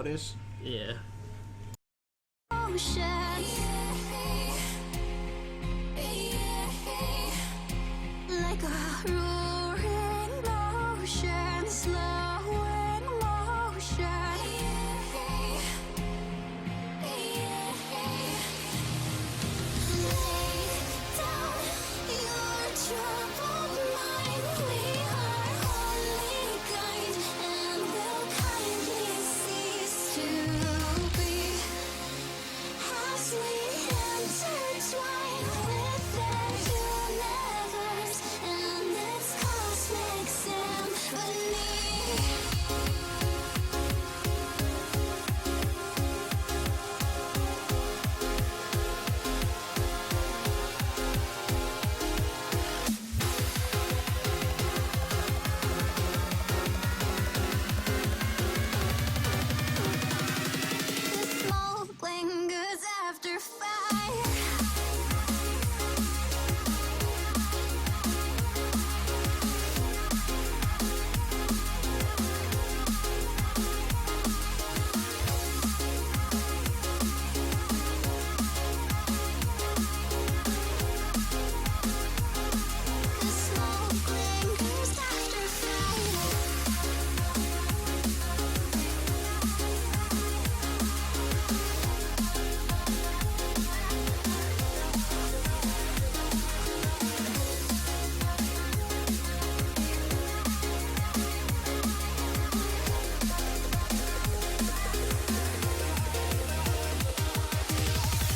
nowadays. Yeah. Like a roaring ocean, slowing motion. Lay down your troubled mind. We are only kind, and will kindly cease to be as we intertwine with the universe and its cosmic symphony. The smoke lingers after fire. The smoke lingers after fire.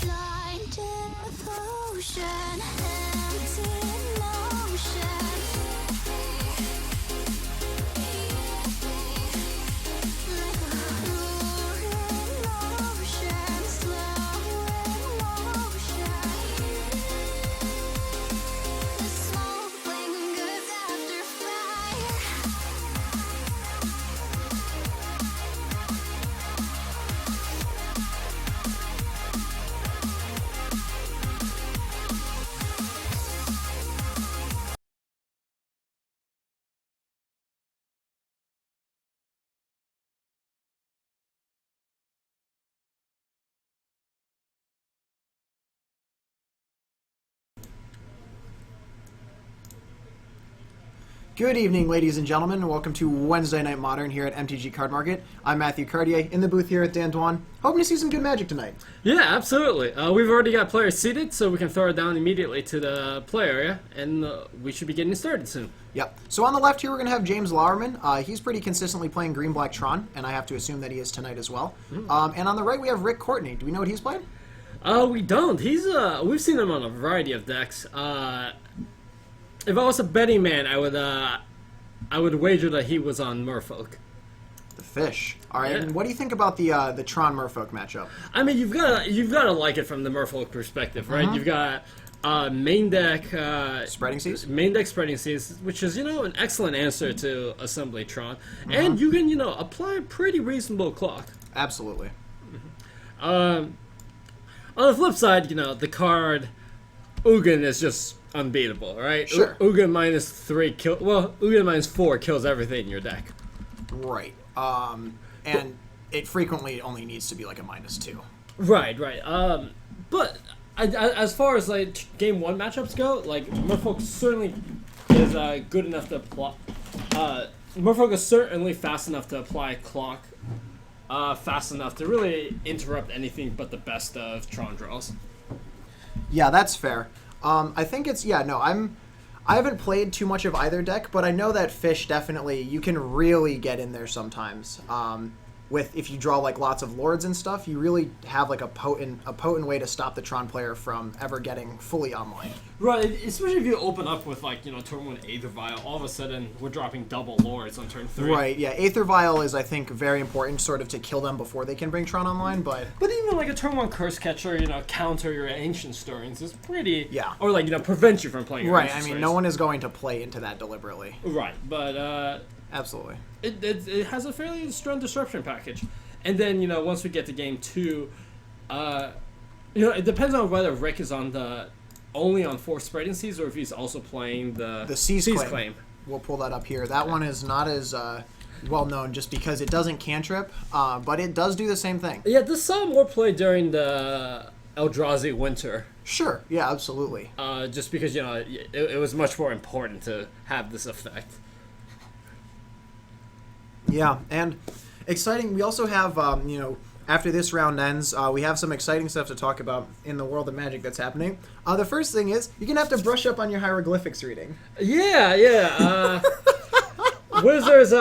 Blind devotion, empty motion. Like a roaring ocean, slowing motion. The smoke lingers after fire. Good evening, ladies and gentlemen, and welcome to Wednesday Night Modern here at MTGCardMarket. I'm Matthew Cartier, in the booth here at Dan Dwan. Hoping to see some good Magic tonight. Yeah, absolutely. We've already got players seated, so we can throw it down immediately to the play area, and we should be getting started soon. Yep. So on the left here, we're going to have James Lauerman. He's pretty consistently playing Green-Black Tron, and I have to assume that he is tonight as well. And on the right, we have Rick Courtney. Do we know what he's playing? We don't. We've seen him on a variety of decks. If I was a betting man, I would wager that he was on Merfolk. The Fish. All right. Yeah. And what do you think about the Tron Merfolk matchup? I mean, you've got to like it from the Merfolk perspective, right? You've got main deck Spreading Seas? main deck spreading seas, which is an excellent answer to Assembly Tron, and you can apply a pretty reasonable clock. Absolutely. On the flip side, the card Ugin is just unbeatable, right? Sure. Ugin Ugin minus 4 kills everything in your deck. Right. And it frequently only needs to be like a -2. Right. But as far as like game 1 matchups go, like Merfolk certainly is good enough to apply. Merfolk is certainly fast enough to apply clock, fast enough to really interrupt anything but the best of Tron draws. Yeah, that's fair. I think it's I haven't played too much of either deck, but I know that Fish definitely you can really get in there sometimes. If you draw like lots of lords and stuff, you really have like a potent way to stop the Tron player from ever getting fully online. Right, especially if you open up with like turn 1 Aether Vial, all of a sudden we're dropping double lords on turn 3. Right, yeah, Aether Vial is I think very important, sort of to kill them before they can bring Tron online. But even like a turn 1 Curse Catcher, counter your Ancient Stirrings is pretty. Yeah. Or like prevent you from playing your right, Ancient I mean, Stirrings. no one is going to play into that deliberately. Right, but Absolutely. It has a fairly strong disruption package. And then, once we get to game 2, it depends on whether Rick is only on 4 Spreading Seas or if he's also playing the Seas Claim. We'll pull that up here. That one is not as well known just because it doesn't cantrip, but it does do the same thing. Yeah, this saw more play during the Eldrazi winter. Sure, yeah, absolutely. Just because, it was much more important to have this effect. Yeah, and exciting. We also have, after this round ends, we have some exciting stuff to talk about in the world of Magic that's happening. The first thing is, you're going to have to brush up on your hieroglyphics reading. Yeah. Wizards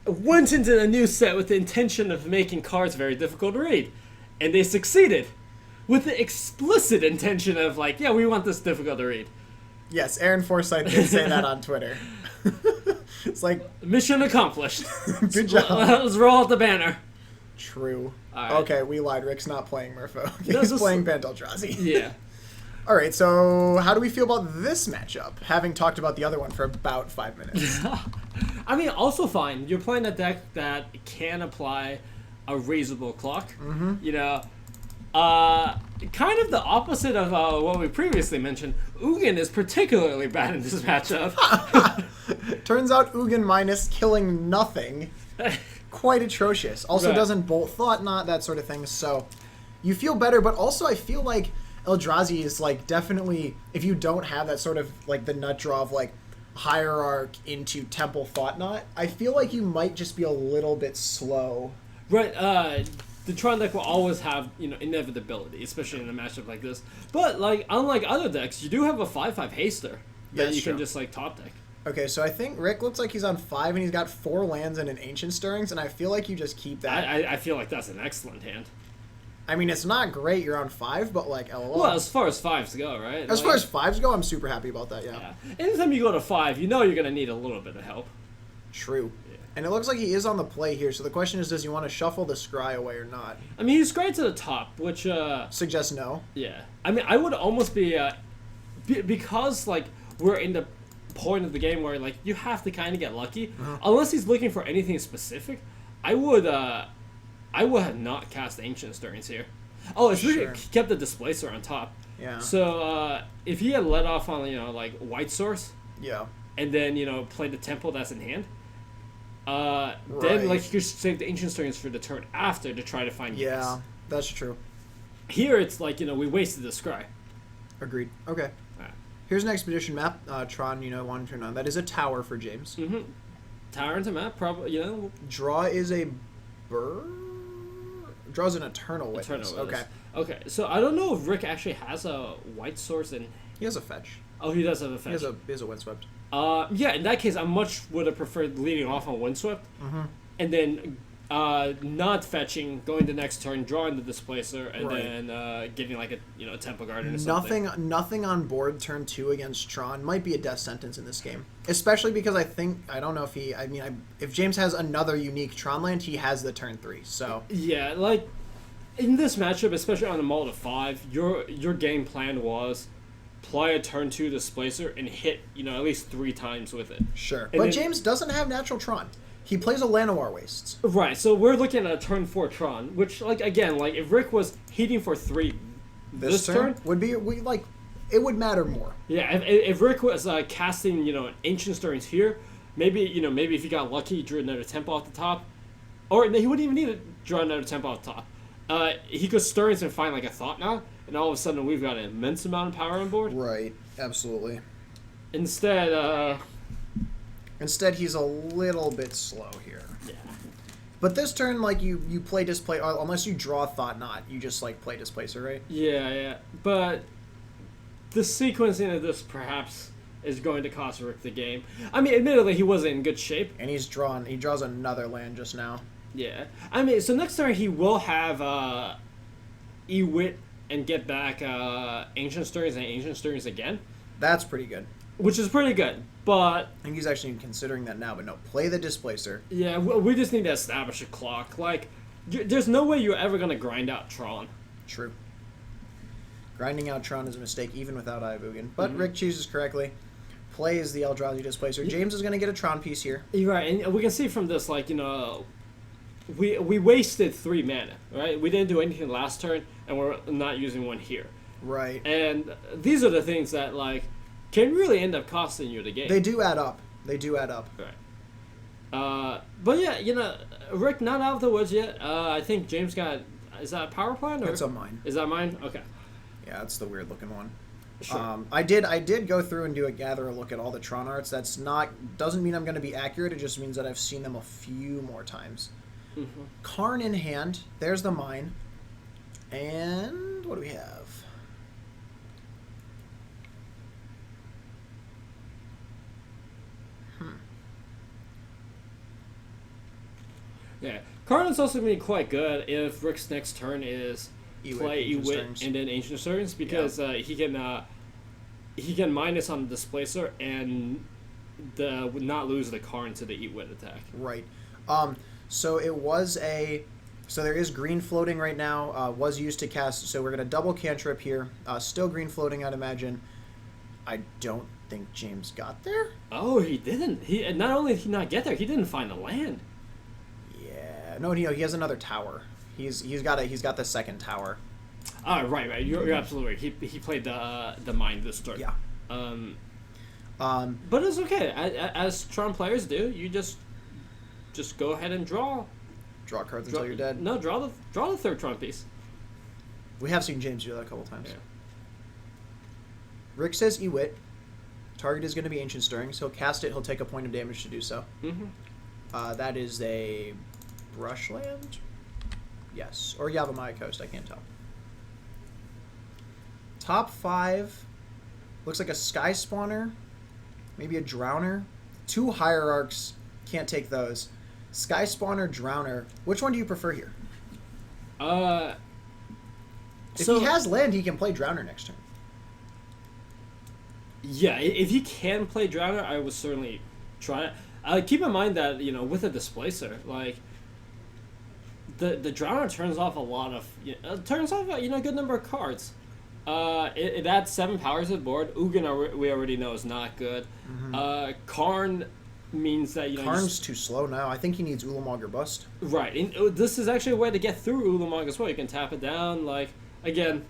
went into the new set with the intention of making cards very difficult to read. And they succeeded. With the explicit intention of, we want this difficult to read. Yes, Aaron Forsythe did say that on Twitter. It's like... Mission accomplished. Good job. Let's roll out the banner. True. Right. Okay, we lied. Rick's not playing Merfolk. He's playing Eldrazi. Yeah. All right, so how do we feel about this matchup, having talked about the other one for about 5 minutes? I mean, also fine. You're playing a deck that can apply a reasonable clock. Mm-hmm. Kind of the opposite of what we previously mentioned. Ugin is particularly bad in this matchup. Turns out Ugin minus killing nothing. Quite atrocious. Also Right. doesn't bolt Thought Knot, that sort of thing. So you feel better, but also I feel like Eldrazi is definitely, if you don't have that sort of the nut draw of Hierarch into Temple Thought Knot, I feel like you might just be a little bit slow. Right, the Tron deck will always have, inevitability, especially in a matchup like this. But, unlike other decks, you do have a 5/5 haster that you can just, top deck. Okay, so I think Rick looks like he's on 5 and he's got 4 lands and an Ancient Stirrings, and I feel like you just keep that. I feel like that's an excellent hand. I mean, it's not great you're on 5, but LOL. Well, as far as 5s go, right? As far as 5s go, I'm super happy about that, yeah. Anytime you go to 5, you're going to need a little bit of help. True. And it looks like he is on the play here, so the question is, does he want to shuffle the scry away or not? I mean, he's scryed to the top, which... Suggests no. Yeah. I mean, I would almost be... because, we're in the point of the game where, you have to kind of get lucky. Unless he's looking for anything specific, I would have not cast Ancient Stirrings here. Oh, it's really kept the Displacer on top. Yeah. So, if he had let off on, White Source... Yeah. And then, play the Temple that's in hand... Right. Then, you could save the Ancient Stirrings for the turn after to try to find units. Yeah, that's true. Here, it's we wasted the scry. Agreed. Okay. Alright. Here's an expedition map. Tron, 1 turn on. That is a tower for James. Mm-hmm. Tower into map, probably, Draw is a Draws an Eternal Witness. Okay. Okay, so I don't know if Rick actually has a White Source in... He has a fetch. Oh, he does have a fetch. He has a Windswept. Yeah, in that case, I much would have preferred leading off on Windswept, and then not fetching, going the next turn, drawing the Displacer, and then getting a Temple Garden or something. Nothing on board turn 2 against Tron might be a death sentence in this game, especially because I don't know if if James has another unique Tron land, he has the turn 3. So yeah, in this matchup, especially on a mull to 5, your game plan was play a turn 2 Displacer and hit, at least 3 times with it. Sure. And But then, James doesn't have natural Tron. He plays a Llanowar Wastes. Right, so we're looking at a turn 4 Tron, which, again, if Rick was hitting for 3 this turn would be, it would matter more. Yeah, if Rick was casting, Ancient Stirrings here, maybe if he got lucky, he drew another Temple off the top. Or he wouldn't even need to draw another Temple off the top. He could Stirrings and find, a Thought Knot, and all of a sudden we've got an immense amount of power on board. Right, absolutely. Instead, he's a little bit slow here. Yeah. But this turn, you play Displacer, unless you draw Thought Knot, you just, play Displacer, right? Yeah. But the sequencing of this, perhaps, is going to cost Rick the game. I mean, admittedly, he wasn't in good shape. And he draws another land just now. Yeah. I mean, so next turn he will have E-Wit and get back Ancient Stirrings and Ancient Stirrings again. That's pretty good. Which is pretty good, but... I think he's actually considering that now, but no, play the Displacer. Yeah, we just need to establish a clock. There's no way you're ever going to grind out Tron. True. Grinding out Tron is a mistake even without Eye of Ugin. But Rick chooses correctly. Plays the Eldrazi Displacer. James is going to get a Tron piece here. You're right, and we can see from this, we wasted 3 mana, right? We didn't do anything last turn, and we're not using one here. Right. And these are the things that, can really end up costing you the game. They do add up. Right. But yeah, Rick not out of the woods yet. I think James got. Is that a power plant? Or It's on mine. Is that mine? Okay. Yeah, it's the weird looking one. Sure. I did go through and gather a look at all the Tron arts. That's doesn't mean I'm going to be accurate. It just means that I've seen them a few more times. Mm-hmm. Karn in hand. There's the mine. And what do we have? Yeah, Cardin's also going to be quite good if Rick's next turn is Ewit, play Ancient Ewit Stirrings. and then Ancient Stirrings because he can minus on the Displacer and would not lose the Karn to the Ewit attack. Right. So it was so there is green floating right now. Was used to cast. So we're gonna double cantrip here. Still green floating, I'd imagine. I don't think James got there. Oh, he didn't. He not only did he not get there, he didn't find the land. Yeah. No, he has another tower. He's got the second tower. Right. You're absolutely right. He played the mine this turn. Yeah. But it's okay. As Tron players do, you just go ahead and draw. Draw cards until you're dead. No, draw the third Tron piece. We have seen James do that a couple times. Yeah. Rick says Ewit. Target is going to be Ancient Stirrings. He'll cast it. He'll take a point of damage to do so. Mm-hmm. That is a Brushland? Yes. Or Yavimaya Coast. I can't tell. Top 5. Looks like a Sky Spawner. Maybe a Drowner. 2 Hierarchs. Can't take those. Sky Spawner, Drowner. Which one do you prefer here? If he has land, he can play Drowner next turn. Yeah, if he can play Drowner, I would certainly try it. Keep in mind that, with a Displacer, like, the Drowner turns off a lot of, turns off a good number of cards. It adds 7 powers to the board. Ugin, we already know, is not good. Mm-hmm. Karn means that, Karn's too slow now. I think he needs Ulamog or Bust. Right. And this is actually a way to get through Ulamog as well. You can tap it down, like, again...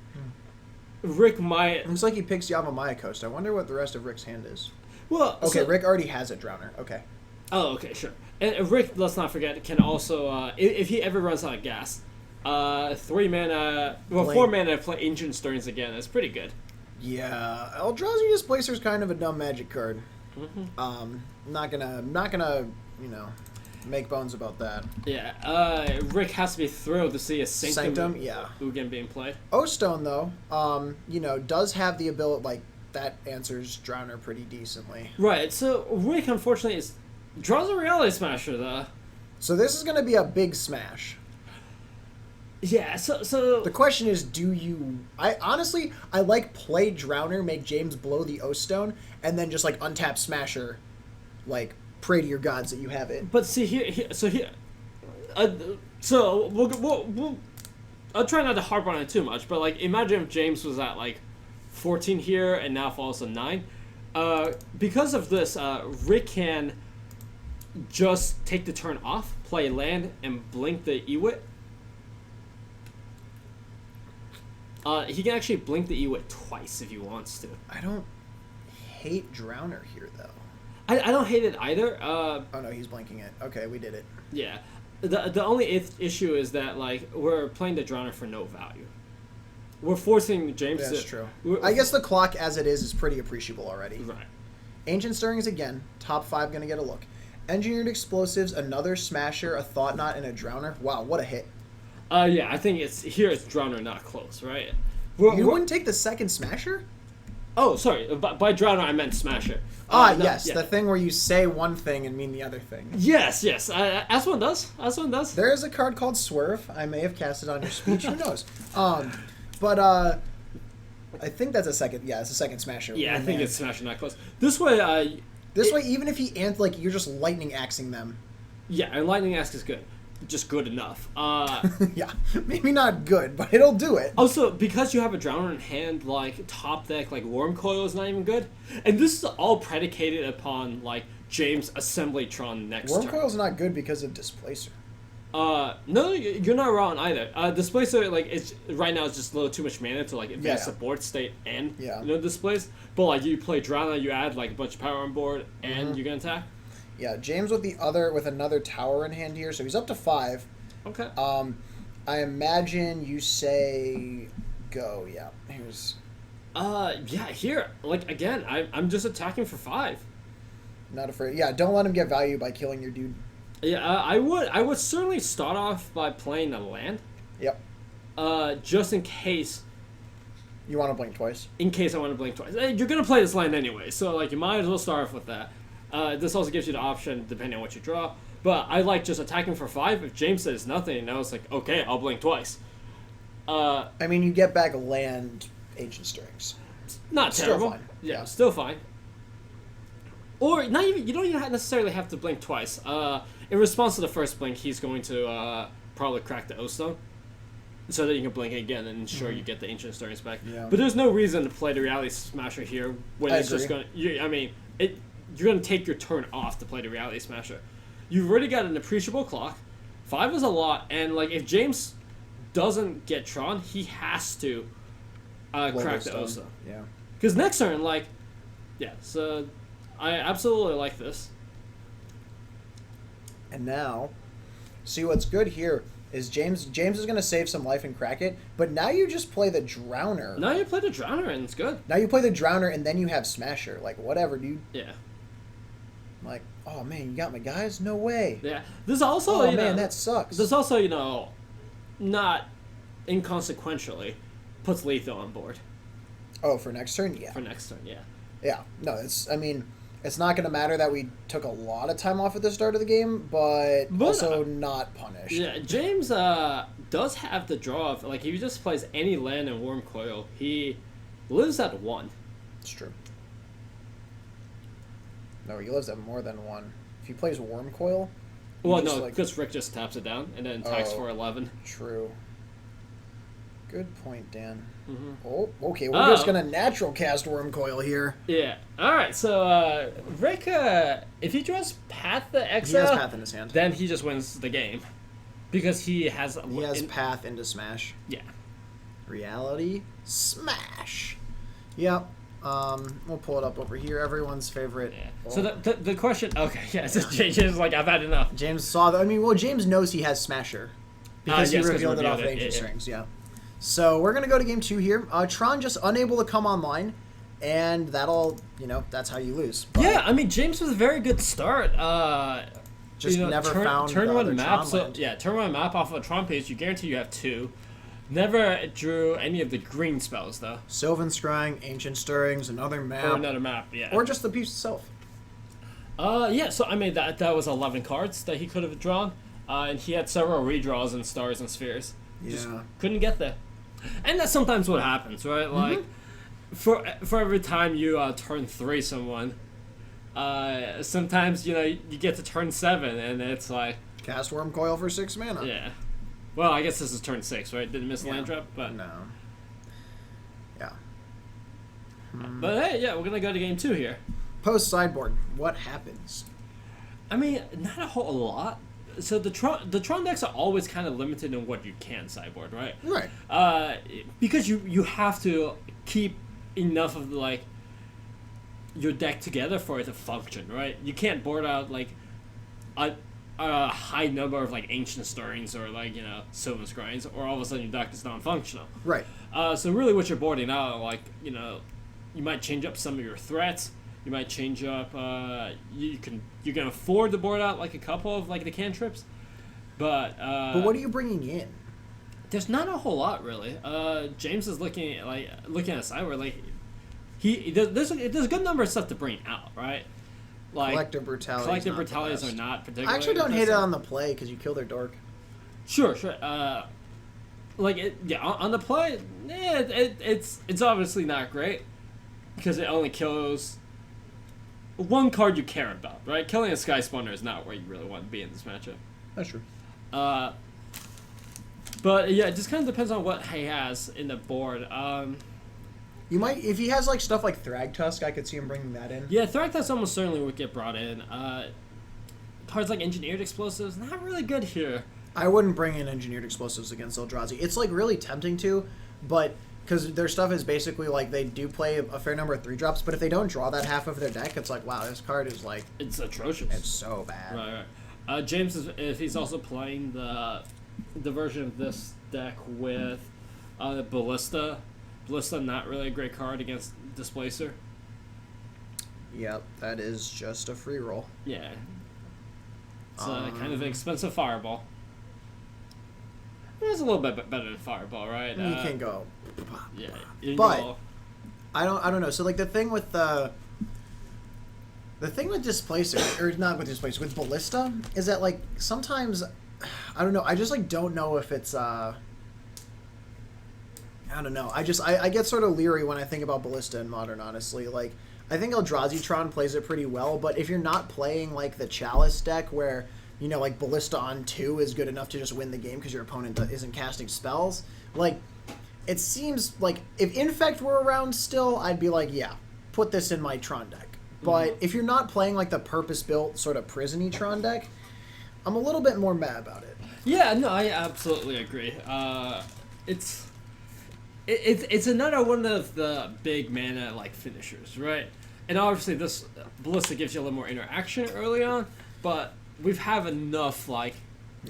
Rick might... Looks like he picks Yavimaya Coast. I wonder what the rest of Rick's hand is. Well, okay, Rick already has a Drowner. Okay. Oh, okay, sure. And Rick, let's not forget, can also, if he ever runs out of gas, 4 mana to play Ancient Stirrings again. That's pretty good. Yeah, Eldrazi Displacer's kind of a dumb Magic card. Mm-hmm. Not gonna, make bones about that. Yeah, Rick has to be thrilled to see a Sanctum yeah. Ugin being played. O-Stone, though, does have the ability, like, that answers Drowner pretty decently. Right, so Rick, unfortunately, draws a Reality Smasher, though. So this is going to be a big smash. Yeah, so... The question is, do you... I like play Drowner, make James blow the O-Stone, and then just, like, untap Smasher, like... Pray to your gods that you have it. But see we'll I'll try not to harp on it too much, but like imagine if James was at like 14 here and now falls to 9. Because of this, Rick can just take the turn off, play land, and blink the Ewit. He can actually blink the Ewit twice if he wants to. I don't hate Drowner here though. I don't hate it either. Oh no, he's blinking it. Okay, we did it. Yeah. The only issue is that, like, we're playing the Drowner for no value. We're forcing James That's to... true. I guess the clock as it is pretty appreciable already. Right. Ancient Stirrings again. Top 5 going to get a look. Engineered Explosives, another Smasher, a Thought Knot, and a Drowner. Wow, what a hit. Yeah, I think it's Drowner not close, right? You wouldn't take the second Smasher? Oh, sorry. By Drowner, I meant Smasher. Yes, the thing where you say one thing and mean the other thing. Yes. As one does. There is a card called Swerve. I may have cast it on your speech. Who knows? But I think that's a second. Yeah, it's a second Smasher. Yeah, I think it's Smasher not close. This way, even if you're just lightning axing them. Yeah, and Lightning Axe is good. Just good enough. Yeah, maybe not good, but it'll do it. Also, because you have a Drowner in hand, like, top deck, like, Worm Coil is not even good. And this is all predicated upon, like, James Assemblytron next turn. Worm Coil's not good because of Displacer. No, you're not wrong either. Displacer, like, right now it's just a little too much mana to, like, advance the board state and, displace. But, like, you play Drowner, you add, like, a bunch of power on board, and you can attack. Yeah, James with another tower in hand here, so he's up to 5. Okay. I imagine you say go. Yeah, here's Yeah. Here, like again, I'm just attacking for 5. not afraid. Yeah, don't let him get value by killing your dude. Yeah, I would certainly start off by playing a land. Yep. Just in case. You want to blink twice. In case I want to blink twice. You're gonna play this land anyway, so like you might as well start off with that. This also gives you the option depending on what you draw. But I like just attacking for 5. If James says nothing, now it's like okay, I'll blink twice. I mean, you get back land, Ancient Stirrings. Not Still terrible. fine. Yeah, Yeah. still fine. Or not even. You don't even necessarily have to blink twice. In response to the first blink, he's going to probably crack the O Stone, so that you can blink again and ensure you get the Ancient Stirrings back. Yeah. But there's no reason to play the Reality Smasher here when I it's just agree. going. I mean, you're going to take your turn off to play the Reality Smasher. You've already got an appreciable clock. 5 is a lot, and like if James doesn't get Tron, he has to crack the O Stone. Yeah. Because next turn, like, yeah, so I absolutely like this. And now, see what's good here is James is going to save some life and crack it, but now you just play the Drowner. Now you play the Drowner, and it's good. Now you play the Drowner, and then you have Smasher. Like, whatever, dude. Yeah. Like, oh, man, you got my guys? No way. Yeah. There's also, Oh, you man, know, that sucks. there's also, you know, not inconsequentially, puts lethal on board Oh, for next turn? Yeah. for next turn, yeah. Yeah. No, it's not going to matter that we took a lot of time off at the start of the game, but also not punished. Yeah, James does have the draw of, like, if he just plays any land in Worm Coil, he lives at 1. It's true. No, he lives at more than 1. If he plays Worm Coil... he Well, just, no, like- because Rick just taps it down and then attacks Oh. for 11. True. Good point, Dan. Mm-hmm. Oh, okay. We're just gonna natural cast Worm Coil here. Yeah. All right. So Rick, if he draws Path the He Exile, has Path in his hand. then he just wins the game because he has. He has Path into Smash. Yeah. Reality Smash. Yep. We'll pull it up over here. Everyone's favorite. Yeah. Oh. So the question. Okay. Yeah. So James is like, I've had enough. James saw that. I mean, well, James knows he has Smasher because yes, he 'cause revealed it off of revealed it, Ancient yeah. Strings. Yeah. So we're gonna go to game 2 here. Tron just unable to come online, and that's how you lose. But Yeah. I mean, James was a very good start. Just never found turn the one other map. Tron So land. yeah, turn one map off of a Tron page. You guarantee you have 2. Never drew any of the green spells though, Sylvan Scrying, Ancient Stirrings, another map, or another map. Yeah. or just the piece itself. Yeah, so I mean that was 11 cards that he could have drawn, and he had several redraws in Stars and Spheres. Just Yeah. couldn't get there, and that's sometimes what happens, right? Like, for every time you turn 3 someone, sometimes you get to turn 7, and it's like, Cast Worm Coil for 6 mana. yeah. Well, I guess this is turn 6, right? Didn't miss a Yeah. land drop, but No. Yeah. but hey, yeah, we're gonna go to game 2 here. Post sideboard. What happens? I mean, not a whole lot. So the Tron decks are always kind of limited in what you can sideboard, right? Right. Because you have to keep enough of your deck together for it to function, right? You can't board out like a high number of Ancient Stirrings or Sylvan Scryings, or all of a sudden your deck is non-functional. Right. So really, what you're boarding out, you might change up some of your threats. You might change up. You can afford to board out a couple of the cantrips, but But what are you bringing in? there's not a whole lot really. James is looking at a sideboard there's a good number of stuff to bring out, right? Collective Brutality. Collective Brutalities are not particularly. I actually don't hate it impressive. on the play because you kill their dork. Sure. On the play, it's obviously not great because it only kills one card you care about, right? Killing a Sky Spawner is not where you really want to be in this matchup. That's true. But yeah, it just kind of depends on what he has in the board. You might, if he has stuff like Thragtusk, I could see him bringing that in. Yeah, Thragtusk almost certainly would get brought in. Cards like Engineered Explosives, not really good here. I wouldn't bring in Engineered Explosives against Eldrazi. It's really tempting to, but because their stuff is basically like they do play a fair number of 3-drops, but if they don't draw that half of their deck, it's like, wow, this card is like, It's atrocious. it's so bad. Right. James is if he's also playing the version of this deck with Ballista. Ballista not really a great card against Displacer. Yep, that is just a free roll. Yeah. It's kind of an expensive fireball. It's a little bit better than fireball, right? You can go. Yeah. You can But- go- I don't know. So like the thing with Displacer, or not with Displacer, with Ballista, is that like sometimes I don't know. I just like don't know if it's I don't know. I get sort of leery when I think about Ballista in Modern, honestly. Like I think Eldrazi plays it pretty well, but if you're not playing like the Chalice deck where you know like Ballista on 2 is good enough to just win the game because your opponent isn't casting spells, like it seems like if Infect were around still, I'd be like, yeah, put this in my Tron deck. But if you're not playing like the purpose-built sort of prison-y Tron deck, I'm a little bit more mad about it. Yeah, no, I absolutely agree. It's another one of the big mana like finishers, right? And obviously this Ballista gives you a little more interaction early on, but we've have enough like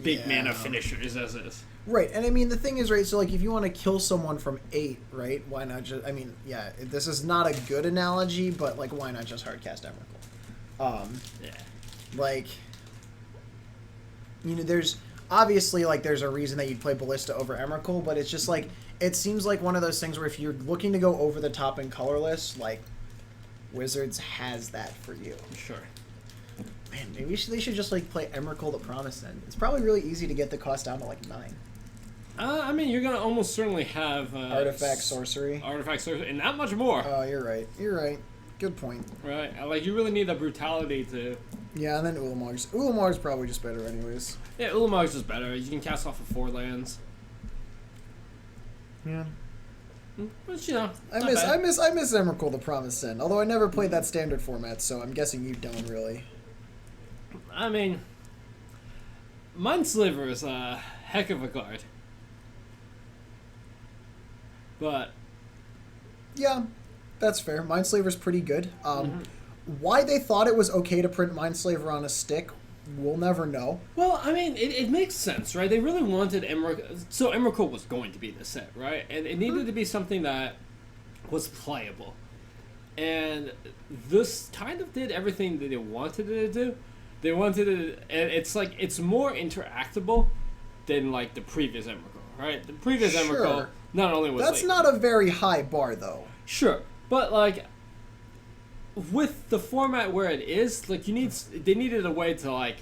big mana finishers as is. Right, and I mean the thing is, right, so like if you want to kill someone from 8, right, why not just, I mean, yeah, this is not a good analogy, but like why not just hardcast Emrakul? Yeah. Like, you know, there's obviously like there's a reason that you'd play Ballista over Emrakul, but it's just like it seems like one of those things where if you're looking to go over the top and colorless, like Wizards has that for you. Sure. Man, maybe they should just like play Emrakul the Promise then. It's probably really easy to get the cost down to like 9. I mean, you're gonna almost certainly have Artifact sorcery, and not much more. Oh, you're right. You're right. Good point. Right, like you really need the brutality to. Yeah, and then Ulamar's. Ulamar's probably just better, anyways. Yeah, Ulamar's just better. You can cast off of 4 lands. Yeah. Which, you know, I not miss bad. Emrakul the Promised Sin. Although I never played that standard format, so I'm guessing you don't really. I mean, Mindslaver is a heck of a card. But Yeah, that's fair. Mindslaver's pretty good. Why they thought it was okay to print Mindslaver on a stick, we'll never know. well, I mean, it makes sense, right? They really wanted Emrakul, so Emrakul was going to be the set, right? And it needed to be something that was playable. And this kind of did everything that they wanted it to do. They wanted it, and it's like it's more interactable than like the previous Emrakul, right? The previous Sure. Emrakul not only was That's like, not a very high bar, though. sure, but like with the format where it is, like they needed a way to like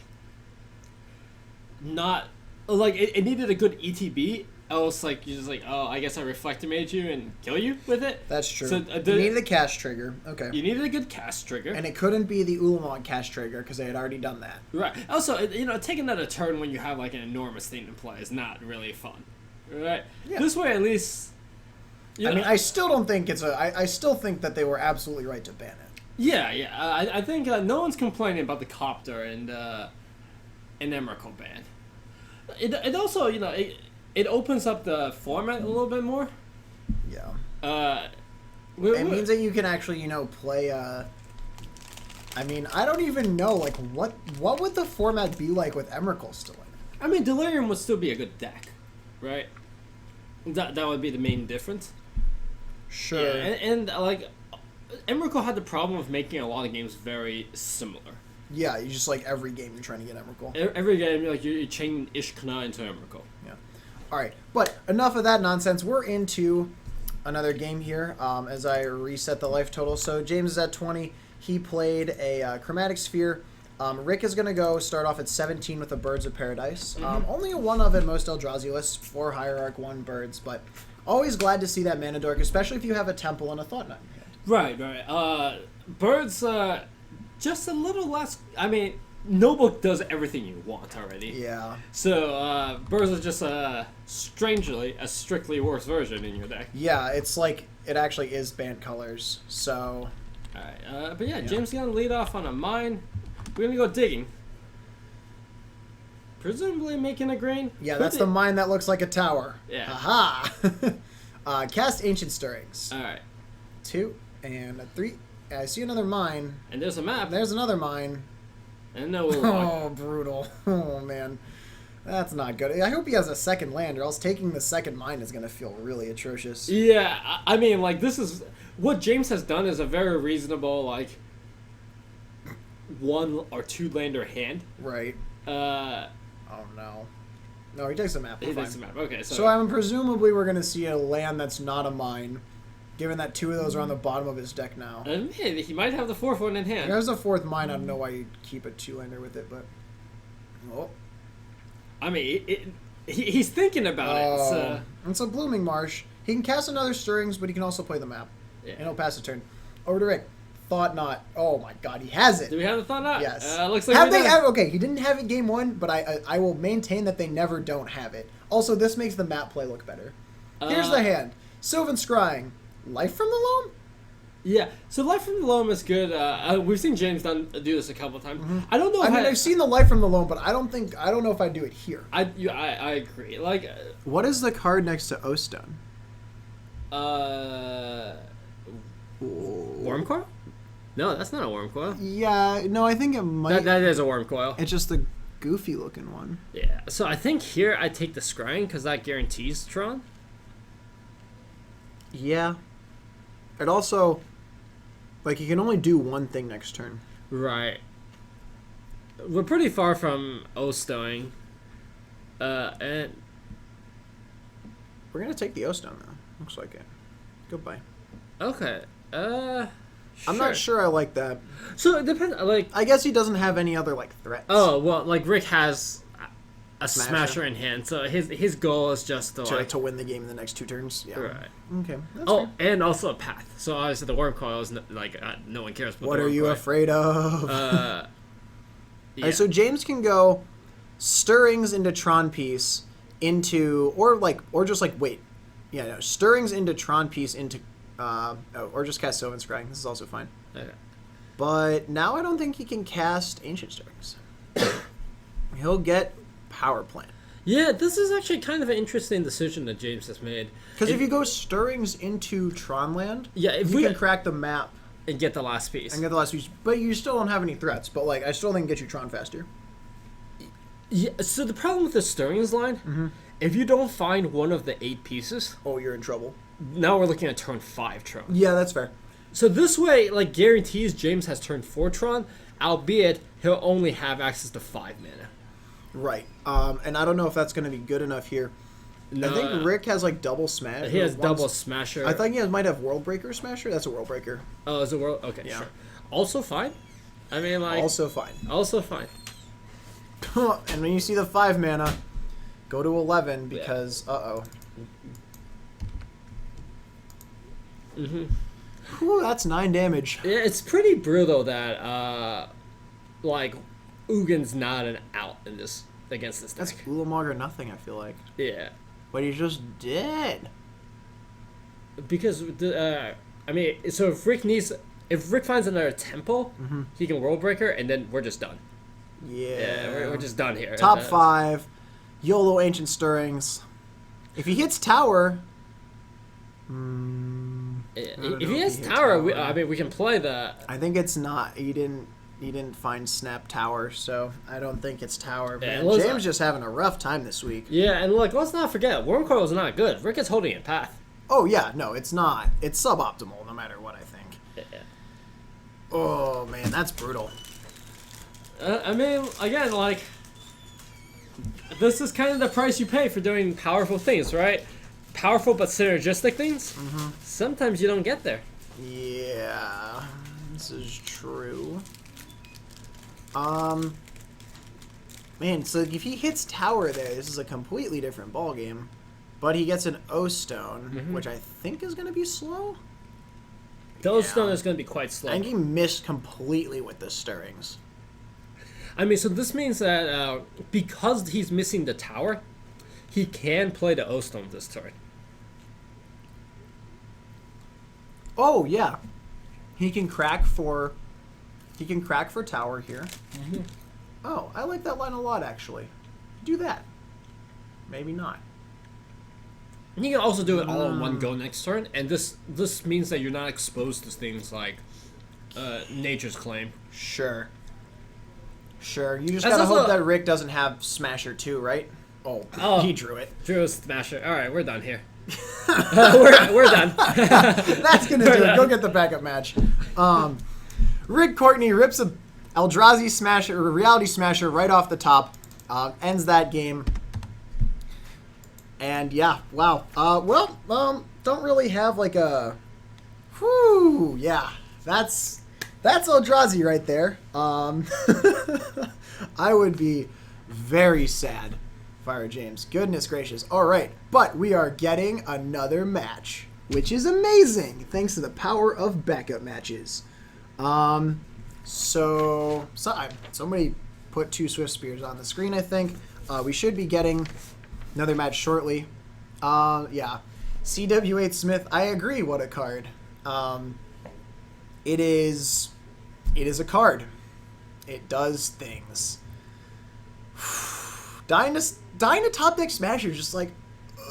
not like it needed a good ETB. Else, like you're just like, oh, I guess I Reflector Mage you and kill you with it. That's true. So, You needed a cast trigger. Okay. you needed a good cast trigger, And it couldn't be the Ulamog cast trigger because they had already done that. right? Also, you know, taking that a turn when you have like an enormous thing to play is not really fun, right? Yeah. This way, at least. You I know, mean, I still don't think it's I still think that they were absolutely right to ban it. yeah. I think no one's complaining about the Copter and Emrakul ban. It also, you know, it opens up the format a little bit more. Yeah. It means that you can actually, you know, play. I mean, I don't even know, like, what would the format be like with Emrakul still in it? I mean, Delirium would still be a good deck, right? That would be the main difference. Sure. Yeah, and like, Emrakul had the problem of making a lot of games very similar. Yeah, you just like every game you're trying to get Emrakul. Every game, like you chain Ishkana into Emrakul. Yeah. All right, but enough of that nonsense. We're into another game here. As I reset the life total, so James is at 20. He played a Chromatic Sphere. Rick is gonna go start off at 17 with the Birds of Paradise. Only a 1 of in most Eldrazi lists, 4 Hierarch, 1 Birds, but always glad to see that mana dork, especially if you have a Temple and a Thought Knot in your hand. Right. Birds, just a little less. I mean, Notebook does everything you want already. Yeah. So, Birds is just strangely a strictly worse version in your deck. Yeah, it's like it actually is Bant colors. So Alright, but yeah, James is gonna lead off on a mine. We're gonna go digging. Presumably making a grain. yeah, Could that's be- the mine that looks like a tower. Yeah. Aha. Cast Ancient Stirrings. All right. 2 and a 3. I see another mine. And there's a map. There's another mine. And no. Oh, brutal. Oh, man. That's not good. I hope he has a second land, or else taking the second mine is going to feel really atrocious. Yeah, I mean, like, this is... What James has done is a very reasonable, like, 1 or 2 lander hand. Right. Uh... Oh, no. No, he takes a map. He takes a map. Okay, so... So I'm presumably we're going to see a land that's not a mine, given that 2 of those are on the bottom of his deck now. Man, he might have the 4th one in hand. There's a 4th mine. I don't know why you keep a 2-lander with it, but... Oh. I mean, he's thinking about it. So. It's a Blooming Marsh. He can cast another Stirrings, but he can also play the map. Yeah. And he'll pass a turn. Over to Rick. Thought Not. Oh my god, he has it. Do we have the thought not? Yes. Looks like have we they do. ever, okay, he didn't have it game 1, but I will maintain that they never don't have it. Also, this makes the map play look better. Here's the hand. Sylvan Scrying. Life from the Loam? Yeah, so Life from the Loam is good. We've seen James do this a couple times. Mm-hmm. I don't know. I've seen the Life from the Loam, but I don't know if I'd do it here. I agree. Like, What is the card next to O-Stone? Worm Coil? No, that's not a Worm Coil. Yeah, no, I think it might. That is a Worm Coil. It's just the goofy looking one. Yeah, so I think here I take the Scrying because that guarantees Tron. Yeah. It also, like, you can only do one thing next turn. Right. We're pretty far from O-Stowing. And We're going to take the O-Stone, though. Looks like it. Goodbye. okay. I'm not sure I like that. So it depends. Like, I guess he doesn't have any other, like, threats. oh well, like Rick has a Smasher. smasher in hand, so his goal is just to like To win the game in the next 2 turns. Yeah. right. Okay. That's Oh, fair. and also a path. So obviously the Worm Coil is no one cares. About What the are Worm you Coil. afraid of? Yeah. Alright, so James can go Stirrings into Tron Piece into, or just like, wait. Yeah, no. Stirrings into Tron Piece into, or just cast Sylvan Scrying. This is also fine. Okay. But now I don't think he can cast Ancient Stirrings. He'll get Power Plant. Yeah, this is actually kind of an interesting decision that James has made. Because if you go Stirrings into Tronland, Yeah, if you we can crack the map and get the last piece. and get the last piece. But you still don't have any threats. But, like, I still think get you Tron faster. Yeah, so the problem with the Stirrings line, if you don't find one of the 8 pieces, Oh, you're in trouble. now we're looking at turn 5 Tron. Yeah, that's fair. So this way, like, guarantees James has turn 4 Tron, albeit he'll only have access to 5 mana. Right. And I don't know if that's going to be good enough here. No, I think Rick has, like, double smash. he has once- double Smasher. I thought he might have World Breaker Smasher. That's a World Breaker. Oh, is it world? Okay, Yeah. sure. Also fine. I mean, like, Also fine. also fine. And when you see the 5 mana, go to 11 because, uh-oh. Whew, that's 9 damage. Yeah, it's pretty brutal that, like, Ugin's not an out in this against this deck. That's Ulamog or nothing, I feel like. Yeah, But he's just dead. because I mean, so if Rick finds another temple, he can World Breaker, and then we're just done. Yeah, we're just done here. Top 5, YOLO Ancient Stirrings. If he hits Tower... Yeah, I don't if know he if has he hits tower, tower. I mean, we can play the. I think it's not. He didn't find Snap Tower, so I don't think it's Tower. Yeah, Man, it was- James just having a rough time this week. Yeah, and like, let's not forget, Worm Coil is not good. Rick is holding it path. Oh yeah, no, it's not. It's suboptimal, no matter what I think. Yeah. Oh man, that's brutal. I mean, again, like, this is kind of the price you pay for doing powerful things, right? Powerful but synergistic things. Sometimes you don't get there. Yeah, this is true. Man, so if he hits Tower there, this is a completely different ball game. But he gets an O-Stone, which I think is going to be slow. Those Yeah. stone is going to be quite slow. I think he missed completely with the Stirrings. I mean, so this means that because he's missing the tower, he can play the O-Stone this turn. Oh yeah, he can crack for Tower here. Oh, I like that line a lot actually. Do that. Maybe not. And you can also do it all in one go next turn, and this means that you're not exposed to things like Nature's Claim. Sure. Sure. You just That's gotta also- hope that Rick doesn't have Smasher too, right? Oh, he drew it. Drew a Smasher. All right, we're done here. we're done. That's gonna do it. Go get the backup match. Rick Courtney rips a Eldrazi Smasher or Reality Smasher right off the top. Ends that game. And yeah, wow. Don't really have like a. Whew, yeah. That's Eldrazi right there. I would be very sad if I were James. Goodness gracious. All right, but we are getting another match, which is amazing thanks to the power of backup matches. Somebody put 2 Swift Spears on the screen, I think. We should be getting another match shortly. Yeah. CW8 Smith, I agree, what a card. It is a card. It does things. Dying to top deck Smasher is just like,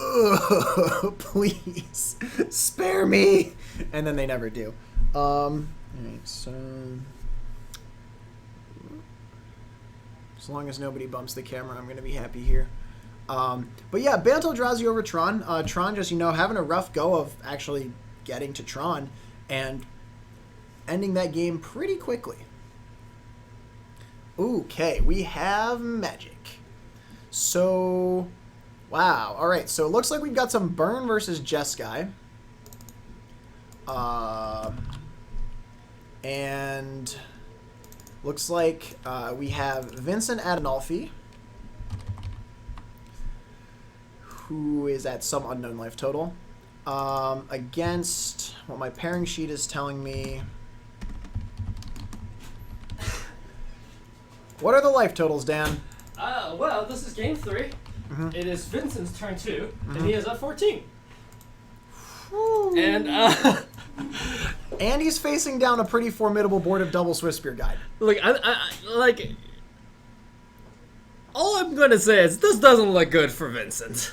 ugh, please, spare me. And then they never do. Alright, so as long as nobody bumps the camera, I'm going to be happy here. But yeah, Bant Eldrazi over Tron. Tron just, having a rough go of actually getting to Tron and ending that game pretty quickly. Okay, we have Magic. So, wow. All right, so it looks like we've got some Burn versus Jeskai. And looks like we have Vincent Adenolfi, who is at some unknown life total, against what my pairing sheet is telling me. What are the life totals, Dan? Well, this is game 3. Mm-hmm. It is Vincent's turn 2, and he is at 14. Ooh. And And he's facing down a pretty formidable board of double Swift Spear Guide. look, I all I'm gonna say is this doesn't look good for Vincent.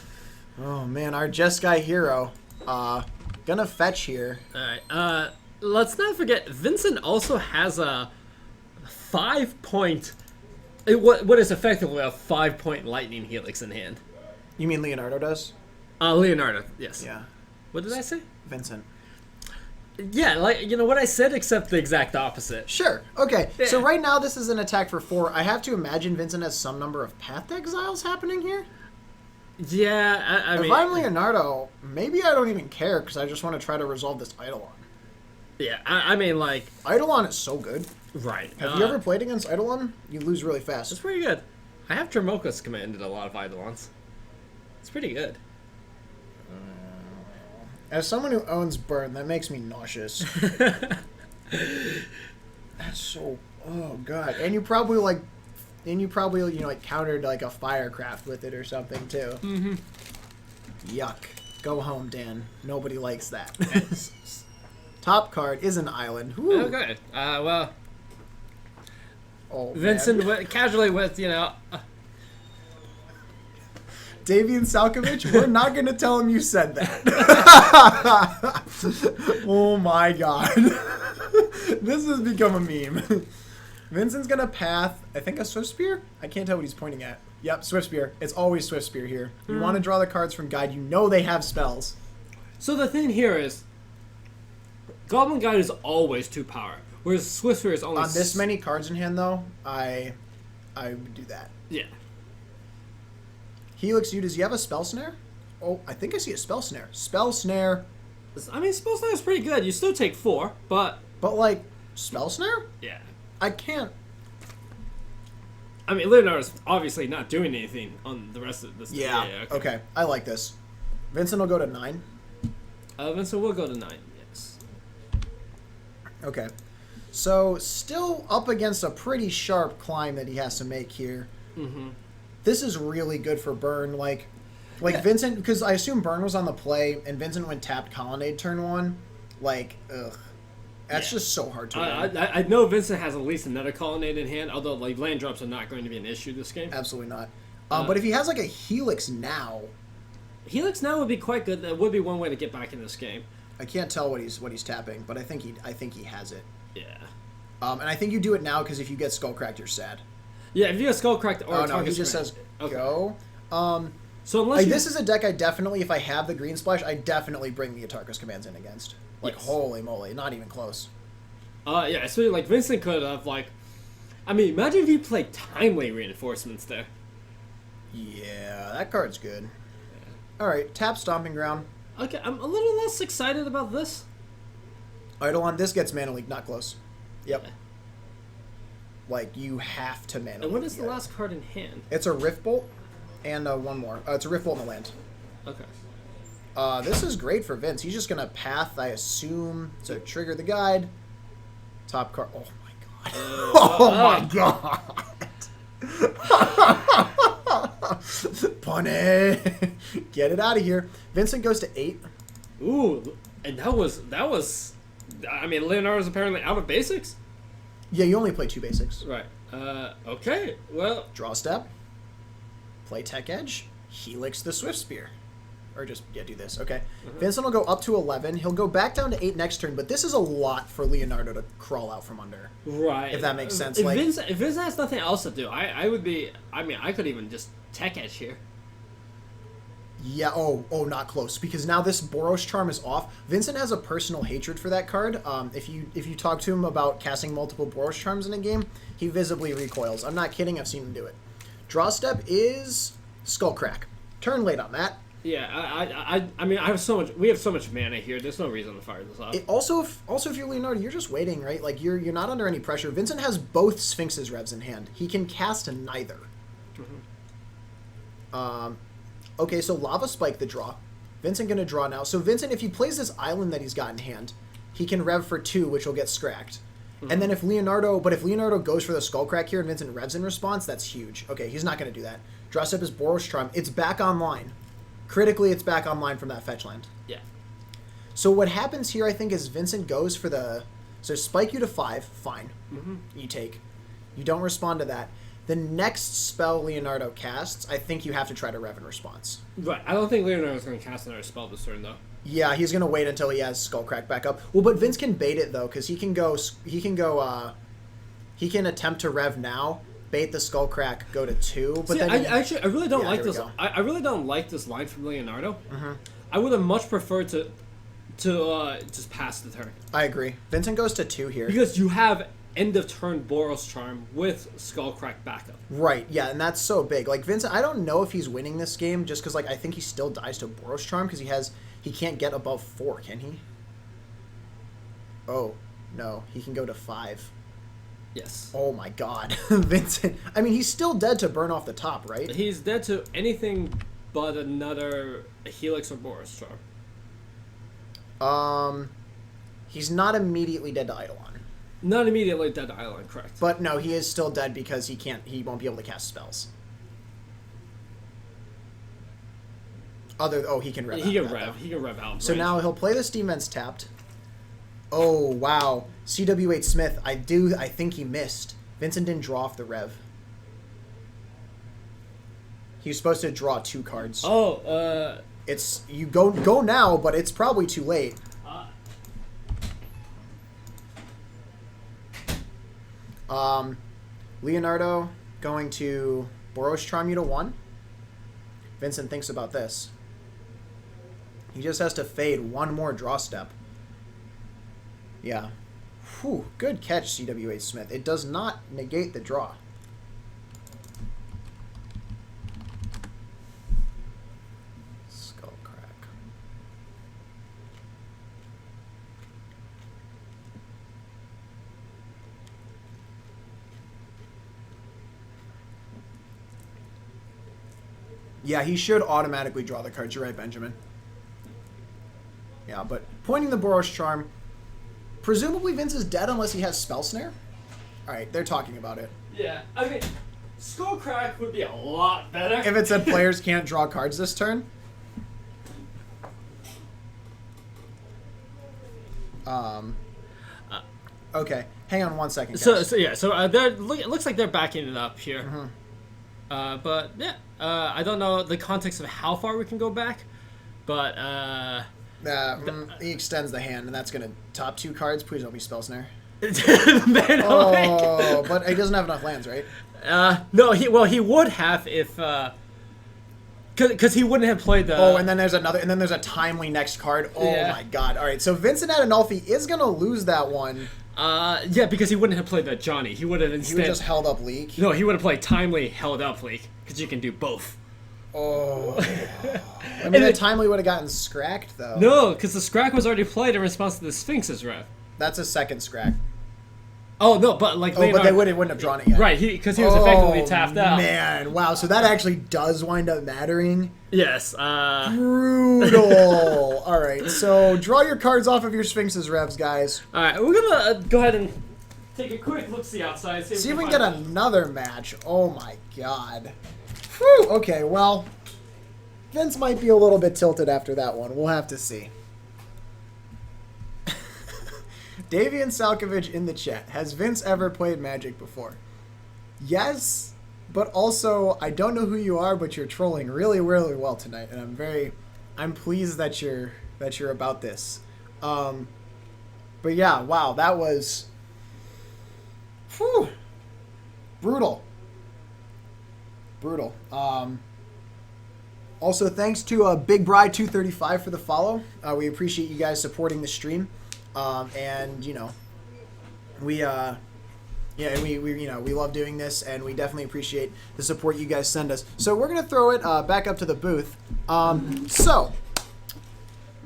Oh man, our Jeskai hero. Gonna fetch here. All right. Let's not forget Vincent also has a 5-point. What is effectively a 5-point lightning helix in hand. You mean Leonardo does? Leonardo, yes. Yeah. What did I say? Vincent. Yeah, like, what I said, except the exact opposite. Sure. Okay. Yeah. So right now this is an attack for 4. I have to imagine Vincent has some number of Path Exiles happening here. Yeah, I mean... If I'm Leonardo, maybe I don't even care because I just want to try to resolve this Eidolon. Yeah, I mean, like... Eidolon is so good. Right. Have you ever played against Eidolon? You lose really It's fast. pretty good. I have Tremoka's commanded a lot of Eidolons. It's pretty good. As someone who owns Burn, that makes me nauseous. That's so... Oh, God. And you probably, countered, like, a Firecraft with it or something, too. Mm-hmm. Yuck. Go home, Dan. Nobody likes that. Top card is an island. Ooh. Okay. Well, Oh, Vincent man. casually with, Davian Salkovich, we're not going to tell him you said that. Oh, my God. This has become a meme. Vincent's going to path, I think, a Swift Spear? I can't tell what he's pointing at. Yep, Swift Spear. It's always Swift Spear here. You want to draw the cards from Guide. You know they have spells. So the thing here is, Goblin Guide is always 2 power, whereas Swift Spear is only... On this many cards in hand, though, I would do that. Yeah. Helix, does he have a Spell Snare? Oh, I think I see a Spell Snare. Spell Snare, I mean, Spell Snare is pretty good. You still take 4, but... but, like, Spell Snare? Yeah. I can't. I mean, Leonardo's obviously not doing anything on the rest of this. Yeah. Okay. I like this. Vincent will go to 9. Vincent will go to 9, yes. Okay. So, still up against a pretty sharp climb that he has to make here. Mm-hmm. This is really good for Burn. Like Yeah. Vincent, because I assume Burn was on the play, and Vincent went tapped Colonnade turn 1. Like, ugh. That's just so hard to win. I know Vincent has at least another Colonnade in hand, although, like, land drops are not going to be an issue this game. Absolutely not. But if he has, like, a Helix now... Helix now would be quite good. That would be one way to get back in this game. I can't tell what he's tapping, but I think he has it. Yeah. And I think you do it now because if you get skull cracked, you're sad. Yeah, if you get skull cracked or Oh no, target he just smash. says Okay. go. So unless you, This is a deck I definitely, if I have the green splash, I definitely bring the Atarka's commands in against. Like Yes. holy moly, not even close. yeah, so like Vincent could have like, I mean, imagine if you played timely reinforcements there. Yeah, that card's good. All right, tap Stomping Ground. Okay, I'm a little less excited about this. Eidolon, this gets Mana Leak, not close. Yep. Like, you have to Mana Leak. And what is the it. last card in hand? It's a Rift Bolt, and one more. It's a Rift Bolt in the land. Okay. This is great for Vince. He's just going to Path, I assume, to trigger the guide. Top card. Oh, my God. Oh, my God. Punny. Get it out of here. Vincent goes to 8. Ooh, and that was. I mean, Leonardo's apparently out of basics. Yeah, you only play 2 basics. Right. Okay. Well. Draw step. Play Tech Edge. Helix the Swift Spear. Or just, yeah, do this. Okay. Vincent will go up to 11. He'll go back down to 8 next turn, but this is a lot for Leonardo to crawl out from under. Right. If that makes sense. If Like, Vince has nothing else to do, I would be. I mean, I could even just tech edge here. yeah, oh, not close. Because now this Boros Charm is off. Vincent has a personal hatred for that card. If you talk to him about casting multiple Boros Charms in a game, he visibly recoils. I'm not kidding, I've seen him do it. Draw step is Skullcrack. Turn late on that. Yeah, I mean, we have so much mana here. There's no reason to fire this off. Also, if you're Leonardo, you're just waiting, right? Like, you're not under any pressure. Vincent has both Sphinx's Revs in hand. He can cast neither. Okay, so Lava Spike the draw. Vincent gonna draw now. So Vincent, if he plays this island that he's got in hand, he can Rev for 2, which will get Scracked. And then if Leonardo goes for the Skullcrack here and Vincent Revs in response, that's huge. Okay, he's not gonna do that. Draw step is Boros Charm. It's back online. Critically, it's back online from that fetch land. Yeah. So what happens here, I think, is Vincent goes for the... So spike you to 5, fine. You take. You don't respond to that. The next spell Leonardo casts, I think you have to try to Rev in response. Right. I don't think Leonardo's going to cast another spell this turn, though. Yeah, he's going to wait until he has Skullcrack back up. Well, but Vince can bait it, though, because he can attempt to Rev now, bait the Skullcrack, go to 2, but See, then... I really don't like here we this. go. I really don't like this line from Leonardo. I would have much preferred to just pass the turn. I agree. Vincent goes to 2 here. Because you have end of turn Boros Charm with Skullcrack backup. Right, yeah, and that's so big. Like, Vincent, I don't know if he's winning this game just because, like, I think he still dies to Boros Charm because he can't get above 4, can he? Oh, no, he can go to 5. Yes. Oh my god. Vincent, I mean, he's still dead to burn off the top, right? He's dead to anything but another Helix or Boros Charm. He's not immediately dead to Eidolon. Not immediately dead to Island, correct. But no, he is still dead because he won't be able to cast spells. He can rev. He out can that, rev. He can rev out. So range. now he'll play this defense tapped. Oh wow, CW8 Smith. I think he missed. Vincent didn't draw off the rev. He was supposed to draw 2 cards. It's you go now, but it's probably too late. Leonardo going to Boros Charm you to 1. Vincent thinks about this. He just has to fade 1 more draw step. Yeah. Whew, good catch, CW8 Smith. It does not negate the draw. Skullcrack. Yeah, he should automatically draw the cards. You're right, Benjamin. Yeah, but pointing the Boros Charm... Presumably Vince is dead unless he has Spell Snare? Alright, they're talking about it. Yeah, I mean, Skullcrack would be a lot better. If it said players can't draw cards this turn? Okay, hang on 1 second, guys. So it looks like they're backing it up here. But yeah, I don't know the context of how far we can go back. But He extends the hand, and that's going to top 2 cards. Please don't be Spell Snare. man, Oh, but he doesn't have enough lands, right? no, he would have if because he wouldn't have played the. Oh, and then there's a timely next card. Oh Yeah. my god. All right, so Vincent Adenolfi is going to lose that one. Yeah, because he wouldn't have played the Johnny. He would have He instead. would just held up Leak. No, he would have played timely, held up leak, because you can do both. Oh. I mean, And that it- timely would have gotten scracked, though. No, because the Scrack was already played in response to the Sphinx's rev. That's a second scrack. Oh no, but like Oh, but they wouldn't have drawn it yet. Right, because he was effectively tapped out. Man, wow. So that actually does wind up mattering. Yes. Brutal. All right, so draw your cards off of your Sphinx's revs, guys. All right, we're gonna go ahead and take a quick look see outside. See if we can get another match. Oh my god. Whew. Okay, well, Vince might be a little bit tilted after that one. We'll have to see. Davian Salkovich in the chat. Has Vince ever played Magic before? Yes, but also I don't know who you are, but you're trolling really, really well tonight, and I'm pleased that you're about this. But yeah, wow, that was whew, brutal. Also, thanks to Big Bri 235 for the follow. We appreciate you guys supporting the stream, and you know, we love doing this, and we definitely appreciate the support you guys send us. So we're gonna throw it back up to the booth. So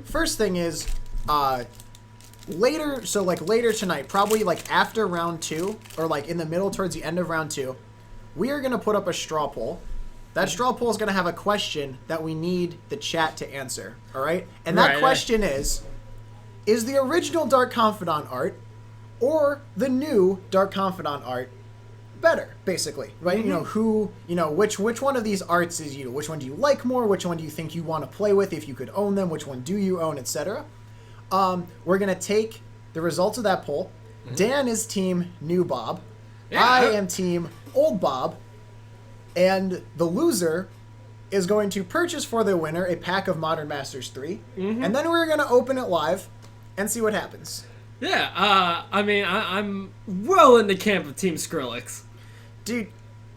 first thing is later tonight, probably like after round 2 or like in the middle towards the end of round 2, we are gonna put up a straw poll. That straw poll is going to have a question that we need the chat to answer, all right? And that question is the original Dark Confidant art or the new Dark Confidant art better, basically, right? Mm-hmm. Which one of these arts is you? Which one do you like more? Which one do you think you want to play with if you could own them? Which one do you own, etc.? We're going to take the results of that poll. Mm-hmm. Dan is team New Bob. Yeah. I am team Old Bob. And the loser is going to purchase for the winner a pack of Modern Masters 3. Mm-hmm. And then we're going to open it live and see what happens. Yeah, I mean, I'm well in the camp of Team Skrillex. Dude,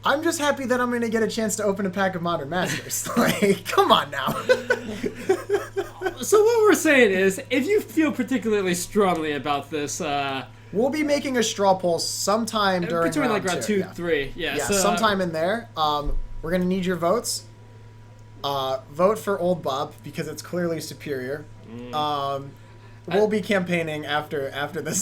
I'm just happy that I'm going to get a chance to open a pack of Modern Masters. Like, come on now. So what we're saying is, if you feel particularly strongly about this... we'll be making a straw poll sometime during between round like round 2, 3. Yeah, so, sometime in there. We're gonna need your votes. Vote for Old Bob because it's clearly superior. We'll be campaigning after the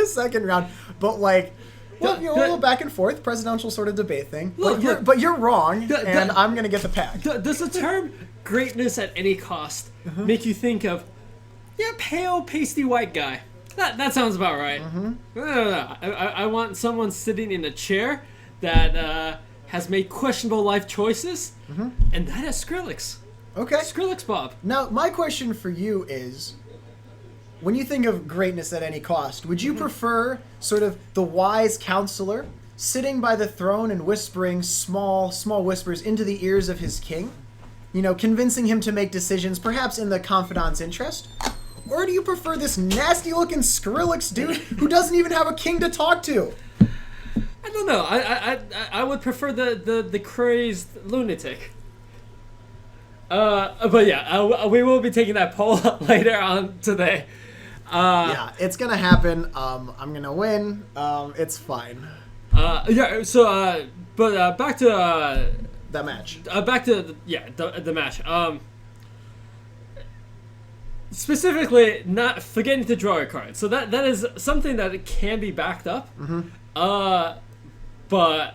second round, but like. Well, a little back and forth, presidential sort of debate thing. But you're wrong, and I'm gonna get the pack. Does the term "greatness at any cost" make you think of, pale, pasty white guy? That sounds about right. Mm-hmm. No. I want someone sitting in a chair that has made questionable life choices, and that is Skrillex. Okay. Skrillex Bob. Now, my question for you is, when you think of greatness at any cost, would you prefer sort of the wise counselor sitting by the throne and whispering small whispers into the ears of his king? Convincing him to make decisions, perhaps in the confidant's interest? Or do you prefer this nasty-looking Skrillex dude who doesn't even have a king to talk to? I don't know. I would prefer the crazed lunatic. But yeah, we will be taking that poll later on today. Yeah, it's gonna happen. I'm gonna win. It's fine. Yeah. So, back to that match. Back to the match. Specifically, not forgetting to draw a card. So that is something that can be backed up. Mm-hmm. But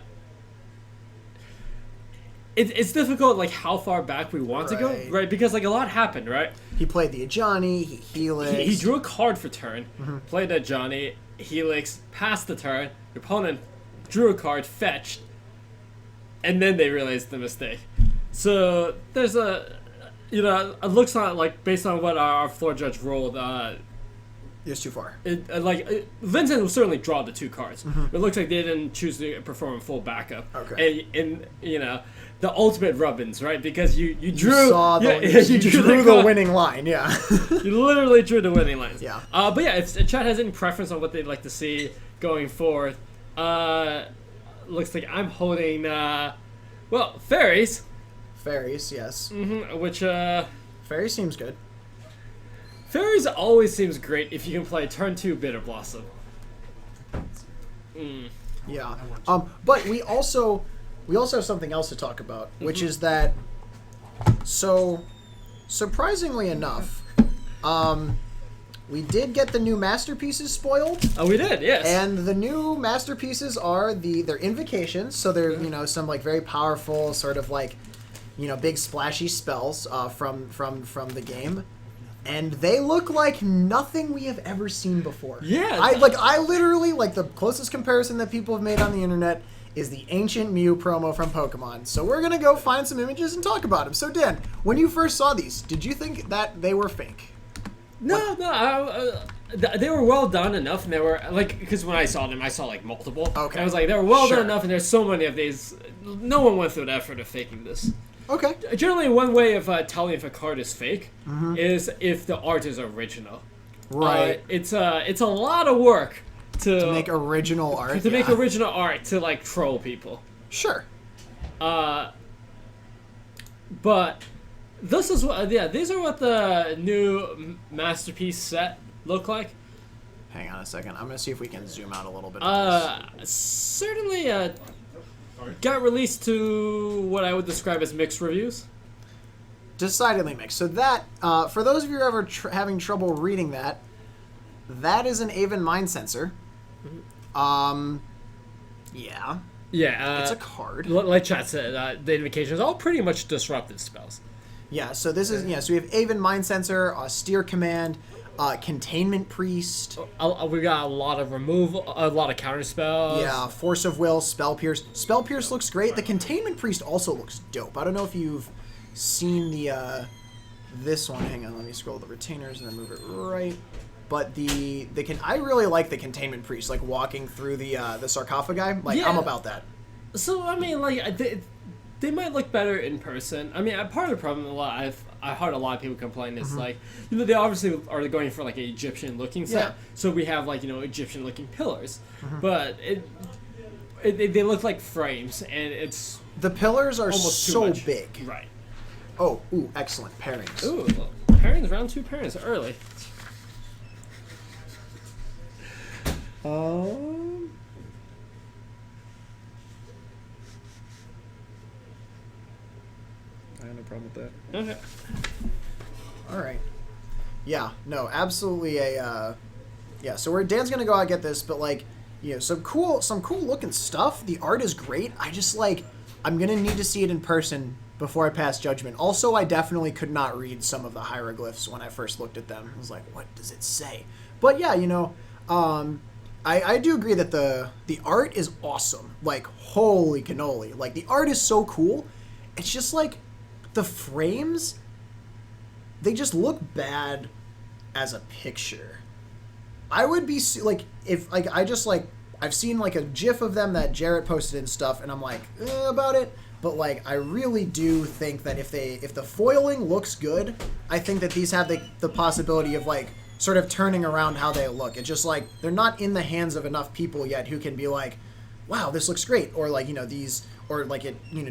it's difficult, like how far back we want to go, right? Because like a lot happened, right? He played the Ajani, he Helix. He drew a card for turn, played the Ajani, Helix, passed the turn. Your opponent drew a card, fetched, and then they realized the mistake. So there's it looks like based on what our floor judge rolled, It's too far. Vincent will certainly draw the 2 cards. But it looks like they didn't choose to perform a full backup. Okay. And the ultimate rubbins, right? Because you drew. You drew the winning line. Yeah. You literally drew the winning lines. Yeah. But yeah, if Chad has any preference on what they'd like to see going forward, looks like I'm holding fairies. Fairies, yes. Which Fairies seems good. fairies always seems great if you can play turn 2 Bitter Blossom. Yeah. But we also have something else to talk about, which is that, so surprisingly enough, we did get the new masterpieces spoiled. Oh, we did, yes. And the new masterpieces are they're invocations, so they're some like very powerful sort of like big splashy spells from the game. And they look like nothing we have ever seen before. Yeah. I literally the closest comparison that people have made on the internet is the Ancient Mew promo from Pokemon. So we're gonna go find some images and talk about them. So Dan, when you first saw these, did you think that they were fake? No, they were well done enough, and they were because when I saw them, I saw multiple. Okay. And I was like, they were well Sure. done enough, and there's so many of these. No one went through the effort of faking this. Okay. Generally, one way of telling if a card is fake is if the art is original. Right. It's a lot of work to Make original art. to make yeah. original art to troll people. Sure. But this is what these are what the new masterpiece set look like. Hang on a second. I'm gonna see if we can zoom out a little bit. Certainly got released to what I would describe as mixed reviews. Decidedly mixed. So that, for those of you who are ever having trouble reading that is an Aven Mind Sensor. Yeah. Yeah, It's a card. Like Chat said, the invocations all pretty much disruptive spells. Yeah, so this is, so we have Aven Mind Sensor, Steer Command, Containment Priest. We got a lot of removal, a lot of counter spells. Yeah, Force of Will, Spell Pierce. Spell Pierce looks great. The Containment Priest also looks dope. I don't know if you've seen the this one. Hang on, let me scroll the retainers and then move it right. But I really like the Containment Priest, walking through the sarcophagi. Yeah. I'm about that. So I mean, they might look better in person. I mean, part of the problem I heard a lot of people complain is they obviously are going for an Egyptian looking set. Yeah. So we have Egyptian looking pillars, but they look like frames, and it's The pillars are almost too so much. big. Right. Oh, ooh, excellent pairings. Ooh, pairings, round 2 pairings early. I have no problem with that. Okay. All right. Yeah, no, absolutely yeah, so Dan's gonna go out and get this, but some cool looking stuff. The art is great. I just I'm gonna need to see it in person before I pass judgment. Also, I definitely could not read some of the hieroglyphs when I first looked at them. I was like, what does it say? But yeah, I do agree that the art is awesome. Holy cannoli. The art is so cool. It's just the frames, they just look bad as a picture. I would be if I've seen a gif of them that Jarrett posted and stuff, and I'm about it. But I really do think that if the foiling looks good, I think that these have the possibility of sort of turning around how they look. It's just they're not in the hands of enough people yet who can be wow, this looks great, or these, or it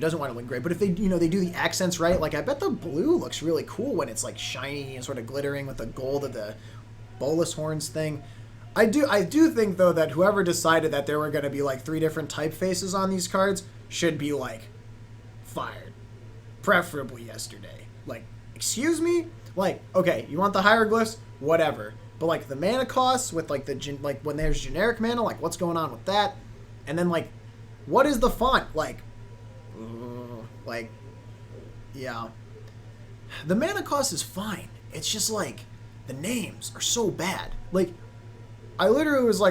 doesn't want to look great. But if they they do the accents right, I bet the blue looks really cool when it's shiny and sort of glittering with the gold of the bolus horns thing. I do think though that whoever decided that there were going to be 3 different typefaces on these cards should be fired, preferably yesterday. Excuse me, okay, you want the hieroglyphs, whatever, but the mana costs with the when there's generic mana, what's going on with that? And then what is the font yeah, the mana cost is fine. It's just the names are so bad. I literally was I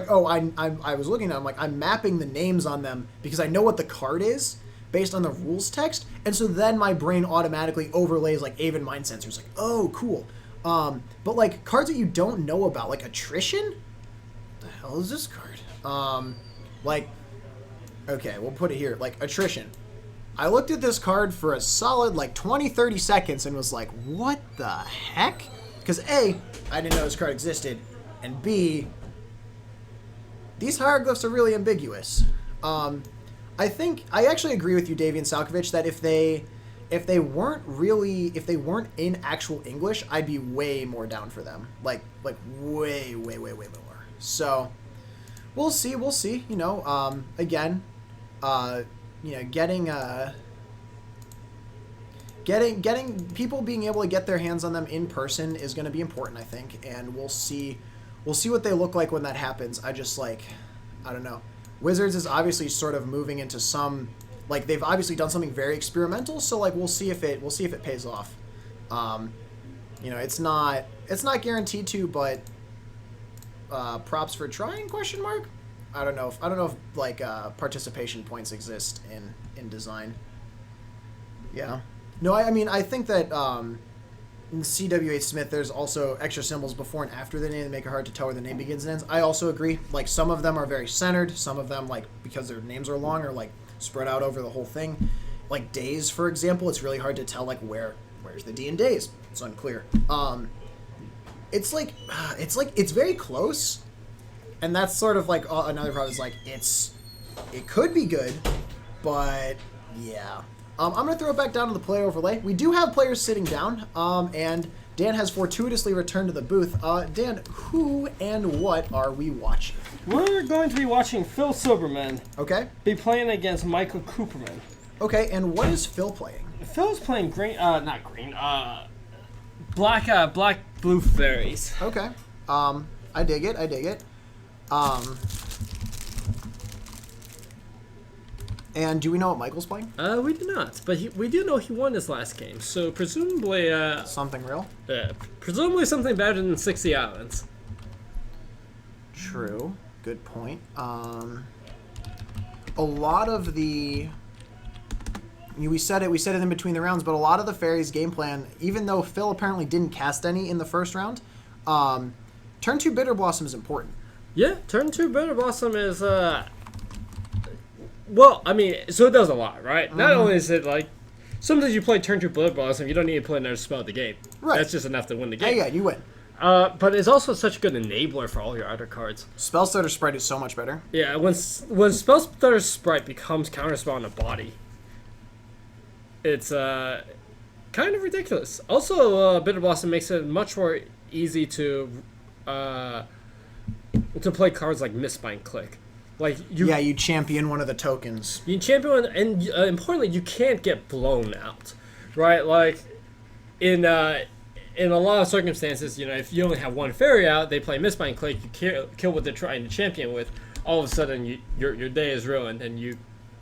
was looking at them, I'm mapping the names on them because I know what the card is based on the rules text, and so then my brain automatically overlays Aven Mind Sensors. Oh, cool. But like cards that you don't know about, like Attrition. The hell is this card? Like, okay, we'll put it here. Like Attrition. I looked at this card for a solid like 20-30 seconds and was like, what the heck? Because A, I didn't know this card existed, and B, these hieroglyphs are really ambiguous. I actually agree with you, Davian Salkovich, that if they weren't in actual English, I'd be way more down for them. Like way more. So we'll see. You know, again, you know, getting people being able to get their hands on them in person is going to be important, I think, and we'll see what they look like when that happens. I don't know. Wizards is obviously sort of moving into some, like, they've obviously done something very experimental, so like we'll see if it pays off. You know, it's not guaranteed to, but props for trying? ? I don't know if like participation points exist in design. Yeah. No, I mean, I think that in CWH Smith, there's also extra symbols before and after the name that make it hard to tell where the name begins and ends. I also agree. Like, some of them are very centered. Some of them, like, because their names are long, are, like, spread out over the whole thing. Like, days, for example, it's really hard to tell, like, where's the D in days. It's unclear. It's very close. And that's sort of, like, another problem is, like, it could be good, but, yeah. I'm going to throw it back down to the player overlay. We do have players sitting down, and Dan has fortuitously returned to the booth. Dan, who and what are we watching? We're going to be watching Phil Silverman Okay. be playing against Michael Cooperman. Okay, and what is Phil playing? Phil's playing black blue fairies. Okay. I dig it. And do we know what Michael's playing? We do not, but we do know he won his last game, so presumably, Something real? presumably something better than 60 Islands. True. Good point. A lot of the... We said it in between the rounds, but a lot of the fairies game plan, even though Phil apparently didn't cast any in the first round, turn 2 Bitter Blossom is important. Yeah, turn 2 Bitter Blossom is, well, I mean, so it does a lot, right? Mm-hmm. Not only is it, like, sometimes you play turn 2 Bitter Blossom, you don't need to play another spell at the game. Right. That's just enough to win the game. Yeah, you win. But it's also such a good enabler for all your other cards. Spellstutter Sprite is so much better. Yeah, when Spellstutter Sprite becomes counterspell on a body, it's kind of ridiculous. Also, Bitter Blossom makes it much more easy to play cards like Mistbind Click. Like you champion one of the tokens. You champion, and importantly, you can't get blown out, right? Like in a lot of circumstances, you know, if you only have one fairy out, they play Mistbind Click, you kill what they're trying to champion with. All of a sudden, your day is ruined, and you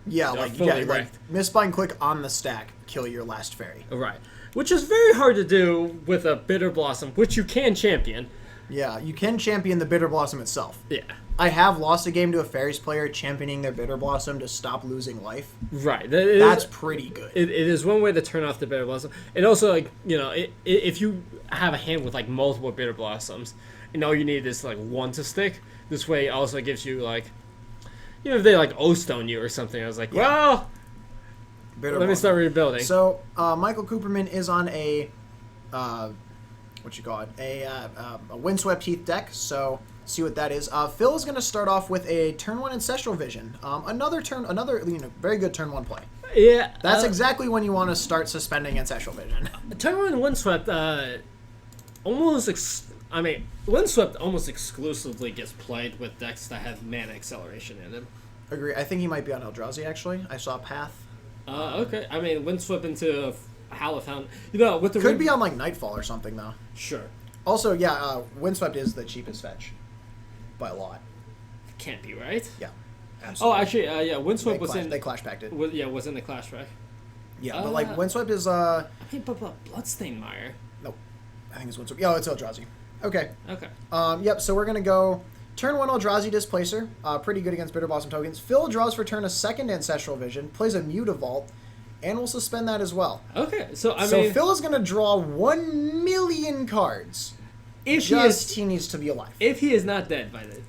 like Mistbind Click on the stack, kill your last fairy. Right, which is very hard to do with a Bitter Blossom, which you can champion. Yeah, you can champion the Bitter Blossom itself. Yeah. I have lost a game to a Fairies player championing their Bitter Blossom to stop losing life. Right. That's pretty good. It is one way to turn off the Bitter Blossom. It also, like, you know, if you have a hand with, like, multiple Bitter Blossoms, and all you need is, like, one to stick, this way it also gives you, like, you know, if they, like, O-Stone you or something, I was like, well, let me start rebuilding. So, Michael Cooperman is on a Windswept Heath deck, so see what that is. Phil is going to start off with a turn 1 Ancestral Vision. Another very good turn 1 play. Yeah. That's exactly when you want to start suspending Ancestral Vision. Turn 1 Windswept, Windswept almost exclusively gets played with decks that have mana acceleration in them. Agree. I think he might be on Eldrazi, actually. I saw Path. Okay. I mean, Windswept into Hallowfound. You know, with the could be on, like, Nightfall or something, though. Sure. Also, yeah, Windswept is the cheapest fetch. By a lot. Can't be, right? Yeah. Absolutely. Oh, actually, yeah, Windswept was in... They clash packed it. Was in the Clash Pack. Yeah, but, like, Windswept is, but Bloodstained Mire. Nope. I think it's Windswept. Yeah, it's Eldrazi. Okay. Okay. Yep, so we're going to go turn 1 Eldrazi Displacer. Pretty good against Bitter Blossom tokens. Phil draws for turn a second Ancestral Vision, plays a Mutavault, and we'll suspend that as well. Okay, so I So mean, Phil is going to draw 1 million cards. if He needs to be alive. he is not dead by then.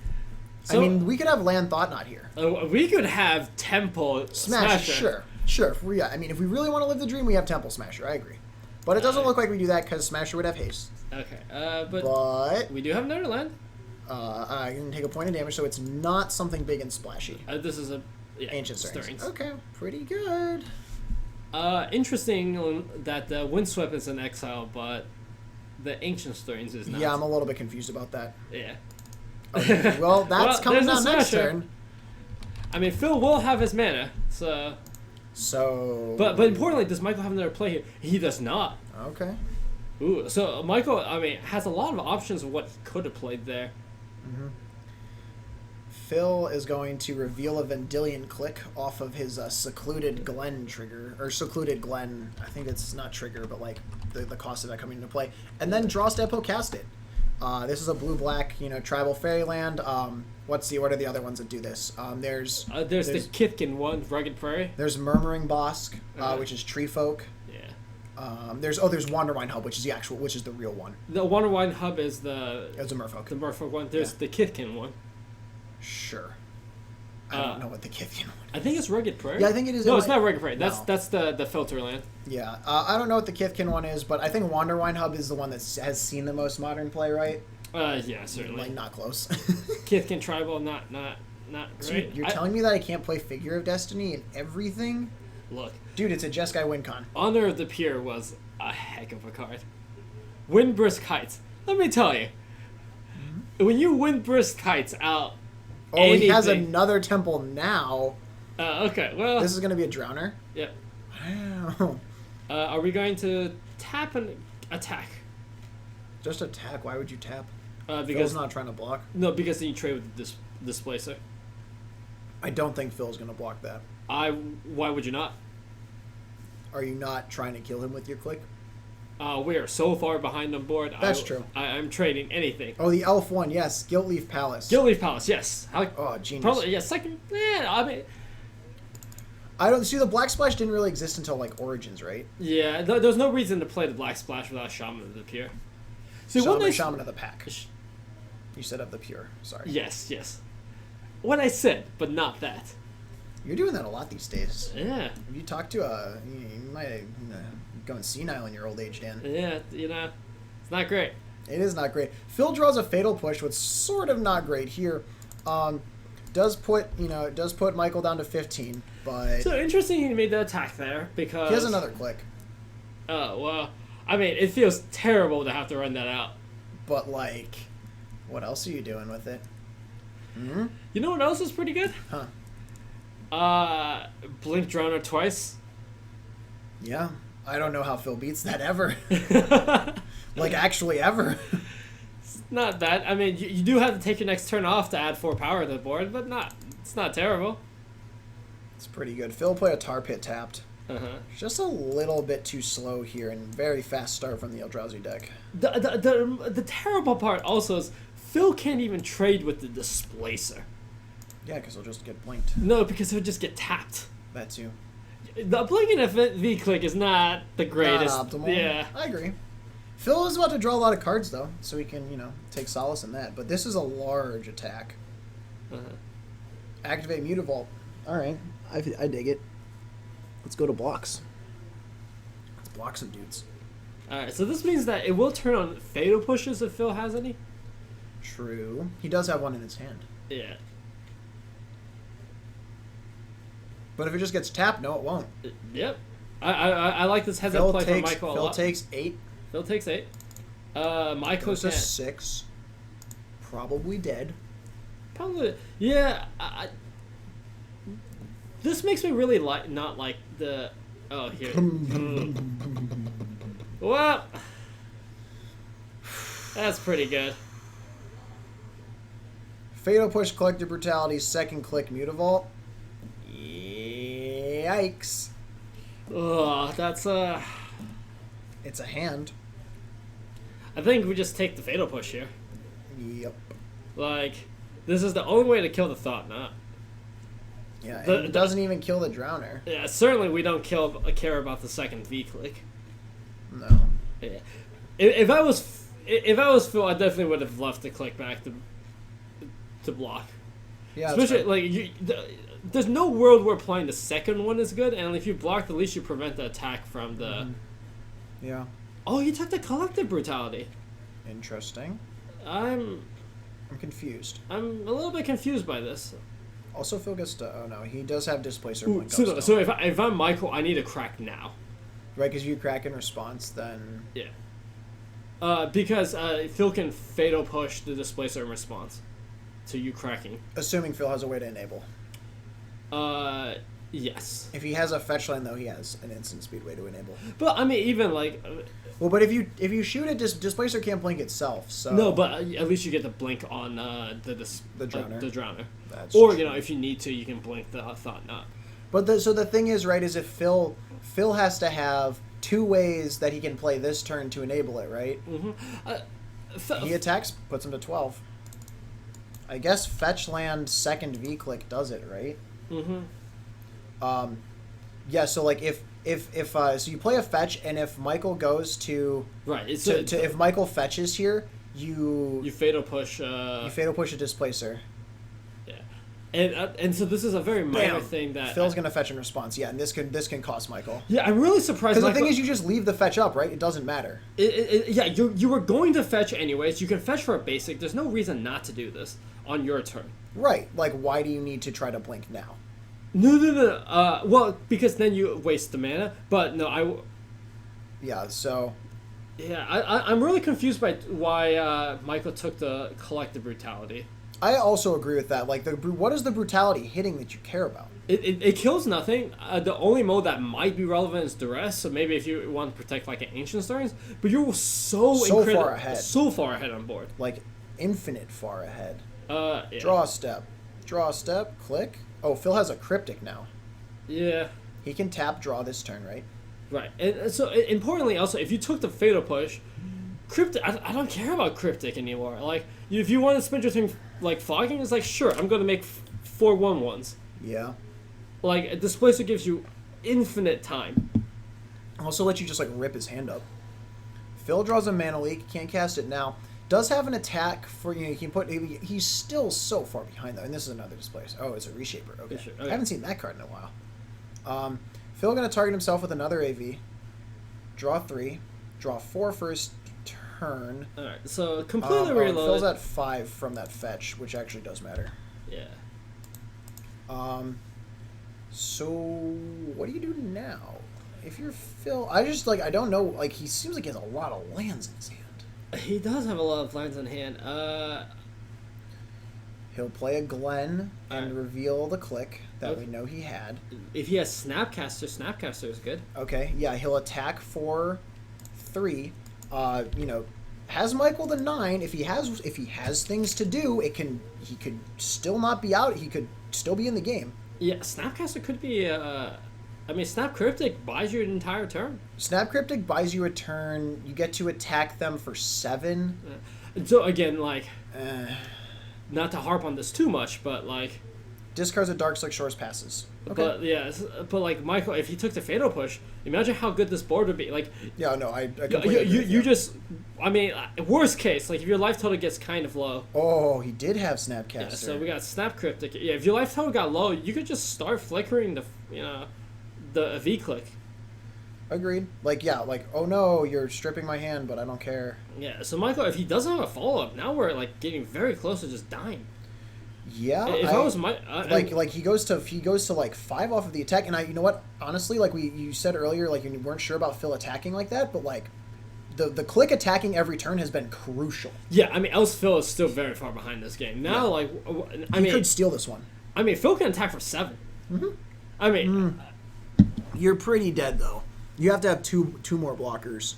So, I mean, we could have Land Thought Knot here. we could have Temple Smasher. Sure. If we really want to live the dream, we have Temple Smasher. I agree. But it doesn't look like we do that because Smasher would have haste. Okay, But we do have another land. I can take a point of damage, so it's not something big and splashy. This is a Ancient Stirrings. Stirrings. Okay, pretty good. Interesting that the Windswept is in exile, but the Ancient Stirrings is not. Yeah, I'm a little bit confused about that. Yeah. Okay, well, that's Well, coming there's down a next Smasher. turn. I mean, Phil will have his mana, so. So. But importantly, does Michael have another play here? He does not. Okay. Ooh, so Michael, I mean, has a lot of options of what he could have played there. Phil is going to reveal a Vendilion Click off of his Secluded Glen trigger. Or Secluded Glen, I think it's not trigger, but like the cost of that coming into play. And then draw step, he'll cast it. This is a blue-black, tribal fairyland. What are the other ones that do this? There's The Kithkin one, Rugged Prairie. There's Murmuring Bosk, Uh-huh. which is Tree Folk. Yeah. There's Wanderwine Hub, which is the real one. The Wonderwine Hub is the It's a Merfolk. Merfolk one. There's the Kithkin one. Sure. I don't know what the Kithkin one is. I think it's Rugged Prairie. Yeah, I think it is. No, it's not Rugged Prairie. That's No. that's the filter land. Yeah, I don't know what the Kithkin one is, but I think Wanderwine Hub is the one that has seen the most modern play, right? Yeah, certainly. Like, not close. Kithkin Tribal, not So great. you're telling me that I can't play Figure of Destiny and everything? Look, Dude, it's a Jeskai WinCon. Honor of the Pure was a heck of a card. Windbrisk Heights. Let me tell you, when you Windbrisk Heights out, Oh, he has anything- another temple now. Okay, well, This is going to be a Drowner? yeah. Wow. Are we going to tap and attack? Just attack. Why would you tap? Because Phil's not trying to block. no, because then you trade with the Displacer. I don't think Phil's going to block that. Why would you not? Are you not trying to kill him with your click? We are so far behind on board. That's true. I'm trading anything. Oh, the elf one, yes. Giltleaf Palace. Giltleaf Palace, yes. Oh, genius. Probably, yeah, second. Yeah, I mean, I don't see the Black Splash didn't really exist until like Origins, right? yeah. There's no reason to play the Black Splash without Shaman of the Pure. See, Shaman of the Pack. You said of the Pure. Sorry. Yes. What I said, but not that. You're doing that a lot these days. Yeah, If you talk to you might going senile in your old age, Dan. yeah. It's not great. It is not great. Phil draws a Fatal Push, what's sort of not great here. Does put Michael down to 15, but So interesting he made the attack there because he has another click. Oh well, I mean, it feels terrible to have to run that out. But like, what else are you doing with it? You know what else is pretty good? Huh? Blink Drowner twice. Yeah. I don't know how Phil beats that ever. Like, actually ever. Not that. I mean, you do have to take your next turn off to add 4 power to the board, but it's not terrible. It's pretty good. Phil play a Tar Pit tapped. Uh-huh. Just a little bit too slow here and very fast start from the Eldrazi deck. The terrible part also is Phil can't even trade with the Displacer. Yeah, because he'll just get blinked. No, because he'll just get tapped. That too. The blinking V-click is not the greatest. Not optimal. Yeah. I agree. Phil is about to draw a lot of cards, though, so he can, take solace in that. But this is a large attack. Uh-huh. Activate Mutavault. All right. I dig it. Let's go to blocks. Let's block some dudes. Alright, so this means that it will turn on Fatal Pushes if Phil has any? True. He does have one in his hand. Yeah. But if it just gets tapped, no, it won't. Yep. I like this heads up play from Michael a Phil lot. takes 8. Phil takes 8. Michael Goes to can't. 6. Probably dead. Probably. Yeah. This makes me really not like the. Oh, here. Well. That's pretty good. Fatal Push, Collective Brutality, second click, Mutavault. Yikes. Ugh, that's It's a hand. I think we just take the Fatal Push here. Yep. Like, this is the only way to kill the Thought Knot. Yeah, The- and it doesn't even kill the Drowner. Yeah, certainly we don't care about the second V click. No. Yeah. If I was Phil, I definitely would have left the click back to block. Yeah, that's Especially right. there's no world where playing the second one is good, and if you block, at least you prevent the attack from the. Yeah. Oh, you took the collective brutality. Interesting. I'm confused. a little bit confused by this. Also, Phil gets to... Oh, no. He does have Displacer Ooh, blink up so still. so if I'm Michael, I need a crack now. Right, because you crack in response, then... Yeah. Because Phil can fatal push the displacer in response to you cracking. Assuming Phil has a way to enable. Yes. If he has a fetch line, though, he has an instant speed way to enable. But I mean, even like. Well, but if you shoot it, Displacer can't blink itself, so... No, but at least you get the blink on the Drowner. the Drowner. That's Or, true. if you need to, you can blink the Thought Knot. But so the thing is, right, is if Phil has to have 2 ways that he can play this turn to enable it, right? Mm-hmm. He attacks, puts him to 12. I guess fetch land second V click does it, right? Mm-hmm. Yeah. So like if so you play a fetch, and if Michael goes to Right. It's if Michael fetches here, you fatal push. you fatal push a Displacer. Yeah. And so this is a very minor thing that Phil's gonna fetch in response. Yeah, and this can cost Michael. Yeah, I'm really surprised. Because the thing is, you just leave the fetch up, right? It doesn't matter. Yeah, you were going to fetch anyways. You can fetch for a basic. There's no reason not to do this on your turn. Right. Like, why do you need to try to blink now? No. Well, because then you waste the mana. But no, Yeah. So. Yeah, I'm really confused by why Michael took the collective brutality. I also agree with that. Like, what is the brutality hitting that you care about? It kills nothing. The only mode that might be relevant is duress. So maybe if you want to protect like an ancient stories, but you're so far ahead. so far ahead on board. Like, infinite far ahead. Yeah. Draw a step, click. Oh, Phil has a cryptic now. Yeah. He can tap draw this turn, right? Right, and so importantly, also, if you took the fatal push, cryptic, I don't care about cryptic anymore. Like, if you want to spend your thing like flogging, it's like sure, I'm going to make 4 1/1s. Yeah. Like a displacer gives you infinite time. Also let you just like rip his hand up. Phil draws a mana leak, can't cast it now. Does have an attack for he can put. He's still so far behind though, and this is another displacer. Oh, it's a reshaper. Okay, Okay. I haven't seen that card in a while. Phil gonna target himself with another AV. Draw 3, draw 4 first turn. All right, so completely reloaded. Phil's at 5 from that fetch, which actually does matter. Yeah. So what do you do now? If you're Phil, I don't know. Like he seems like he has a lot of lands in his hand. He does have a lot of lands in hand. He'll play a Glen and Alright. reveal the click that Okay. we know he had. If he has Snapcaster is good. Okay, yeah, he'll attack for 3. Has Michael the 9. If he has things to do, he could still not be out. He could still be in the game. Yeah, Snapcaster could be. Snap Cryptic buys you an entire turn. Snap Cryptic buys you a turn. You get to attack them for 7. So again, like, Uh, not to harp on this too much, but like. discards a Dark Slick Shores passes. Okay. But yeah, but like Michael, if he took the fatal push, imagine how good this board would be. Like, Yeah, no, I completely agree with you just, worst case, like if your life total gets kind of low. Oh, he did have Snapcaster. Yeah, so we got Snap Cryptic. Yeah, if your life total got low, you could just start flickering the V click. Agreed. Like, yeah, like, oh no, you're stripping my hand, but I don't care. Yeah, so Michael, if he doesn't have a follow up, now we're like getting very close to just dying. Yeah, If I was he goes to like 5 off of the attack, and you know what? Honestly, like you said earlier, like you weren't sure about Phil attacking like that, but like the click attacking every turn has been crucial. Yeah, else Phil is still very far behind this game. Now, He could steal this one. Phil can attack for 7. Mm-hmm. You're pretty dead though. You have to have two more blockers.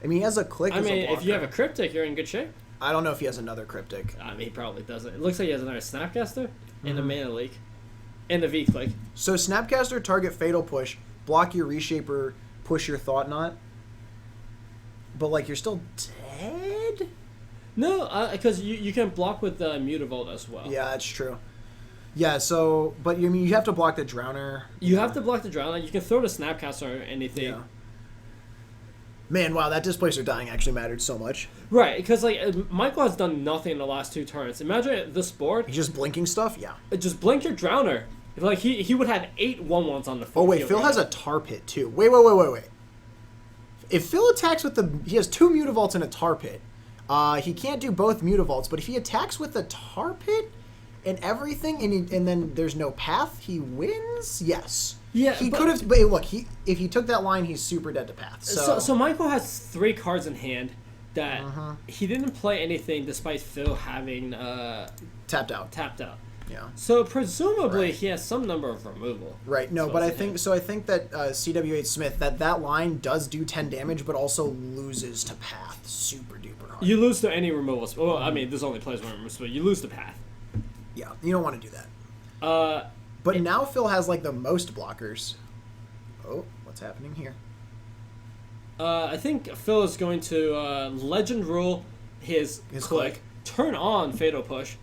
He has a click. As a blocker. If you have a Cryptic, you're in good shape. I don't know if he has another cryptic. He probably doesn't. It looks like he has another Snapcaster and a mana leak and a V click. So Snapcaster, target fatal push, block your reshaper, push your thought knot. But like you're still dead. No, because you can block with the Mutavolt as well. Yeah, that's true. Yeah, so, but you mean you have to block the Drowner. You have to block the Drowner. You can throw the Snapcaster or anything. Yeah. Man, wow, that Displacer dying actually mattered so much. Right, because like Michael has done nothing in the last 2 turns. Imagine this board. He's just blinking stuff? Yeah. Just blink your Drowner. Like he would have 8 1/1s on the field. Oh, wait, Phil has a Tar Pit, too. Wait. If Phil attacks with the... He has 2 Mutavaults and a Tar Pit. He can't do both Mutavaults, but if he attacks with the Tar Pit and everything, and then there's no path, he wins? Yes. Yeah, He but- could have... But look, if he took that line, he's super dead to path. So Michael has 3 cards in hand that he didn't play anything despite Phil having Tapped out. tapped out. Yeah. So presumably Right. he has some number of removal. Right. No, So but I it's think him. so. I think that CW8 Smith that line does do 10 damage, but also loses to path super duper hard. You lose to any removal spell. Well, I mean, this only plays one removal spell. You lose the path. Yeah, you don't want to do that. Uh, But now Phil has like the most blockers. Oh, what's happening here? I think Phil is going to Legend Rule his His click, click. turn on Fatal Push,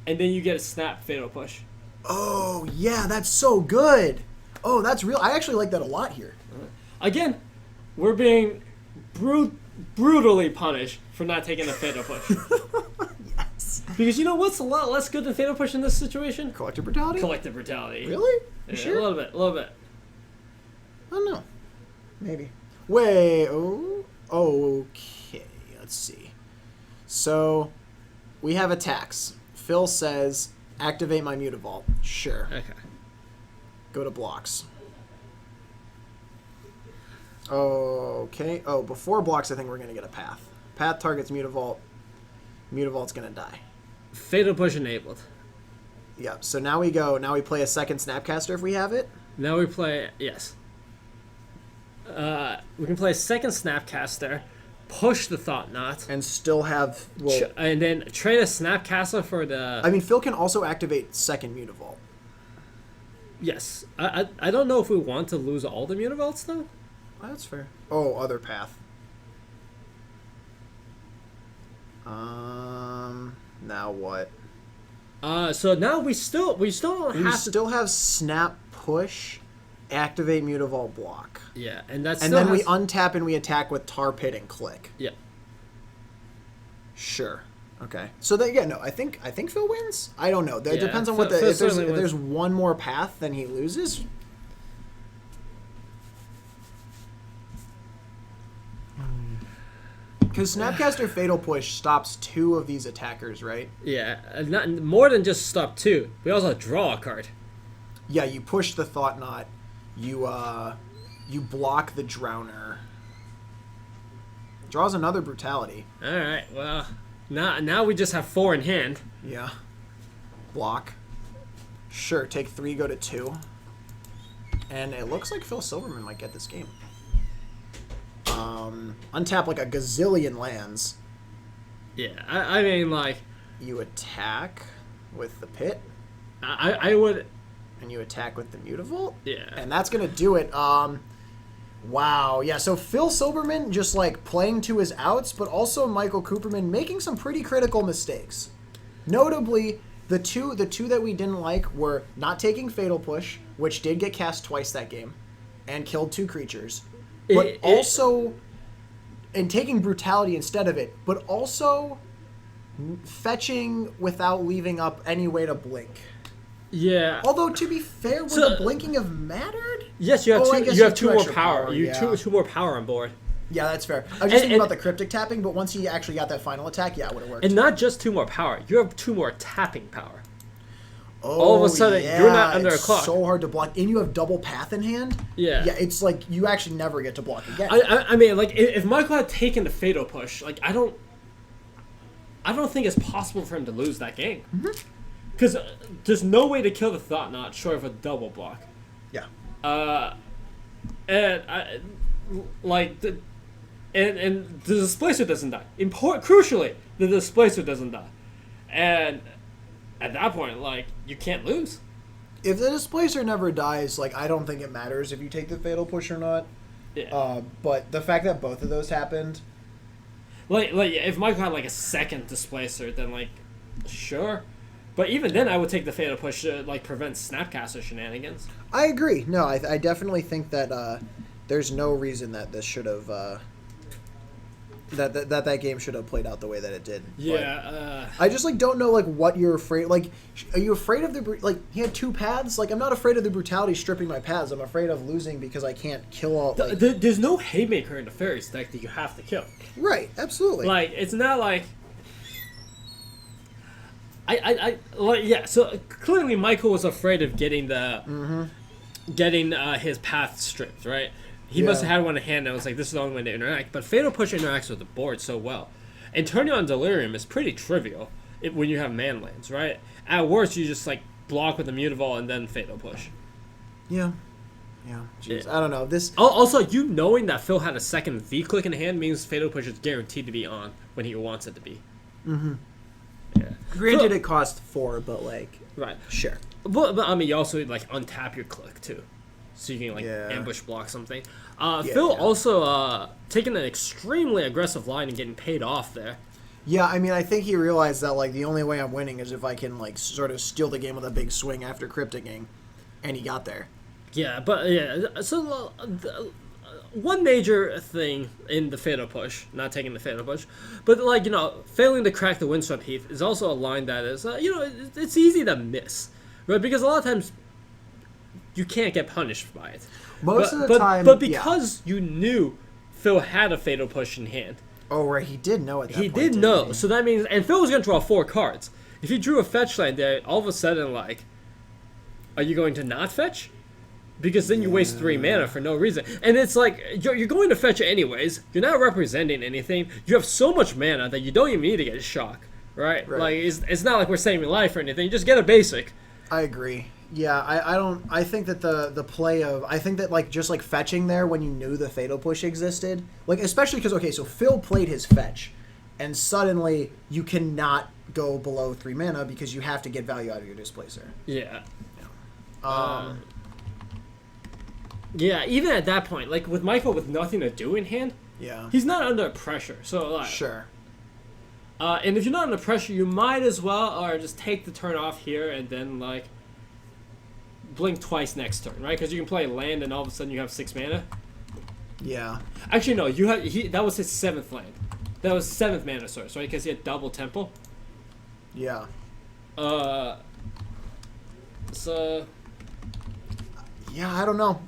and then you get a Snap Fatal Push. Oh yeah, that's so good. Oh, that's real. I actually like that a lot here. Again, we're being brutally punished for not taking the Fatal Push. Yes. Because you know what's a lot less good than Fatal Push in this situation? Collective brutality. Collective Brutality. Really? You Yeah, sure? A little bit. I don't know. Maybe. Wait. Oh. Okay. Let's see. So, we have attacks. Phil says, "Activate my Mutavault." Sure. Okay. Go to blocks. Okay. Oh, before blocks, I think we're gonna get a path. Path targets Mutavault. Mutavault's gonna die. Fatal Push enabled. Yep. So now we go. Now we play a second Snapcaster if we have it. Now we play, yes. We can play a second Snapcaster, push the Thought Knot, And still have. Well, and then trade a Snapcaster for the... I mean, Phil can also activate second Mutavault. yes. I don't know if we want to lose all the Mutavaults, though. Oh, that's fair. Oh, other path. Now what? So now we still don't We have to... still have Snap Push, activate Mutavault block. Yeah, and that's And then we untap and we attack with Tar Pit and click. Yeah. Sure. Okay. So that yeah, no, I think Phil wins. I don't know. That Yeah, depends on Phil- what the Phil if certainly there's wins. one more path, then he loses. Because Snapcaster Fatal Push stops 2 of these attackers, right? Yeah, not more than just stop 2. We also draw a card. Yeah, you push the Thought Knot. You block the Drowner. Draws another Brutality. All right, well, now we just have 4 in hand. Yeah. Block. Sure, take 3, go to 2. And it looks like Phil Silverman might get this game. Untap like a gazillion lands. Yeah, I mean, like, You attack with the Pit, I would... and you attack with the Mutavault. Yeah. And that's gonna do it. Wow. Yeah, so Phil Silverman just like playing to his outs, but also Michael Cooperman making some pretty critical mistakes. Notably, the two that we didn't like were not taking Fatal Push, which did get cast twice that game, and killed 2 creatures. But also, and taking Brutality instead of it, but also fetching without leaving up any way to blink. Yeah. Although, to be fair, would So- the blinking have mattered? Yes, you have Oh, I two. guess You have two 2 more extra power. power, You yeah. two more power on board, Yeah, that's fair. I was just thinking and- about the cryptic tapping, but once he actually got that final attack, yeah, it would have worked. and not just 2 more power. You have 2 more tapping power. Oh, all of a sudden, you're not under it's a clock. so hard to block, and you have double path in hand. Yeah. Yeah, it's like you actually never get to block again. I mean, like, if Michael had taken the Fatal Push, like, I don't think it's possible for him to lose that game. Because there's no way to kill the Thought Knot short of a double block. Yeah. And the Displacer doesn't die. Crucially, the Displacer doesn't die. And at that point, like, you can't lose. If the Displacer never dies, like, I don't think it matters if you take the Fatal Push or not. Yeah. But the fact that both of those happened, Like if Michael had like a second Displacer, then like, sure. But even then, I would take the Fatal Push to like prevent Snapcaster shenanigans. I agree. No, I definitely think that there's no reason that this should have that game should have played out the way that it did. Yeah. I just like don't know like what you're afraid. Like, are you afraid of like he had 2 pads? Like, I'm not afraid of the brutality stripping my pads. I'm afraid of losing because I can't kill all. Like, There's no Haymaker in the Fairies deck that you have to kill. right. Absolutely. Like, it's not like. Yeah. So clearly, Michael was afraid of getting the, getting his path stripped, right? He must have had one in hand that was like, this is the only way to interact. But Fatal Push interacts with the board so well, and turning on Delirium is pretty trivial when you have man lands, right? At worst, you just like block with a Mutavault and then Fatal Push. Yeah. Yeah. Jeez. I don't know this. Also, you knowing that Phil had a second V click in hand means Fatal Push is guaranteed to be on when he wants it to be. Yeah. Granted, it cost 4, but like, Right. sure. But I mean, you also like untap your click too, so you can like ambush block something. Phil also taking an extremely aggressive line and getting paid off there. Yeah, I mean, I think he realized that like the only way I'm winning is if I can like sort of steal the game with a big swing after crypticing, and he got there. Yeah, but yeah, so one major thing in the Fatal Push, not taking the Fatal Push, but like, you know, failing to crack the Windswept Heath is also a line that is, you know, it's easy to miss, right? Because a lot of times you can't get punished by it. Most of the time, but because you knew Phil had a Fatal Push in hand. Oh, right, he did know at that point. He did know, so that means, and Phil was going to draw 4 cards. If he drew a fetch land there, all of a sudden, like, are you going to not fetch? Because then you waste 3 mana for no reason. And it's like, you're going to fetch anyways. You're not representing anything. You have so much mana that you don't even need to get a shock, right? Like, it's not like we're saving life or anything. Just get a basic. I agree. Yeah, I think that the play of, I think that like just like fetching there when you knew the Fatal Push existed, like especially because, okay, so Phil played his fetch, and suddenly you cannot go below 3 mana because you have to get value out of your Displacer. Yeah. Yeah, even at that point, like with Michael with nothing to do in hand, he's not under pressure. So like, sure. And if you're not under pressure, you might as well or just take the turn off here and then like blink twice next turn, right? Because you can play land and all of a sudden you have 6 mana. Yeah. Actually, no, that was his 7th land. That was 7th mana source, right? Because he had double temple. Yeah. So. Yeah, I don't know.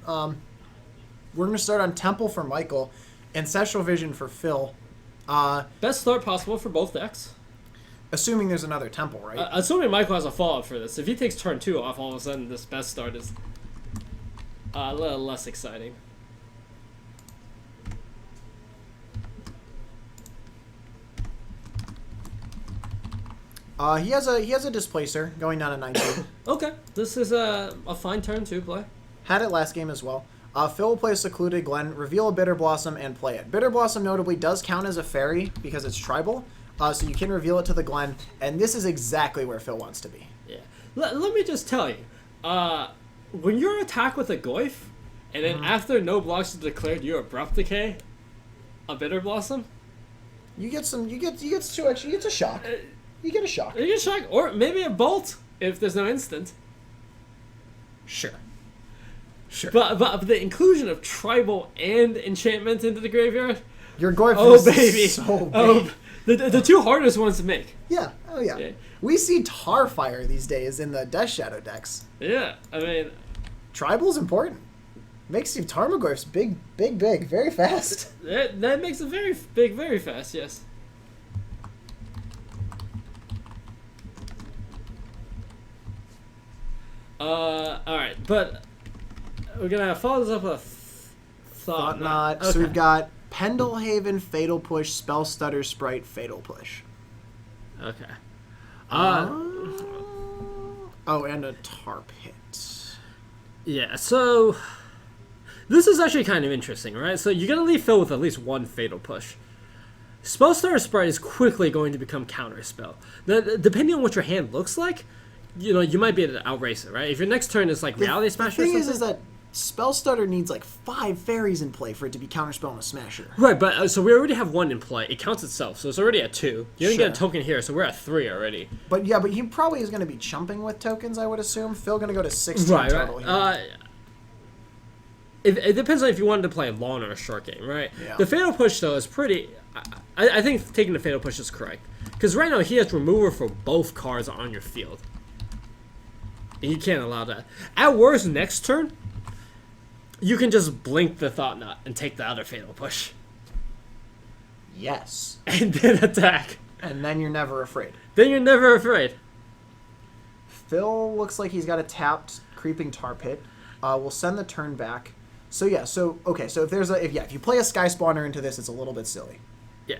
We're gonna start on Temple for Michael, Ancestral Vision for Phil. Best start possible for both decks. Assuming there's another Temple, right? Assuming Michael has a follow-up for this. If he takes turn 2 off, all of a sudden this best start is a little less exciting. He has a Displacer going down to 19. Okay, this is a fine turn 2 play. Had it last game as well. Phil will play Secluded Glen, reveal a Bitter Blossom, and play it. Bitter Blossom notably does count as a fairy because it's tribal, so you can reveal it to the Glen, and this is exactly where Phil wants to be. Yeah. Let me just tell you, when you're attacked with a Goyf, and then after no blocks is declared, you abrupt decay a Bitter Blossom. You get 2 extra. You get a shock. You get a shock. You get a shock, or maybe a bolt if there's no instant. Sure. But the inclusion of tribal and enchantment into the graveyard. Your Goyf is so big. Oh, the 2 hardest ones to make. Yeah. Oh yeah. We see Tarfire these days in the Death Shadow decks. Yeah, I mean, Tribal's important. Makes you Tarmogoyfs big, very fast. that makes it very big, very fast. Yes. All right, but we're gonna follow this up with a Thought Knot. Okay. So we've got Pendlehaven, Fatal Push, Spell Stutter, Sprite, Fatal Push. Okay. Oh, and a Tarp hit. Yeah, so this is actually kind of interesting, right? So you're gonna leave Phil with at least 1 Fatal Push. Spell Stutter Sprite is quickly going to become Counterspell. Now, depending on what your hand looks like, you know, you might be able to outrace it, right? If your next turn is like Reality Smash or something. The thing is that Spell Stutter needs like 5 fairies in play for it to be counterspell and a smasher. Right, but so we already have 1 in play. It counts itself, so it's already at 2. You didn't get a Sure. token here, so we're at 3 already. But yeah, but he probably is going to be chumping with tokens, I would assume. Phil going to go to 16 Right, total here. right. It depends on if you wanted to play a long or a short game, right? Yeah. The Fatal Push, though, is pretty... I think taking the Fatal Push is correct. Because right now, he has remover for both cards on your field. And you can't allow that. At worst, next turn, you can just blink the Thought Knot and take the other Fatal Push. Yes. And then attack. And then you're never afraid. Then you're never afraid. Phil looks like he's got a tapped Creeping Tar Pit. We'll send the turn back. So yeah, okay, so if you play a Sky Spawner into this, it's a little bit silly. Yeah.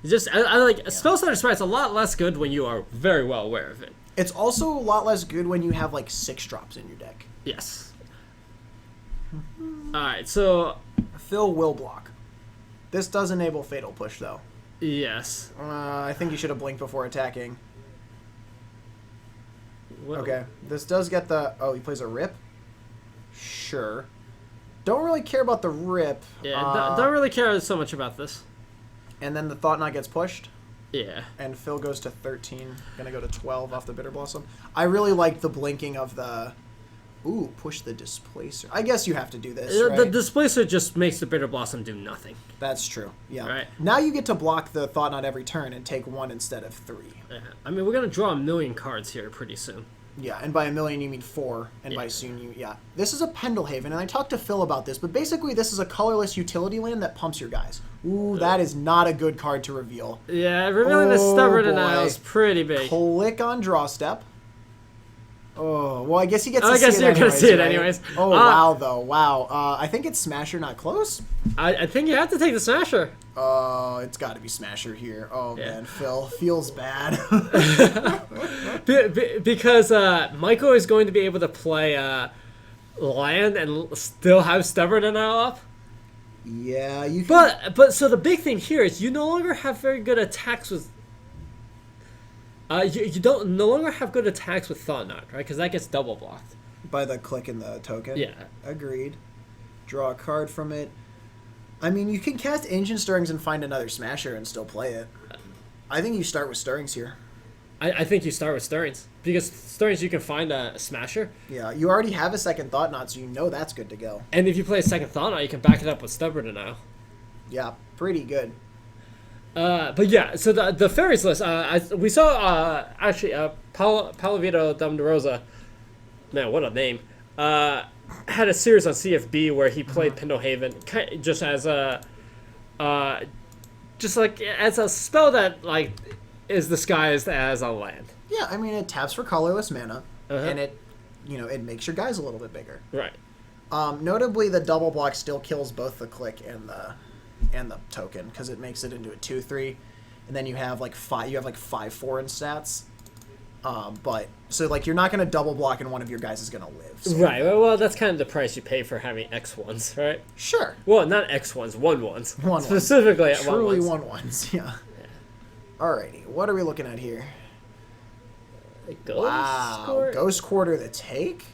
Just, I like, Spell Stutter Sprite's a lot less good when you are very well aware of it. It's also a lot less good when you have like 6 drops in your deck. Yes. Alright, so... Phil will block. This does enable Fatal Push though. Yes. I think you should have blinked before attacking. Well, Okay, this does get the... Oh, he plays a Rip? Sure. Don't really care about the Rip. Yeah, don't really care so much about this. And then the Thought Knot gets pushed. Yeah. And Phil goes to 13. Gonna go to 12 off the Bitter Blossom. I really like the blinking of the... Ooh, push the Displacer. I guess you have to do this, right? The Displacer just makes the Bitter Blossom do nothing. That's true. Yeah. Right. Now you get to block the Thought Knot every turn and take 1 instead of 3. Yeah. I mean, we're going to draw a million cards here pretty soon. Yeah, and by a million you mean 4, and by soon you... Yeah. This is a Pendlehaven, and I talked to Phil about this, but basically this is a colorless utility land that pumps your guys. Ooh, that is not a good card to reveal. Yeah, revealing the Stubborn Denial boy. is pretty big. Click on Draw Step. Oh, well, I guess he gets to I see guess it you're anyways, gonna see it right? anyways. Oh, wow, though. Wow. I think it's Smasher, not close. I think you have to take the Smasher. It's got to be Smasher here. Oh, Yeah. man. Phil feels bad. Because Michael is going to be able to play land and still have Stubborn Denial up. Yeah, you can... But so the big thing here is you no longer have very good attacks with. You don't no longer have good attacks with Thought Knot, right? Because that gets double blocked. By the click in the token? Yeah. Agreed. Draw a card from it. I mean, you can cast Ancient Stirrings and find another Smasher and still play it. I think you start with Stirrings here. I think you start with Stirrings. Because Stirrings you can find a Smasher. Yeah, you already have a second Thought Knot, so you know that's good to go. And if you play a second Thought Knot, you can back it up with Stubborn Denial. Yeah, pretty good. But yeah, so the fairies list, we saw Palavito Dum de Rosa, man, what a name, had a series on CFB where he played Pendlehaven just as a spell that like is disguised as a land. Yeah, I mean, it taps for colorless mana, and it makes your guys a little bit bigger. Right. Notably, the double block still kills both the click and the token because it makes it into a 2/3, and then you have like 5. You have like 5/4 in stats. But so like you're not gonna double block, and one of your guys is gonna live. So. Right. Well, that's kind of the price you pay for having X1s, right? Sure. Well, not X1s, 1/1s. 1/1s. Specifically at Truly 1/1s. 1/1s. Yeah. Alrighty, what are we looking at here? Wow. Ghost Quarter the take?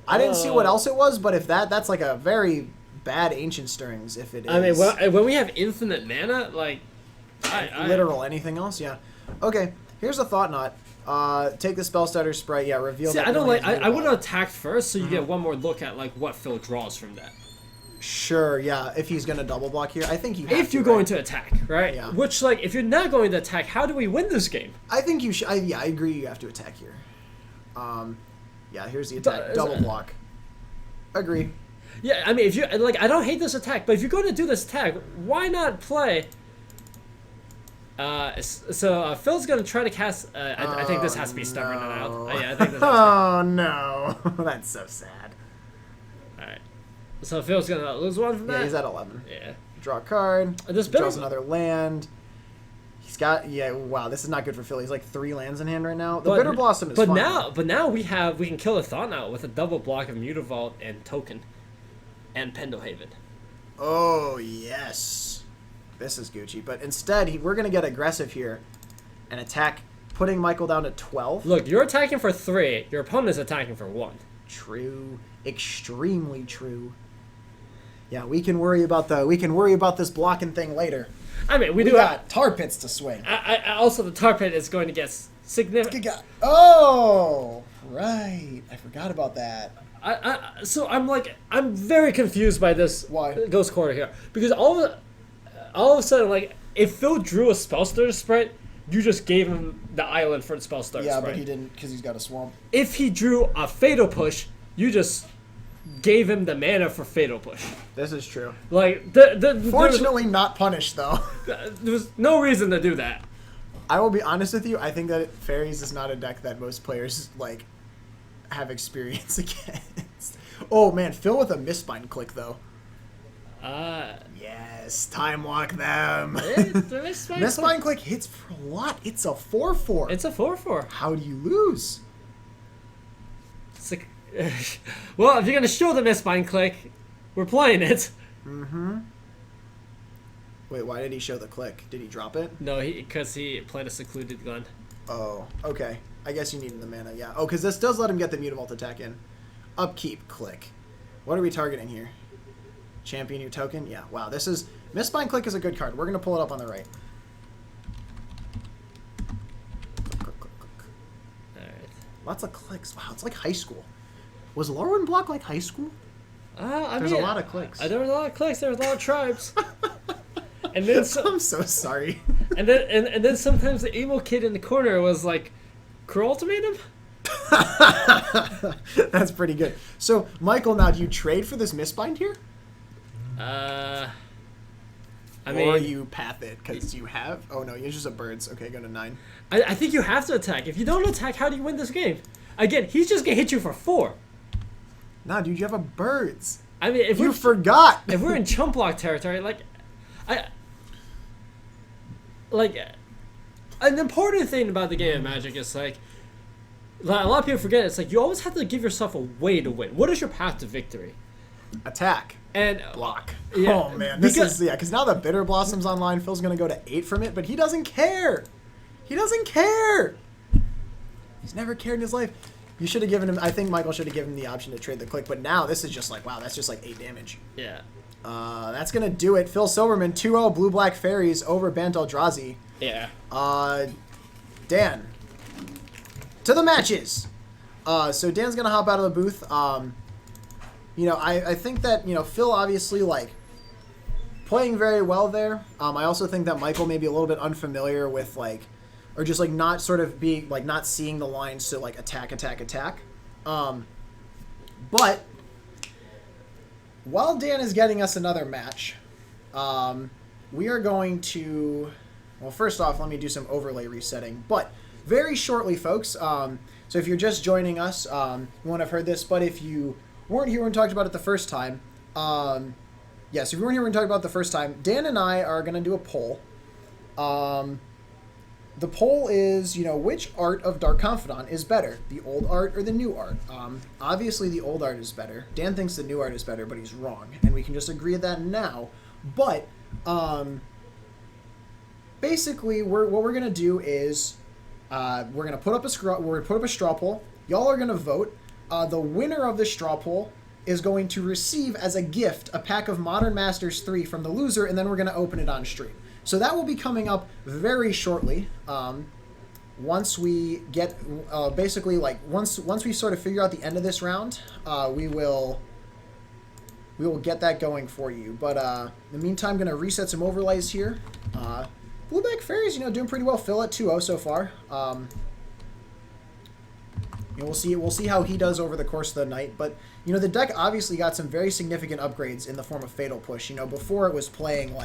I didn't see what else it was, but if that's like a very bad Ancient Stirrings if it is. I mean, when we have infinite mana, like... literal anything else, yeah. Okay, here's a Thought Knot. Take the Spell Stutter Sprite, yeah, reveal See, that. I don't like... I would have have attacked first, so you get one more look at, like, what Phil draws from that. Sure, yeah, if he's going to double block here, I think you have If you're going to attack, right? Yeah. Which, like, if you're not going to attack, how do we win this game? I think you should. I agree. You have to attack here. Yeah. Here's the attack. Double block. Agree. Yeah, I mean, if you like, I don't hate this attack, but if you're going to do this attack, why not play? So Phil's going to try to cast. I think this has to be Stubborn Denial. Yeah, I think this. Oh no, that's so sad. All right. So Phil's going to lose one from that. Yeah, he's at 11. Yeah. Draw a card. This Draws another land. He's got wow, this is not good for Phil. He's like 3 lands in hand right now. The Bitter Blossom is fine. But now we can kill a Thought Knot with a double block of Mutavault and Token, and Pendlehaven. Oh yes, this is Gucci. But instead, we're gonna get aggressive here, and attack, putting Michael down to 12. Look, you're attacking for 3. Your opponent is attacking for 1. True. extremely true. Yeah, we can worry about this blocking thing later. I mean, we We do got tar pits to swing. I also, the tar pit is going to get significant. Oh, right. I forgot about that. So I'm very confused by this. Why? Ghost Quarter here, because all of a sudden, like, if Phil drew a spell starter sprite, you just gave him the island for the spell starter Yeah, sprite. but he didn't because he's got a swamp. If he drew a fatal push, you just gave him the mana for fatal push. This is true. Like, Fortunately, not punished though. there was no reason to do that. I will be honest with you. I think that Fairies is not a deck that most players like have experience against. Oh man, Phil with a Mistbind click though. Yes, time walk them. Mistbind click hits for a lot. It's a 4/4. It's a 4/4. How do you lose? It's like, well, if you're gonna show the Mistbind click, we're playing it. Wait, why did he show the click? Did he drop it? No, because he played a secluded gun. Oh, okay. I guess you needed the mana, yeah. Oh, because this does let him get the Mutavault attack in. Upkeep, click. What are we targeting here? Champion your token? Yeah, wow, this is... Mistbind Click is a good card. We're going to pull it up on the right. Click, click, click. Alright. Lots of clicks. Wow, it's like high school. Was Lorwyn Block like high school? There's a lot of clicks. There was a lot of clicks. There was a lot of tribes. And then I'm so sorry. and then sometimes the emo kid in the corner was like, "Crew Ultimatum." That's pretty good. So, Michael, now do you trade for this Mistbind here? I Or mean, you path it because you have... Oh, no, you're just a birds. Okay, go to 9. I think you have to attack. If you don't attack, how do you win this game? Again, he's just gonna hit you for 4. Nah, dude, you have a birds. I mean, if You we're forgot. if we're in chump block territory, an important thing about the game of Magic is like a lot of people forget. It's like you always have to give yourself a way to win. What is your path to victory? Attack. And Block. Yeah, Oh, man. Because now that Bitter Blossom's online, Phil's going to go to 8 from it, but he doesn't care. He doesn't care. He's never cared in his life. You should have given him... I think Michael should have given him the option to trade the click, but now this is just like, wow, that's just like 8 damage. yeah, That's going to do it. Phil Silverman, 2-0 Blue-Black Fairies over Bant Eldrazi. yeah. Dan, to the matches. So Dan's gonna hop out of the booth. I think that Phil obviously like playing very well there. I also think that Michael may be a little bit unfamiliar with or just not sort of being not seeing the lines to attack. But while Dan is getting us another match, we are going to. Well, first off, let me do some overlay resetting. But very shortly, folks, so if you're just joining us, you won't have heard this, but if you weren't here when we talked about it the first time, so if you weren't here when we talked about it the first time, Dan and I are going to do a poll. The poll is, which art of Dark Confidant is better, the old art or the new art? Obviously, the old art is better. Dan thinks the new art is better, but he's wrong, and we can just agree at that now. But, basically, what we're gonna do is we're gonna put up a straw poll. Y'all are gonna vote. The winner of the straw poll is going to receive as a gift a pack of Modern Masters 3 from the loser, and then we're gonna open it on stream. So that will be coming up very shortly. Once we get once we sort of figure out the end of this round, we will get that going for you. But in the meantime, gonna reset some overlays here. Blueback Fairies, doing pretty well. Phil at 2-0 so far. We'll see how he does over the course of the night. But the deck obviously got some very significant upgrades in the form of Fatal Push. Before it was playing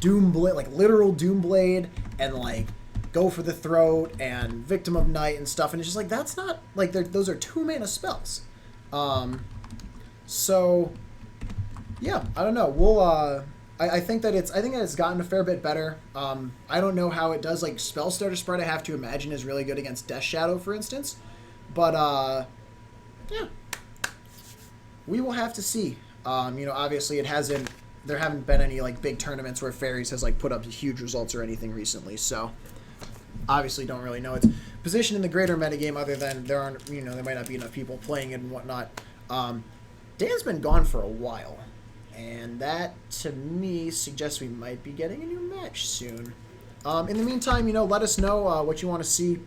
Doomblade, literal Doomblade, and Go for the Throat and Victim of Night and stuff. And it's just that's not those are 2-mana spells. So yeah, I don't know. We'll I think that it's gotten a fair bit better. I don't know how it does. Spell Starter Sprite, I have to imagine, is really good against Death Shadow, for instance. But yeah, we will have to see. Obviously, there haven't been any big tournaments where Fairies has put up huge results or anything recently. So obviously, don't really know its position in the greater metagame, other than there might not be enough people playing it and whatnot. Dan's been gone for a while, and that to me suggests we might be getting a new match soon. In the meantime, let us know what you want to see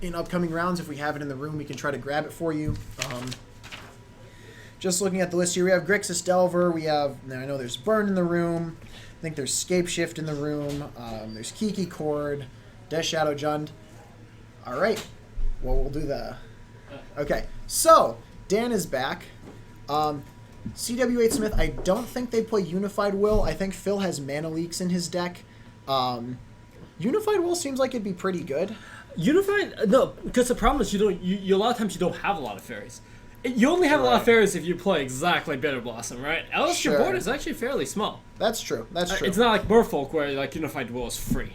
in upcoming rounds. If we have it in the room, we can try to grab it for you. Just looking at the list here, we have Grixis Delver. We have, I know there's Burn in the room. I think there's Scape Shift in the room. There's Kiki Cord, Death Shadow Jund. All right. Well, we'll do the... Okay. So, Dan is back. CW8 Smith, I don't think they play Unified Will. I think Phil has Mana Leaks in his deck. Unified Will seems like it'd be pretty good. Unified, no, because the problem is you a lot of times you don't have a lot of fairies. You only have a lot of fairies if you play exactly Bitter Blossom, right? Else your board is actually fairly small. That's true. That's true. It's not like Merfolk where like Unified Will is free.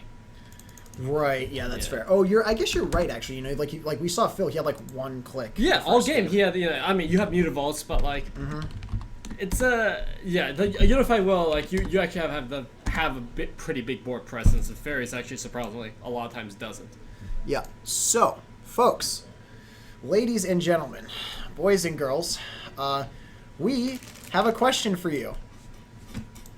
Right. Yeah, that's fair. Oh, I guess you're right. Actually, like we saw Phil. He had like one click. Yeah, all game he had. I mean, you have Mutavaults, but like, it's the Unified Will. Like you actually have a pretty big board presence. The fairies actually surprisingly a lot of times doesn't. Yeah. So, folks, ladies and gentlemen, boys and girls, we have a question for you.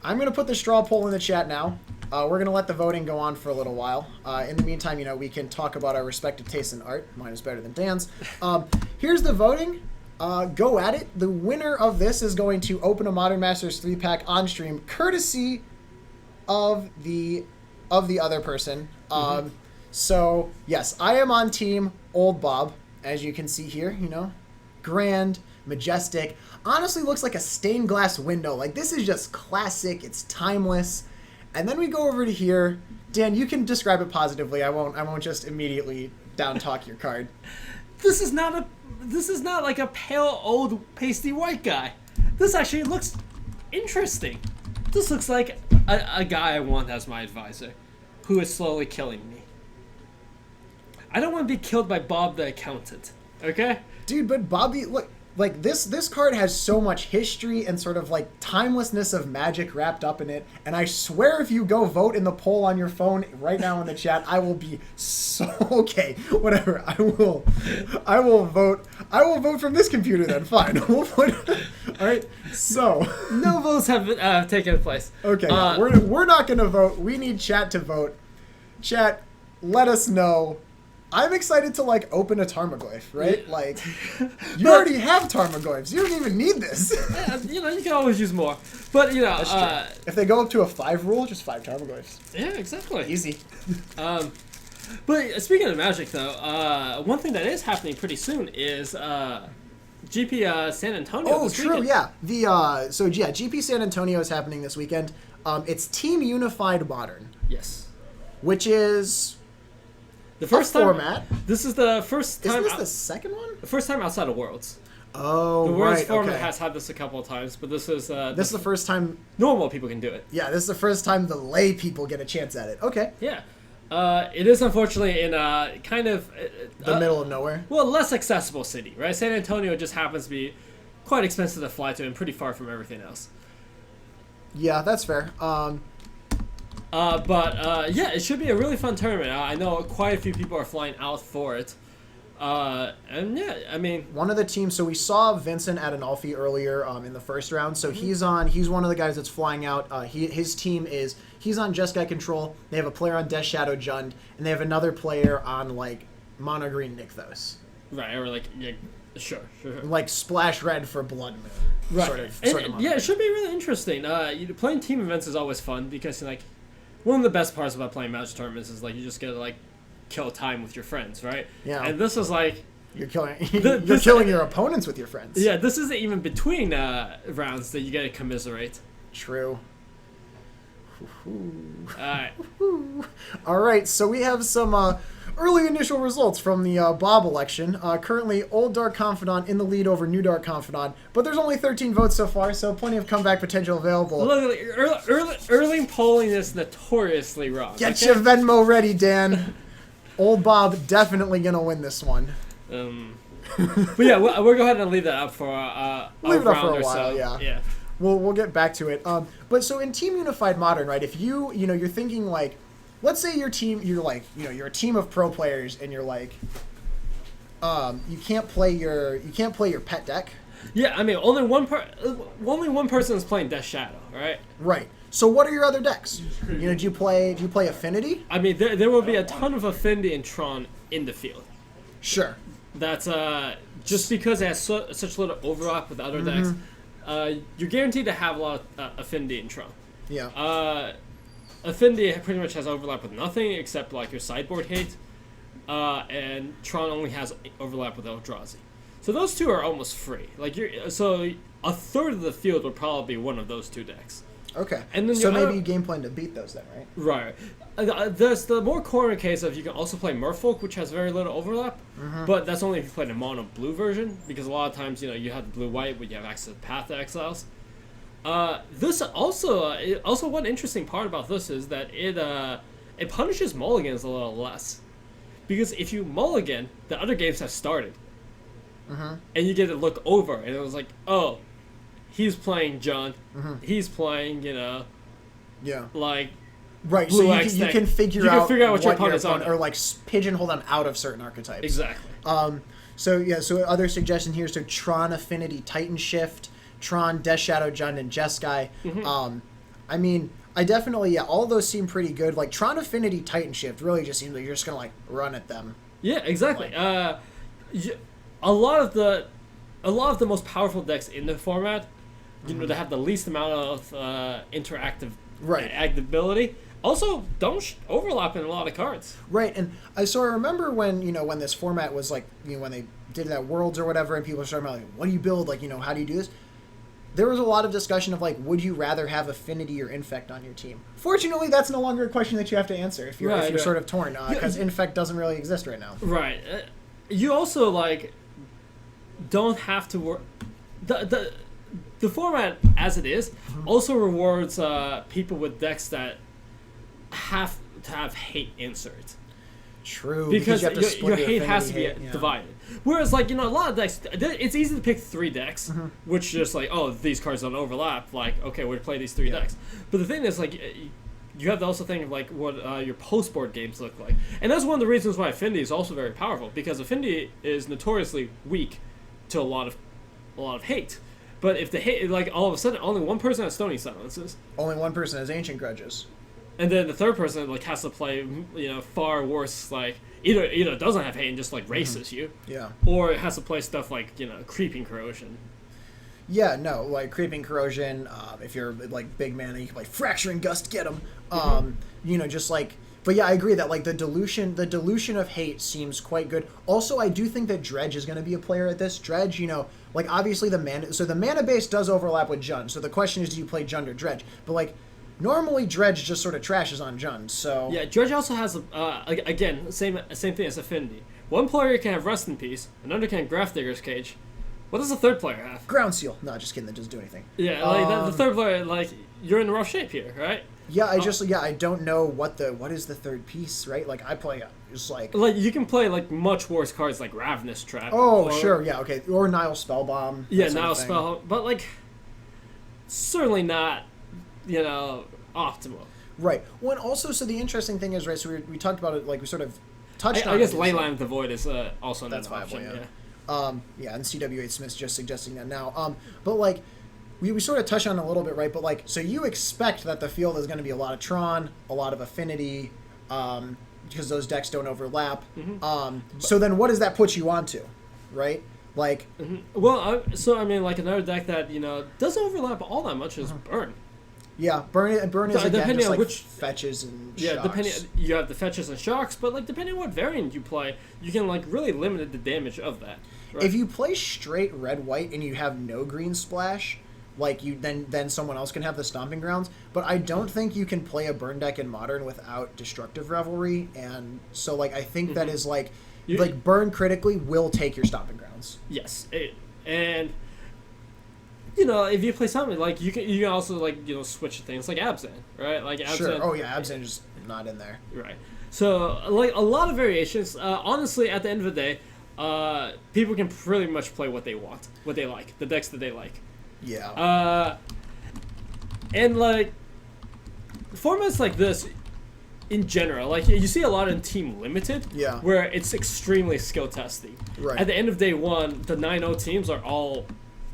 I'm going to put the straw poll in the chat now. We're going to let the voting go on for a little while. In the meantime, we can talk about our respective tastes in art. Mine is better than Dan's. Here's the voting. Go at it. The winner of this is going to open a Modern Masters 3-pack on stream, courtesy of the other person. So, yes, I am on team Old Bob, as you can see here, grand, majestic, honestly looks like a stained glass window. Like, this is just classic, it's timeless. And then we go over to here. Dan, you can describe it positively. I won't just immediately down talk your card. This is not like a pale old pasty white guy. This actually looks interesting. This looks like a guy I want as my advisor, who is slowly killing me. I don't want to be killed by Bob the accountant. Okay? Dude, but Bobby, look, like this card has so much history and sort of like timelessness of Magic wrapped up in it. And I swear if you go vote in the poll on your phone right now in the chat, I will be so okay. Whatever. I will vote. I will vote from this computer then. Fine. We'll put, all right. So no votes have taken place. Okay. We're not gonna vote. We need chat to vote. Chat, let us know. I'm excited to like open a Tarmogoyf, right? Yeah. Like, you already have Tarmogoyfs. You don't even need this. You can always use more. But That's true. If they go up to a 5 rule, just 5 Tarmogoyfs. Yeah, exactly. Easy. But speaking of Magic, though, one thing that is happening pretty soon is GP San Antonio. Oh, this true. weekend. Yeah. GP San Antonio is happening this weekend. It's Team Unified Modern. Yes. Which is the first a format. This is the first time. Isn't this the second one? The first time outside of Worlds. Oh, the Worlds right. format Okay. has had this a couple of times, but this is This is the first time. normal people can do it. Yeah, this is the first time the lay people get a chance at it. Okay. Yeah. It is unfortunately in kind of The middle of nowhere. well, less accessible city, right? San Antonio just happens to be quite expensive to fly to and pretty far from everything else. Yeah, that's fair. Yeah, it should be a really fun tournament. I know quite a few people are flying out for it. And yeah, I mean, One of the teams, so we saw Vincent at Analfi earlier in the first round. So he's one of the guys that's flying out. His team he's on Just Guy Control. They have a player on Death Shadow Jund, and they have another player on like Mono Green Nykthos. right, or like, yeah, sure. Like Splash Red for Blood Moon. Right. Sort of Yeah, it should be really interesting. Playing team events is always fun because like one of the best parts about playing Magic tournaments is like you just get to like kill time with your friends, right? Yeah. And this is like You're killing your opponents with your friends. yeah, this isn't even between rounds that you get to commiserate. True. Alright. All right, so we have some early initial results from the Bob election. Currently, Old Dark Confidant in the lead over New Dark Confidant, but there's only 13 votes so far, so plenty of comeback potential available. Look, early polling is notoriously wrong. Get your Venmo ready, Dan. Old Bob definitely gonna win this one. But yeah, we'll go ahead and leave that up for a Leave it up round for a or while, so. yeah. We'll get back to it. But so in Team Unified Modern, right? If you're thinking like, let's say your team, you're a team of pro players, and you're like, you can't play your pet deck. Yeah, I mean, only one person is playing Death Shadow, right? Right. So what are your other decks? You know, do you play Affinity? I mean, there will be a ton of Affinity and Tron in the field. Sure. That's just because it has such little overlap with other decks. You're guaranteed to have a lot of Affinity and Tron. Yeah. Affinity pretty much has overlap with nothing except like your sideboard hate, and Tron only has overlap with Eldrazi. So those two are almost free. So a third of the field would probably be one of those two decks. Okay. And then so your maybe you game plan to beat those then, right? Right. There's the more corner case of you can also play Merfolk, which has very little overlap, but that's only if you play the mono blue version, because a lot of times you have the blue white, but you have access to Path to Exiles. This also one interesting part about this is that it punishes mulligans a little less, because if you mulligan, the other games have started, and you get to look over, and it was like, oh, he's playing John, he's playing, Yeah. like. Right, Blue so X you deck. can figure You can out figure out what your your opponent's on. or like pigeonhole them out of certain archetypes. Exactly. So other suggestion here, so Tron Affinity Titan Shift, Tron Death Shadow Jund and Jeskai. I mean, I definitely all those seem pretty good. Like Tron Affinity Titan Shift really just seems like you're just gonna like run at them. Yeah, exactly. A lot of the most powerful decks in the format, they have the least amount of interactive actability. Also, don't overlap in a lot of cards. Right, and I remember when when this format was like when they did that Worlds or whatever, and people started like, what do you build? Like how do you do this? There was a lot of discussion of like, would you rather have Affinity or Infect on your team? Fortunately, that's no longer a question that you have to answer if you're sort of torn, because Infect doesn't really exist right now. Right. You also like don't have to work. The format as it is also rewards people with decks that have to have hate insert. True, because you have to your split hate has to be yeah. divided. Whereas, like, a lot of decks, it's easy to pick 3 decks, which just like, oh, these cards don't overlap. Like, okay, we'll play these 3 decks. But the thing is, like, you have to also think of like what your post-board games look like, and that's one of the reasons why Affinity is also very powerful, because Affinity is notoriously weak to a lot of hate. But if the hate, like, all of a sudden, only one person has Stony Silences. Only one person has Ancient Grudges. And then the third person like has to play, far worse. Like either doesn't have hate and just like races you, or it has to play stuff like Creeping Corrosion. Yeah, no, like Creeping Corrosion. If you're like big mana, you can play Fracturing Gust, get them. Just like. But yeah, I agree that like the dilution of hate seems quite good. Also, I do think that Dredge is going to be a player at this. Dredge, like obviously the mana base does overlap with Jund. So the question is, do you play Jund or Dredge? But like. Normally, Dredge just sort of trashes on Jund, so... Yeah, Dredge also has, again, same thing as Affinity. One player can have Rest in Peace, another can have Grafdigger's Cage. What does the third player have? Ground Seal. No, just kidding, that doesn't do anything. Yeah, like, the third player, like, you're in rough shape here, right? Yeah, I don't know what is the third piece, right? Like, I play, just like... Like, you can play, like, much worse cards like Ravenous Trap. Oh, sure, yeah, okay. Or Nile Spellbomb. Yeah, Nile Spellbomb, but, like, certainly not... optimal. Right. Well, and also, so the interesting thing is, right, so we talked about it, like, we sort of touched on it. I guess Leyline of the Void is also an That's option, viable, yeah. And CW8 Smith's just suggesting that now. But, like, we sort of touched on it a little bit, right, but, like, so you expect that the field is going to be a lot of Tron, a lot of Affinity, because those decks don't overlap. So then what does that put you onto, right? Like... Well, so, I mean, like, another deck that, doesn't overlap all that much is Burn. Yeah, Burn is again depending just on like which fetches and yeah, shocks. depending you have the fetches and shocks, but like depending on what variant you play, you can like really limit the damage of that. Right? If you play straight red white and you have no green splash, like you then someone else can have the stomping grounds. But I don't think you can play a burn deck in Modern without Destructive Revelry, and so like I think that is like burn critically will take your stomping grounds. Yes, and. If you play something like you can also like switch things like Abzan, right? Like Abzan. Sure. Oh yeah, Abzan is not in there. Right. So like a lot of variations. Honestly, at the end of the day, people can pretty much play what they want, what they like, the decks that they like. Yeah. And like formats like this, in general, like you see a lot in Team Limited, where it's extremely skill testing. Right. At the end of day one, the 9-0 teams are all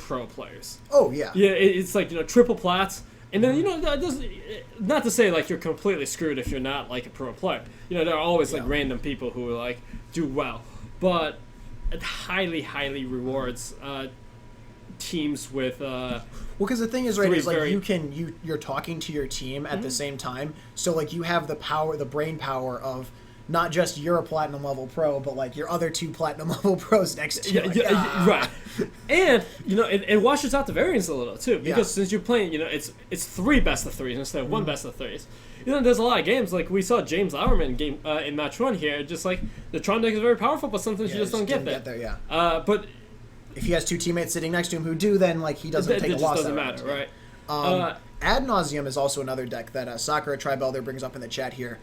pro players. Oh yeah. Yeah, it's like triple plats, and then that doesn't. Not to say like you're completely screwed if you're not like a pro player. There are always like random people who like do well, but it highly rewards teams with. Well, because the thing is, right, is like very- you're talking to your team at the same time, so like you have the power, the brain power of not just you're a platinum level pro, but like your other 2 platinum level pros next to you. Like, right. And it washes out the variance a little too, because since you're playing, it's 3 best of 3s instead of 1 best of 3s. There's a lot of games like we saw James Lauerman in match 1 here. Just like the Tron deck is very powerful, but sometimes you just don't get didn't there. yeah. But If he has 2 teammates sitting next to him who do, then like he doesn't it take a just loss. doesn't that matter, round. right? Ad Nauseum is also another deck that Sakura Tribelder brings up in the chat here.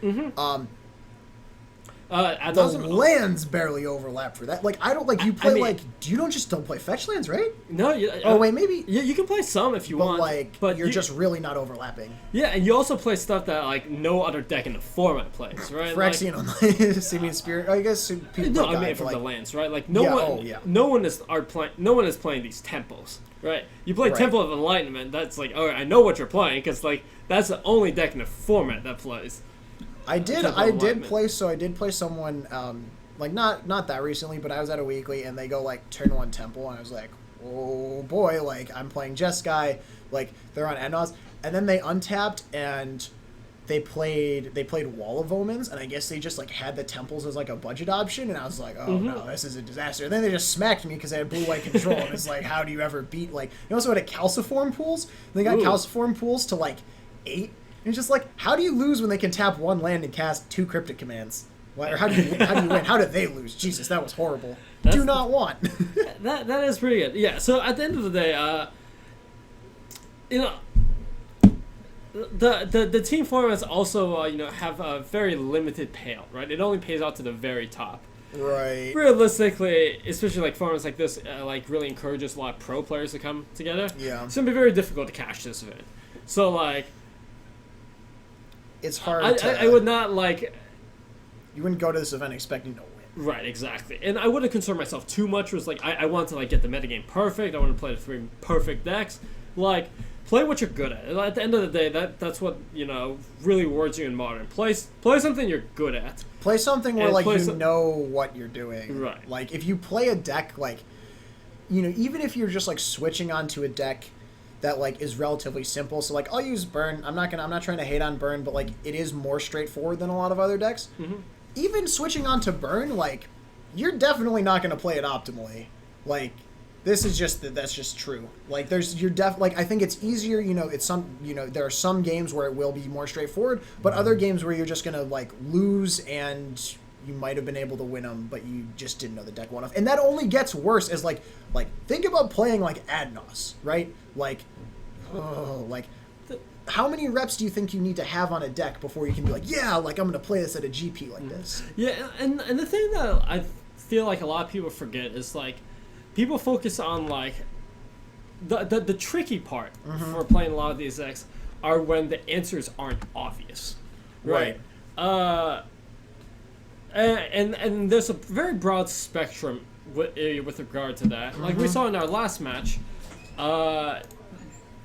Ad The Nauseam- lands barely overlap for that. Like I don't like you play you don't play fetch lands, right? No, Oh wait, maybe. Yeah, you can play some if you But want, like, but you're just really not overlapping. yeah, and you also play stuff that like no other deck in the format plays, right? Phyrexian Online, Simian Spirit. I guess people. No, I die, mean but, from like, the lands, right? Like no Yeah, one, oh, yeah. no one is playing these temples, right? You play Right. Temple of Enlightenment. That's like, oh, I know what you're playing because like that's the only deck in the format that plays. I did Alignment. play someone like not that recently, but I was at a weekly and they go like turn 1 Temple and I was like, oh boy, like I'm playing Jeskai, like they're on Ennos, and then they untapped and they played Wall of Omens, and I guess they just like had the temples as like a budget option, and I was like, oh no, this is a disaster. And then they just smacked me because they had blue white control, and it's like, how do you ever beat like you also had a Calciform pools? They got Ooh. Calciform pools to like 8. And it's just like, how do you lose when they can tap 1 land and cast 2 cryptic commands? Or how do you win? How did they lose? Jesus, that was horrible. Do not want. That is pretty good. Yeah. So at the end of the day, the team formats also have a very limited payout, right? It only pays out to the very top. Right. Realistically, especially like formats like this, like really encourages a lot of pro players to come together. Yeah. It's gonna be very difficult to cash this event. So like, It's hard I would not like. You wouldn't go to this event expecting to win. Right, exactly. And I wouldn't concern myself too much. Was like I want to like get the metagame perfect. I want to play the 3 perfect decks. Like play what you're good at. At the end of the day, that's what really rewards you in Modern. Play something you're good at. Play something where And like play you some- know what you're doing. Right. Like if you play a deck like, even if you're just like switching onto a deck that like is relatively simple. So like I'll use Burn. I'm not trying to hate on Burn, but like it is more straightforward than a lot of other decks. Mm-hmm. Even switching on to Burn, like you're definitely not going to play it optimally. Like this is that's just true. Like I think it's easier, it's there are some games where it will be more straightforward, but other games where you're just going to like lose and you might have been able to win them, but you just didn't know the deck well enough. And that only gets worse as like think about playing like Adnos, right? How many reps do you think you need to have on a deck before you can be like, yeah, like I'm going to play this at a GP like this? Yeah, and the thing that I feel like a lot of people forget is like people focus on like the tricky part for playing a lot of these decks are when the answers aren't obvious, right? And there's a very broad spectrum with regard to that. Like we saw in our last match,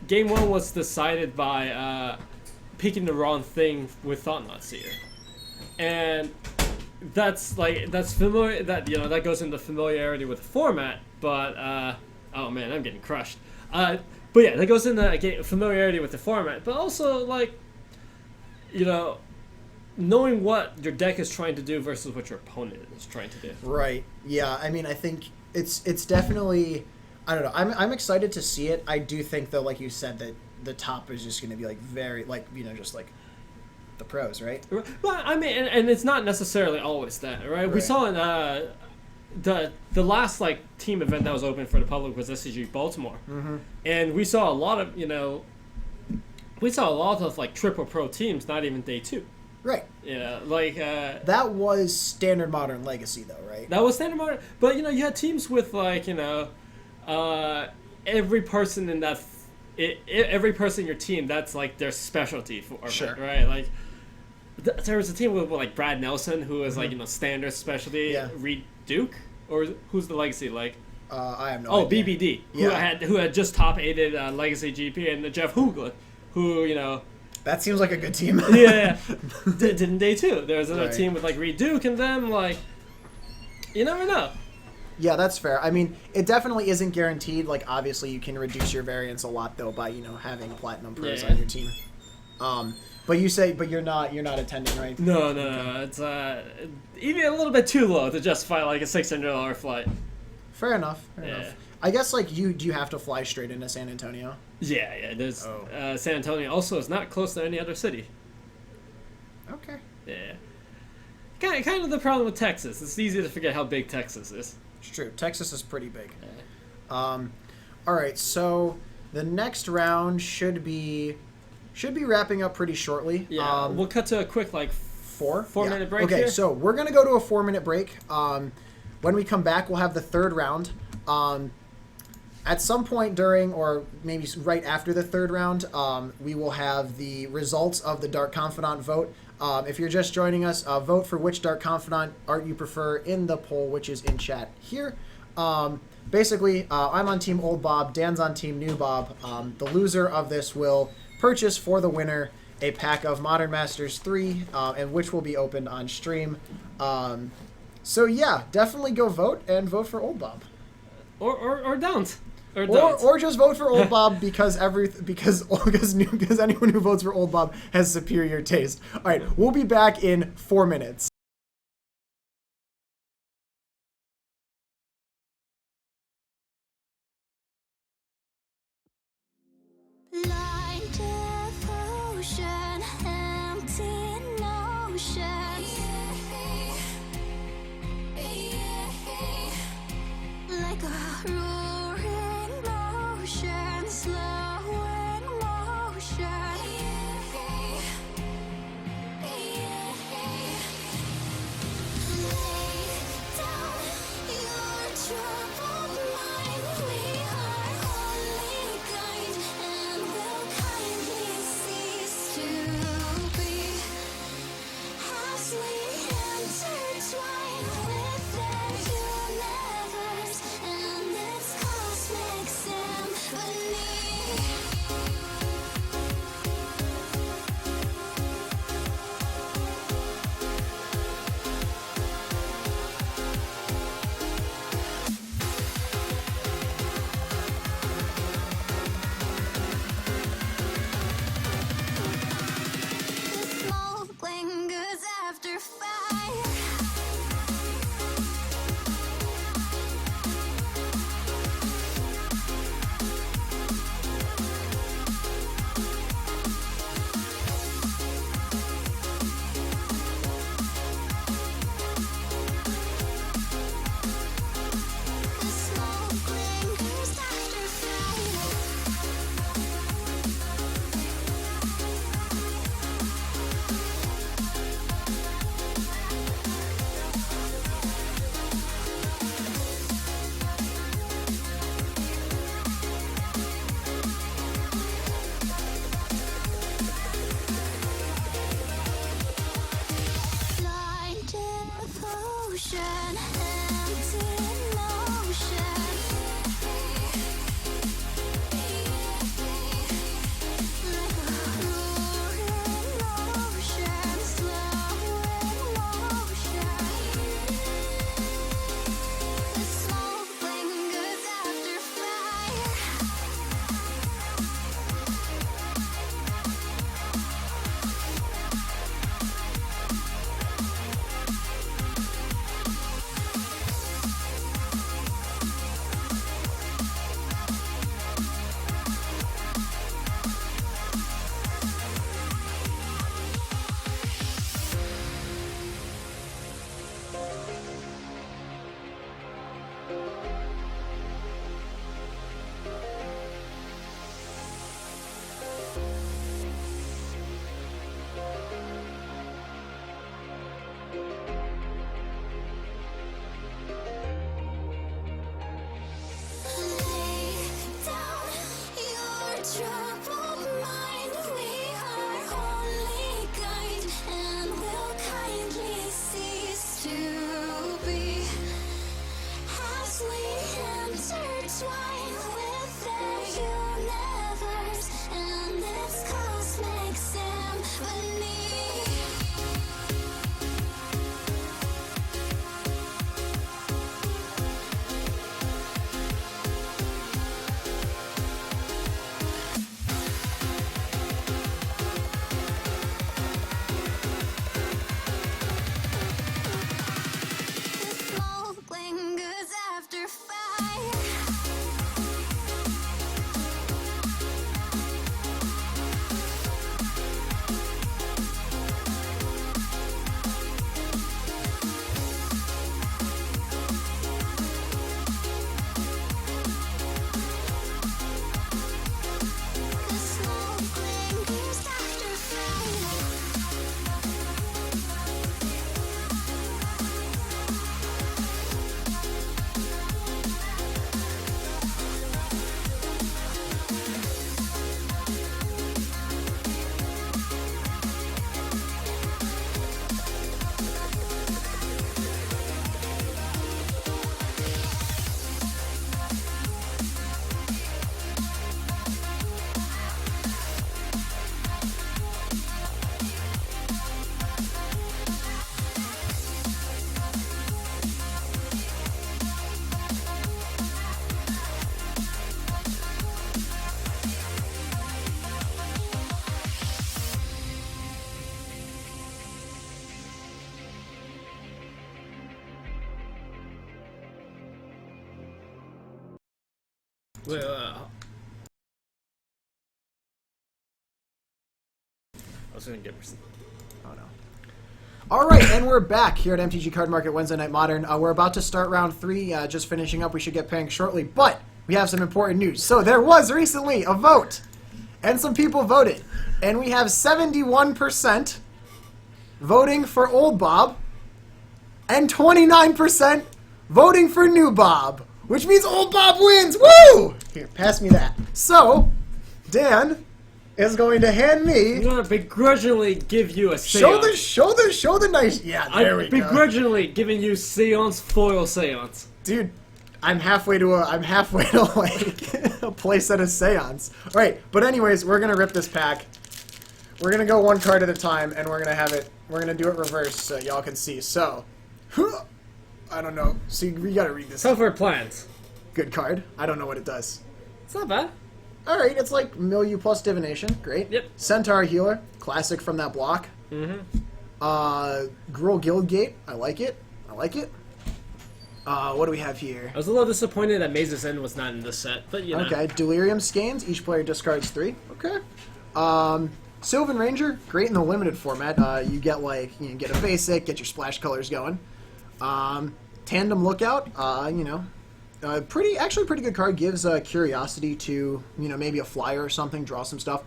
Game 1 was decided by picking the wrong thing with Thought-Knot Seer. And that's familiar, that goes into familiarity with the format, but oh man, I'm getting crushed. But yeah, that goes into familiarity with the format, but also knowing what your deck is trying to do versus what your opponent is trying to do. Right. Yeah. I mean, I think it's definitely. I don't know. I'm excited to see it. I do think though, like you said, that the top is just going to be like very just like the pros, right? Well, I mean, and it's not necessarily always that, right? We saw in the last team event that was open for the public was SCG Baltimore, and we saw a lot of triple pro teams, not even day 2. Right. Yeah, that was standard Modern Legacy though, right? that was standard Modern, but you had teams with every person in that. Every person in your team, that's like their specialty for it, right? Like there was a team with like Brad Nelson, who is standard specialty. Yeah. Reed Duke, or who's the legacy I have no Oh, idea. BBD, Yeah. who had just top aided Legacy GP, and Jeff Hoogland, who That seems like a good team. yeah, didn't day two. There was another Right. team with like Reed Duke and them. Like, you never know. Yeah, that's fair. I mean, it definitely isn't guaranteed. Like, obviously, you can reduce your variance a lot though by having platinum pros Yeah. on your team. But you're not attending, right? No. It's even a little bit too low to justify like a $600 flight. Fair enough. Fair Yeah. enough. I guess do you have to fly straight into San Antonio? Yeah. There's Oh. San Antonio also is not close to any other city. Okay. Yeah. Kind of the problem with Texas. It's easy to forget how big Texas is. It's true. Texas is pretty big. Yeah. All right, so the next round should be wrapping up pretty shortly. Yeah. We'll cut to a quick like 4-minute break Okay, here. so we're gonna go to a 4-minute break. When we come back, we'll have the third round. At some point during, or maybe right after the third round, we will have the results of the Dark Confidant vote. If you're just joining us, vote for which Dark Confidant art you prefer in the poll, which is in chat here. Basically, I'm on Team Old Bob, Dan's on Team New Bob. The loser of this will purchase for the winner a pack of Modern Masters 3, and which will be opened on stream. So yeah, definitely go vote and vote for Old Bob. Or don't. Or don't. Or just vote for Old Bob because anyone who votes for Old Bob has superior taste. All right, we'll be back in 4 minutes. Blind devotion, empty notion. Like a roaring motion, slow in motion. Lay down your troubled mind. We are only kind and will kindly cease to be as we intertwine with the universe and its cosmic symphony. The smoke lingers after fire. The smoke lingers after fire. Blind devotion, empty notion. Like a roaring ocean, slow in motion. The smoke lingers after fire. Wait, I was gonna get Oh no. All right, and we're back here at MTG Card Market Wednesday Night Modern. We're about to start round 3, just finishing up. We should get paying shortly, but we have some important news. So there was recently a vote, and some people voted, and we have 71% voting for Old Bob, and 29% voting for New Bob, which means Old Bob wins. Woo! Here, pass me that. So, Dan is going to hand me. I'm gonna begrudgingly give you a seance. Show the nice. Yeah, there we I'm go. begrudgingly giving you seance, foil seance. Dude, I'm halfway to like a place at a seance. All right, but anyways, we're gonna rip this pack. We're gonna go one card at a time, and we're gonna do it reverse so y'all can see. So, I don't know. See, we gotta read this. Tougher plans. Good card. I don't know what it does. It's not bad. All right, it's like Milieu plus Divination. Great. Yep. Centaur Healer, classic from that block. Mm-hmm. Gruul Guildgate. I like it. What do we have here? I was a little disappointed that Maze's End was not in this set, but you know. Okay, Delirium Skeins. Each player discards 3. Okay. Sylvan Ranger, great in the limited format. You get you can get a basic, get your splash colors going. Tandem Lookout, pretty good card. Gives curiosity to maybe a flyer or something. Draw some stuff.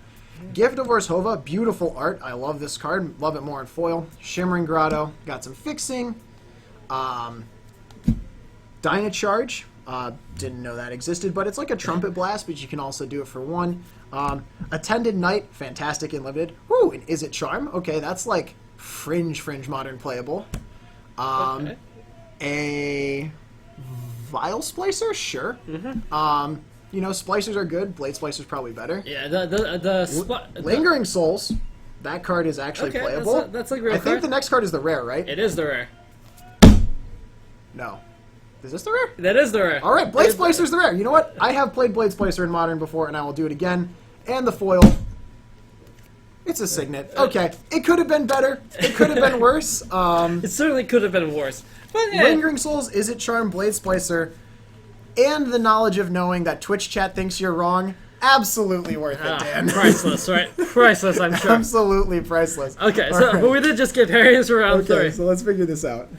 Gift of Orzhova, beautiful art. I love this card. Love it more in foil. Shimmering Grotto, got some fixing. Dynacharge, didn't know that existed, but it's like a Trumpet Blast, but you can also do it for 1. Attended Knight, fantastic in limited. Woo, and Is It Charm? Okay, that's like fringe modern playable. Okay. A Vile Splicer, sure. Mm-hmm. Splicers are good. Blade Splicer's probably better. Yeah, Lingering Souls, that card is actually okay, playable. That's like real I think card. the next card is the rare, right? It is the rare. No. Is this the rare? That is the rare. All right, Blade Splicer's the rare. You know what? I have played Blade Splicer in Modern before, and I will do it again. And the foil. It's a Signet. Okay. It could have been better. It could have been worse. It certainly could have been worse. But yeah. Lingering Souls, Is It Charm, Blade Splicer, and the knowledge of knowing that Twitch chat thinks you're wrong. Absolutely worth it, Dan. Priceless, right? Priceless, I'm sure. Absolutely priceless. Okay, All so right. but we did just get variants for round 3. So let's figure this out.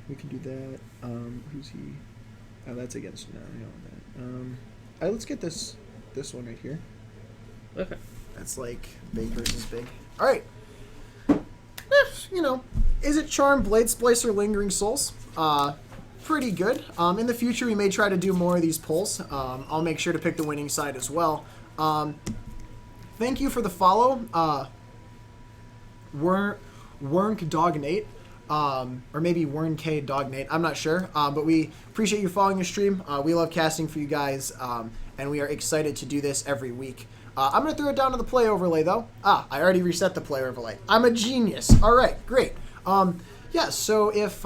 We can do that. Who's he? Oh, that's against. No, I don't want that. Let's get this one right here. Okay. That's like big versus big. All right. Is It Charm, Blade Splicer, Lingering Souls? Pretty good. In the future, we may try to do more of these polls. I'll make sure to pick the winning side as well. Thank you for the follow. Wernk Dog Nate. Or maybe Wern K Dog Nate. I'm not sure. But we appreciate you following the stream. We love casting for you guys. And we are excited to do this every week. I'm going to throw it down to the play overlay, though. I already reset the play overlay. I'm a genius. All right, great. Yeah, so if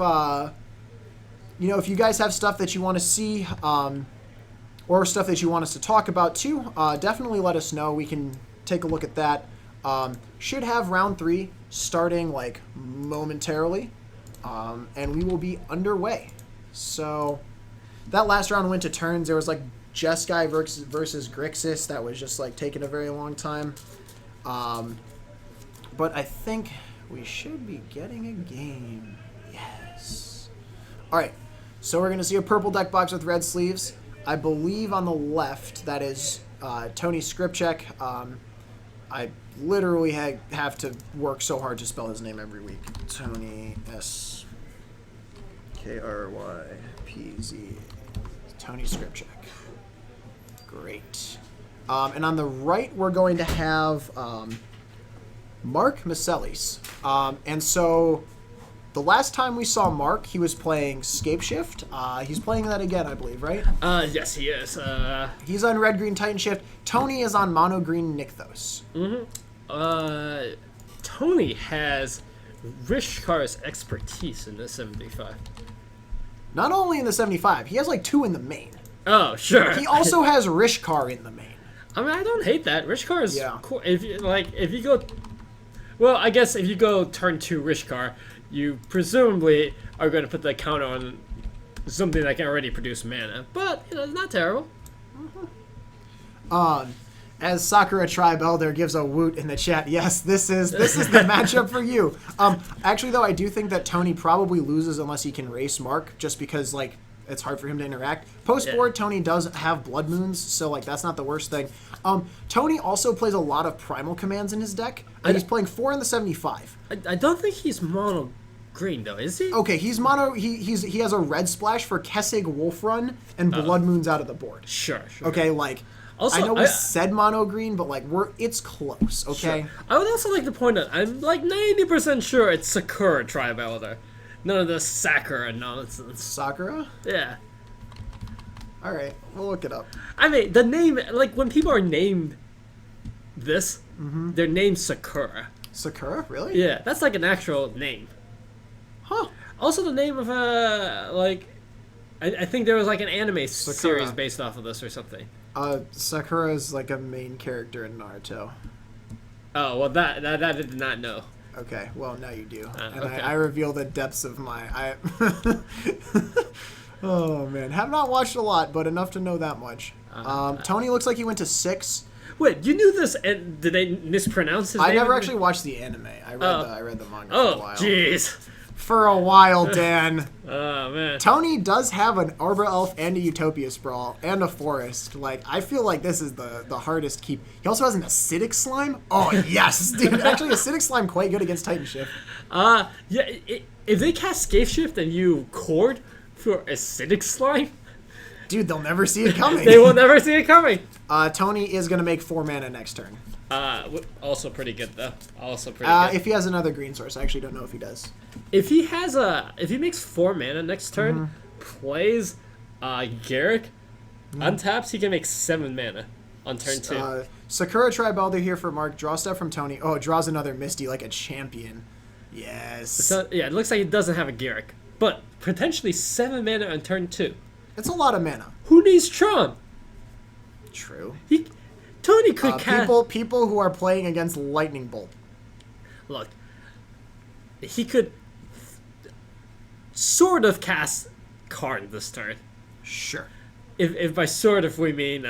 you guys have stuff that you want to see, or stuff that you want us to talk about, too, definitely let us know. We can take a look at that. Should have round 3 starting, momentarily, and we will be underway. So, that last round went to turns. There was, Jeskai versus Grixis. That was just taking a very long time. But I think we should be getting a game. Yes. All right. So we're going to see a purple deck box with red sleeves. I believe on the left that is Tony Skripchek. I literally have to work so hard to spell his name every week. Tony Skrypz. Tony Skripchek. Great. And on the right, we're going to have Mark Masellis. And so the last time we saw Mark, he was playing Scapeshift. He's playing that again, I believe, right? Yes, he is. He's on Red-Green Titan Shift. Tony is on Mono-Green Nykthos. Mm-hmm. Tony has Rishkar's expertise in the 75. Not only in the 75, he has 2 in the main. Oh, sure. He also has Rishkar in the main. I mean, I don't hate that. Rishkar is Yeah. cool. If you go Well, I guess if you go turn 2 Rishkar, you presumably are going to put the counter on something that can already produce mana. But, you know, it's not terrible. As Sakura Tribe Elder gives a woot in the chat, yes, this is the matchup for you. Actually, though, I do think that Tony probably loses unless he can race Mark, just because, like, it's hard for him to interact. Post-board, Tony does have Blood Moons, so, like, that's not the worst thing. Tony also plays a lot of Primal Commands in his deck, and he's playing 4 in the 75. I don't think he's mono green, though, is he? Okay, he's mono. He has a red splash for Kessig Wolf Run and Blood Moons out of the board. Sure. Okay, like... Also, I know we said mono green, but like it's close, okay? Sure. I would also like to point out, I'm like 90% sure it's Sakura Tribe Elder. None of the Sakura nonsense. Sakura? Yeah. Alright, we'll look it up. I mean, the name, like when people are named this, they're named Sakura. Sakura? Really? Yeah, that's like an actual name. Huh. Also the name of like, I think there was like an anime Sakura. series based off of this or something. Sakura is like a main character in Naruto. Oh, well that I did not know. Okay, well now you do. And okay. I reveal the depths of my... Oh man, have not watched a lot, but enough to know that much. Tony looks like he went to 6. Wait, you knew this, and did they mispronounce his name? I never actually watched the anime. I read the manga for a while. Oh, jeez. For a while, Dan. Oh, man. Tony does have an Arbor Elf and a Utopia Sprawl and a Forest. Like, I feel like this is the hardest keep. He also has an Acidic Slime. Oh, yes, dude. Actually, Acidic Slime quite good against Titan Shift. Yeah, if they cast Scale Shift and you cord for Acidic Slime, dude, they'll never see it coming. they will never see it coming. Tony is going to make 4 mana next turn. Also pretty good, though. Also pretty good. If he has another green source. I actually don't know if he does. If he makes 4 mana next turn, plays Garrick, untaps, he can make 7 mana on turn 2. Sakura Tribe Elder here for Mark. Draw stuff from Tony. Oh, draws another Misty like a champion. Yes. So, yeah, it looks like he doesn't have a Garrick, but potentially 7 mana on turn 2. It's a lot of mana. Who needs Tron? True. Tony could cast... People who are playing against Lightning Bolt. Look, he could sort of cast Karn this turn. Sure. If by sort of we mean...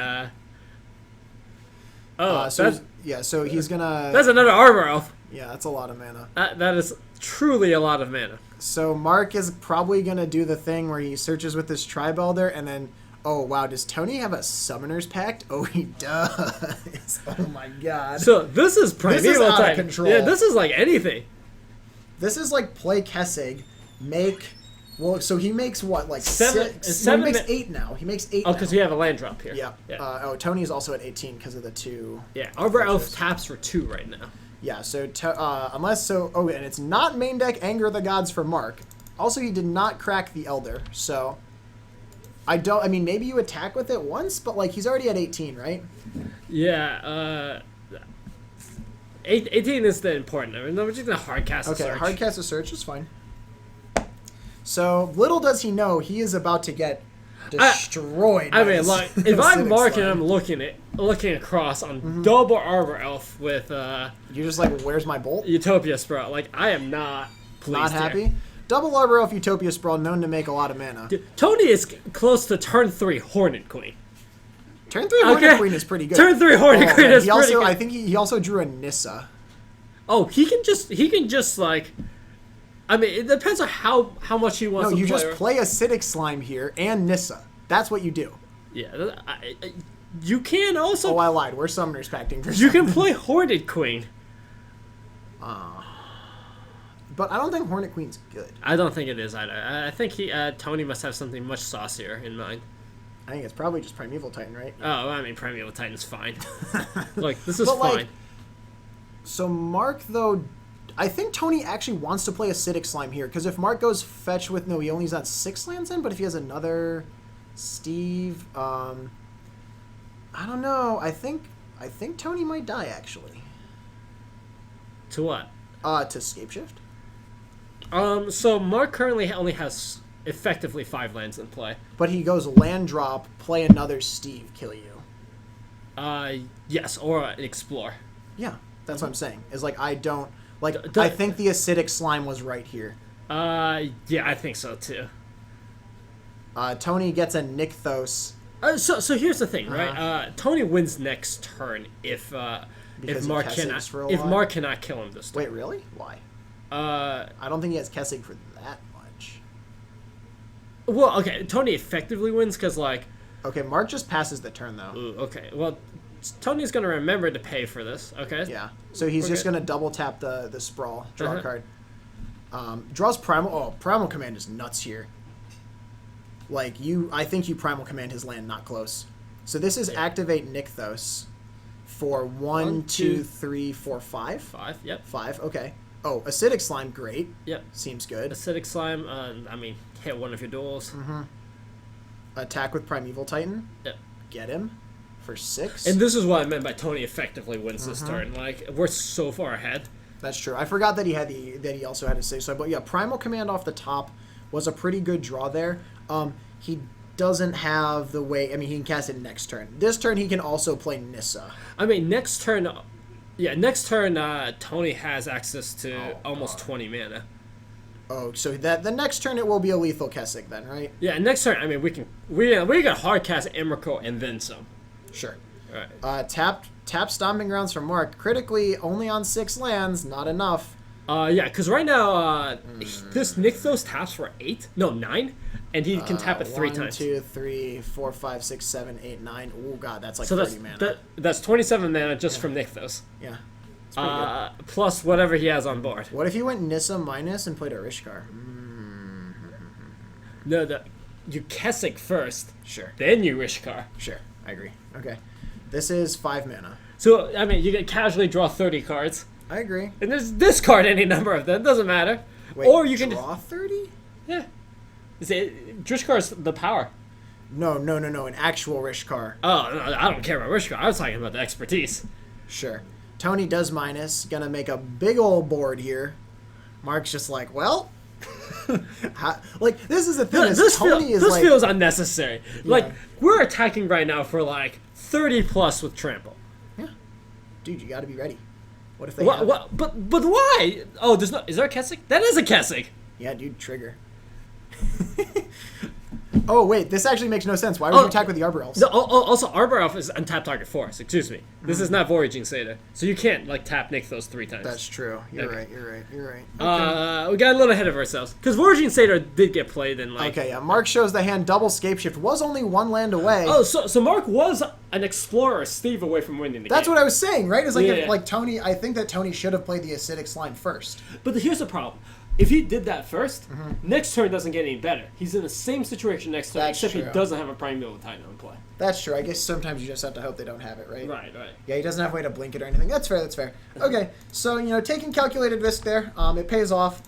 so he's gonna... That's another Arbor Elf. Yeah, that's a lot of mana. That is truly a lot of mana. So Mark is probably gonna do the thing where he searches with his Tribe Elder and then... Oh, wow, does Tony have a Summoner's Pact? Oh, he does. Oh, my God. So, this is Primeval This is out of Titan. control. Yeah, this is like anything. This is like play Kessig, make... Well, so he makes what, like 7? 6? No, he makes 8 now. He makes 8 Oh, now. because you have a land drop here. Yeah. Tony's also at 18 because of the 2. Yeah, Arbor Elf taps for 2 right now. Yeah, so and it's not main deck Anger of the Gods for Mark. Also, he did not crack the Elder, so I mean, maybe you attack with it once, but like he's already at 18, right? Yeah, 18 is the important. I mean, we're just gonna hardcast a search. Okay, hardcast a search is fine. So little does he know he is about to get destroyed. I mean, like if I'm Mark and Slime. I'm looking across on double Arbor Elf with You're just like, where's my bolt? Utopia Sprout, like I am not pleased. Not happy. Here. Double Arbor Elf Utopia Sprawl, known to make a lot of mana. Dude, Tony is close to turn 3 Hornet Queen. Turn 3 Hornet Queen is pretty good. Turn 3 Hornet Queen is pretty good. I think he also drew a Nissa. Oh, he can just like. I mean, it depends on how much he wants. No, to you play. just play Acidic Slime here and Nissa. That's what you do. Yeah, you can also. Oh, I lied. We're Summoner's Pacting for You can play Hornet Queen. But I don't think Hornet Queen's good. I don't think it is either. I think Tony must have something much saucier in mind. I think it's probably just Primeval Titan, right? Oh, I mean, Primeval Titan's fine. Look, this is But, fine. like, so Mark, though, I think Tony actually wants to play Acidic Slime here, because if Mark goes fetch with, no, he only has 6 lands in, but if he has another Steve, I don't know. I think Tony might die, actually. To what? To Scapeshift. So Mark currently only has effectively 5 lands in play. But he goes land drop, play another Steve, kill you. Yes, or explore. Yeah, that's what I'm saying. Is like I don't Like, I think the acidic slime was right here. Yeah, I think so too. Tony gets a Nykthos. So here's the thing, right? Tony wins next turn if Because Mark he Kessigs for a if lot? Mark cannot kill him this turn. Wait, really? Why? Uh, I don't think he has Kessig for that much. well, okay, Tony effectively wins because like, Okay, Mark just passes the turn, though. ooh, okay, well, Tony's gonna remember to pay for this. Okay. Yeah. So he's We're just good. going to double tap the Sprawl. Draw Uh-huh. a card. Draws Primal. Oh, Primal Command is nuts here. Like, I think you Primal Command his land, not close. So this is activate Nykthos for 1, 2, 3, 4, 5. 5. Yep. 5, okay. Oh, Acidic Slime, great. Yep. Seems good. Acidic slime. I mean, hit one of your duels. Attack with Primeval Titan. Yep. Get him for 6. And this is what I meant by Tony effectively wins this turn. Like, we're so far ahead. That's true. I forgot that he also had a 6. So, but yeah, Primal Command off the top was a pretty good draw there. He doesn't have the way. I mean, he can cast it next turn. This turn, he can also play Nissa. I mean, next turn, Tony has access to almost 20 mana. Oh, so the next turn it will be a lethal Kessig then, right? Yeah, next turn, I mean, we can hard cast Emrakul and then some. Sure. All right. Tap Stomping Grounds for Mark. Critically, only on 6 lands, not enough. Yeah, because right now, this Nykthos taps for 8? No, 9? And he can tap it 3 times. 1, 2, 3, 4, 5, 6, 7, 8, 9. Oh god, that's like So 30 mana. that's 27 mana just from Nykthos. Yeah. It's pretty good. Plus whatever he has on board. What if you went Nissa minus and played a Rishkar? No, you Kessig first, Sure. then you Rishkar. Sure. I agree. Okay. This is 5 mana. So, I mean, you can casually draw 30 cards. I agree. And there's discard any number of them, doesn't matter. Wait, or you can draw 30? yeah. Drishkar's the power. No, an actual Rishkar. Oh, no, I don't care about Rishkar. I was talking about the expertise. Sure. Tony does minus. Gonna make a big old board here. Mark's just like, well, like this is the thing. This Tony is like, feels unnecessary. Like Yeah. we're attacking right now for like 30 plus with trample. yeah, dude, you got to be ready. What if they? What? have What? But why? Oh, there's no. Is there a Kessig? That is a Kessig. it? Yeah, dude, trigger. Oh wait, this actually makes no sense. Why would you attack with the Arbor Elves? No, also, Arbor Elf is untap target force. Excuse me. This is not Voyaging Satyr, so you can't like tap Nykthos 3 times. That's true. You're Okay. right. You're right. We got a little ahead of ourselves because Voyaging Satyr did get played in like. Okay, yeah. Mark shows the hand. Double Scape Shift was only 1 land away. Oh, so Mark was an explorer, Steve away from winning the That's game. what I was saying, right? It's like Yeah. if, like Tony. I think that Tony should have played the Acidic Slime first. But here's the problem. If he did that first, next turn doesn't get any better. He's in the same situation next turn, That's except true. he doesn't have a Primeval Titan on play. That's true. I guess sometimes you just have to hope they don't have it, right? Right. Yeah, he doesn't have a way to blink it or anything. That's fair. Okay, so taking calculated risk there, it pays off,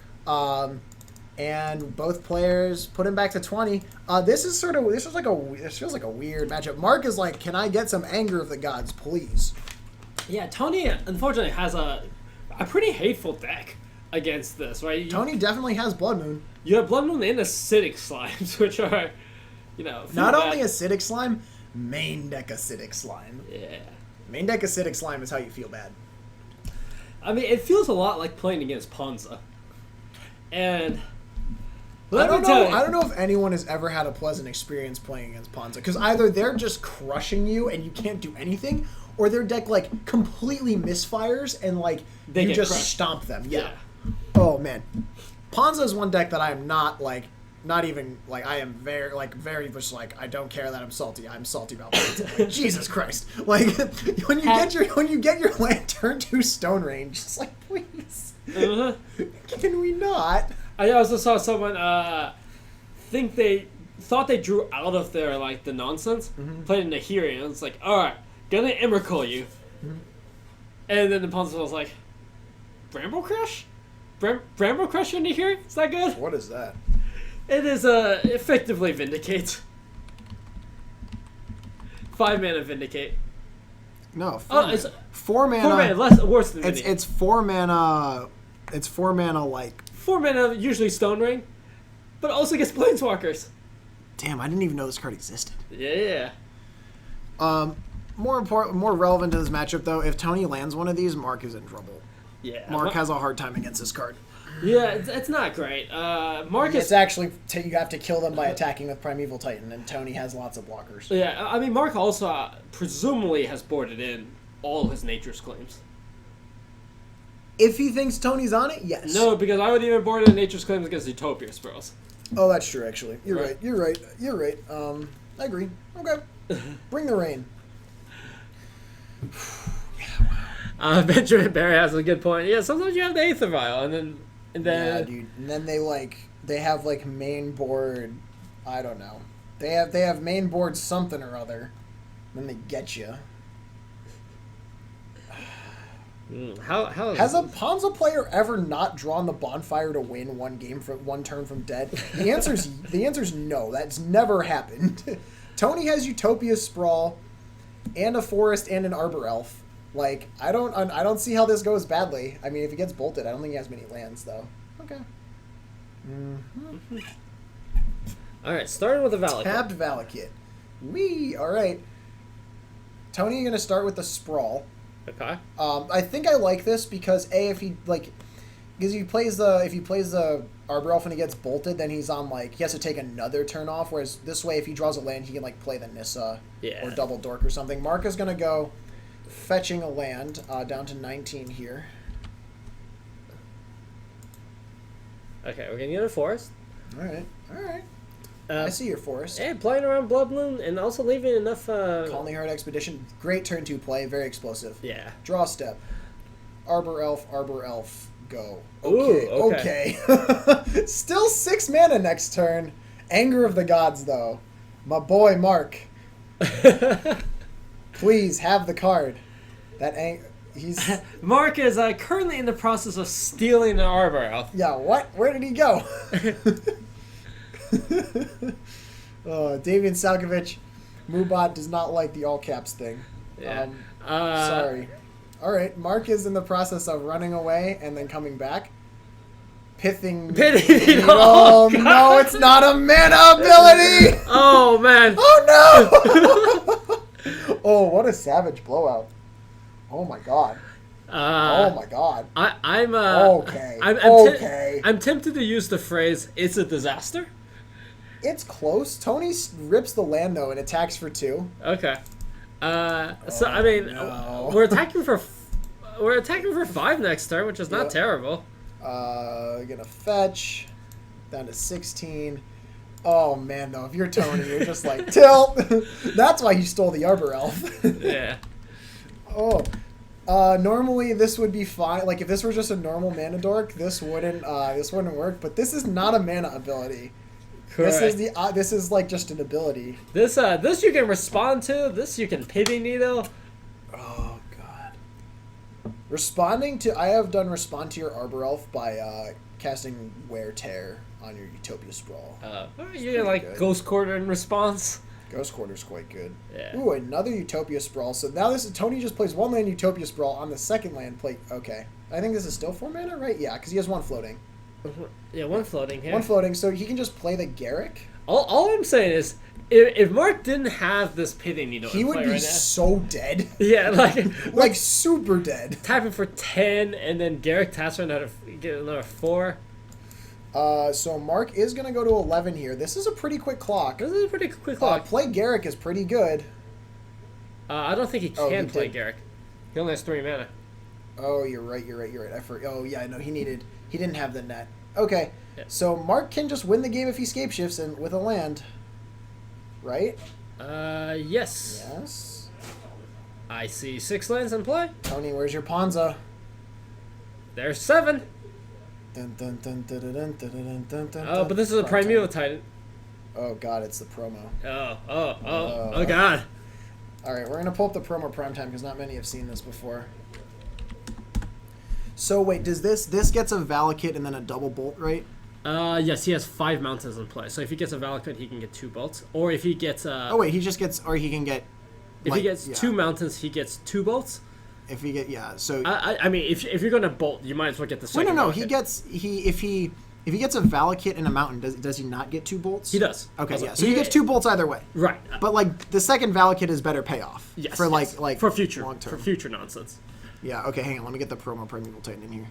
and both players put him back to 20. This feels like a weird matchup. Mark is like, can I get some Anger of the Gods, please? Yeah, Tony unfortunately has a pretty hateful deck against this, right? Tony definitely has Blood Moon. You have Blood Moon and Acidic Slimes, which are, feel Not bad. only Acidic Slime, main deck Acidic Slime. Yeah. Main deck Acidic Slime is how you feel bad. I mean, it feels a lot like playing against Ponza. And I let me don't tell know. you, I don't know if anyone has ever had a pleasant experience playing against Ponza, because either they're just crushing you and you can't do anything, or their deck like completely misfires and like They you get just crushed. stomp them. Yeah. Yeah. Oh man, Ponza is one deck that I am not even like I am very much like I don't care that I'm salty. I'm salty about Ponza. Like, Jesus Christ! Like when you get your land turn to Stone Range, it's like please, can we not? I also saw someone think they thought they drew out of their like the nonsense, played in the hearing, and it's like, all right, gonna Emrakul you, and then the Ponza was like, Bramble Crush, Bramble Crush in the hearing. Is that good? What is that? It is effectively Vindicate. 5 mana Vindicate. No, It's 4 mana. 4 mana worse than Vindicate. It's 4 mana. It's 4 mana. Like 4 mana usually Stone Ring, but also gets Planeswalkers. damn, I didn't even know this card existed. Yeah. More relevant to this matchup though, if Tony lands one of these, Mark is in trouble. Yeah. Mark has a hard time against this card. Yeah, it's not great. Marcus. It's actually you have to kill them by attacking with Primeval Titan, and Tony has lots of blockers. Yeah, I mean, Mark also presumably has boarded in all his Nature's Claims. If he thinks Tony's on it, yes. No, because I would even board in Nature's Claims against Utopia Spells. Oh, that's true. Actually, you're Right. right. You're right. You're right. I agree. Okay, bring the rain. Benjamin Barry has a good point. Yeah, sometimes you have the Aether Vial, and then Yeah, dude. And then they have like main board. I don't know. They have main board something or other. Then they get you. How Has a Ponza player ever not drawn the bonfire to win one game from one turn from dead? The answer's no. That's never happened. Tony has Utopia Sprawl, and a forest and an Arbor Elf. Like I don't see how this goes badly. I mean, if he gets bolted, I don't think he has many lands though. Okay. Mm-hmm. All right, starting with the Valakut. Tabbed Valakut. All right. Tony, you're gonna start with the Sprawl. Okay. I think I like this because if he plays the Arbor Elf and he gets bolted, then he's on he has to take another turn off. Whereas this way, if he draws a land, he can play the Nissa or Double Dork or something. Mark is gonna go fetching a land down to 19 here. Okay, we're gonna get a forest. All right. I see your forest. And playing around Blood Moon and also leaving enough. Colony Heart Expedition, great turn 2 play, very explosive. Yeah. Draw step. Arbor Elf, go. Ooh, Okay. Still 6 mana next turn. Anger of the Gods, though. My boy Mark. Please have the card. He's Mark is currently in the process of stealing an Arbor Elf. yeah. What? Where did he go? Davian Salkovich, Mubot does not like the all caps thing. Yeah. Sorry. All right, Mark is in the process of running away and then coming back. Pithing. Needle. Oh no, it's not a mana ability. Oh man. Oh no. Oh, what a savage blowout. Oh my god. Oh my god. I'm Okay. I'm I'm tempted to use the phrase "it's a disaster." It's close. Tony rips the land though and attacks for 2. Okay. So I mean, no. we're attacking for 5 next turn, which is not Yep. terrible. Gonna fetch down to 16. Oh man, though, if you're Tony, you're just like tilt. That's why you stole the Arbor Elf. Yeah. Oh. Normally this would be fine. Like if this were just a normal mana dork, this wouldn't work. But this is not a mana ability. Correct. This is like just an ability. This you can respond to. This you can pity needle. Oh god. I have done respond to your Arbor Elf by casting Wear Tear on your Utopia Sprawl. You can good. Ghost Quarter in response. Ghost Quarter's quite good. Yeah. Ooh, another Utopia Sprawl. So now Tony just plays 1 land Utopia Sprawl on the second land play. Okay. I think this is still 4 mana, right? Yeah, because he has 1 floating. Yeah, 1 floating here. 1 floating, so he can just play the Garrick. All I'm saying is, if Mark didn't have this pity needle, He in would play be right now, so dead. yeah, Like super dead. tapping for 10, and then Garrick taps for another 4. So Mark is going to go to 11 here. This is a pretty quick clock. This is a pretty quick clock. Play Garrick is pretty good. I don't think he Oh, can he play did. Garrick. He only has 3 mana. Oh, you're right. Oh, yeah, no, he didn't have the net. Okay, Yeah. so Mark can just win the game if he scape shifts and with a land. Right? Yes. Yes. I see 6 lands in play. Tony, where's your Ponza? There's 7. Dun, dun, dun, dun, dun, dun, dun, dun, dun, Oh, but this is a Prime Primeval time. Titan. Oh, God, it's the promo. Oh, God. All right, we're going to pull up the promo primetime because not many have seen this before. So, wait, does this gets a Valakut and then a double bolt, right? Yes, he has 5 mountains in play. So if he gets a Valakut, he can get 2 bolts. Or if he gets Oh, wait, he just gets, or he can get... if he gets 2 mountains, he gets 2 bolts. If he get, yeah, so... I mean, if you're gonna bolt, you might as well get the second. No, Valakut. if he gets a Valakut and a mountain, does he not get 2 bolts? He does. Okay, Also, yeah, so he gets 2 bolts either way. Right. But, like, the second Valakut is better payoff. Yes. For, yes. like for future long term. for future nonsense. Yeah, okay, hang on. Let me get the promo Primeval Titan in here.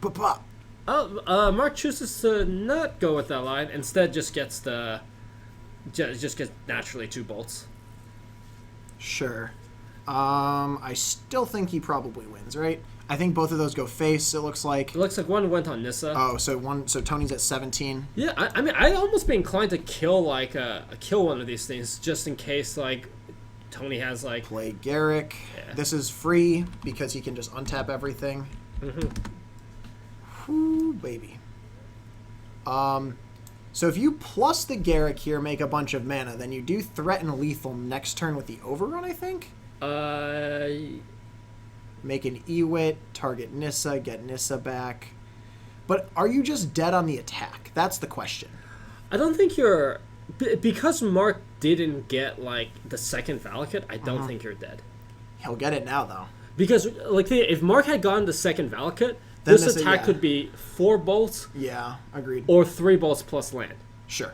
Pop. Oh, Mark chooses to not go with that line. Instead, just gets naturally 2 bolts. Sure. I still think he probably wins, right? I think both of those go face, it looks like. It looks like one went on Nissa. Oh, so Tony's at 17. Yeah, I mean, I'd almost be inclined to kill kill one of these things just in case like Tony has like Play Garrick. Yeah. This is free because he can just untap everything. Mm-hmm. Whoo, baby. So if you plus the Garrick here, make a bunch of mana, then you do threaten lethal next turn with the overrun, I think? Make an Ewit, target Nissa, get Nissa back. But are you just dead on the attack? That's the question. I don't think you're because Mark didn't get like the second Valakut. I don't think you're dead. He'll get it now, though. Because like if Mark had gotten the second Valakut, Then this this- attack yeah. could be 4 bolts Yeah, agreed. or 3 bolts plus land. Sure.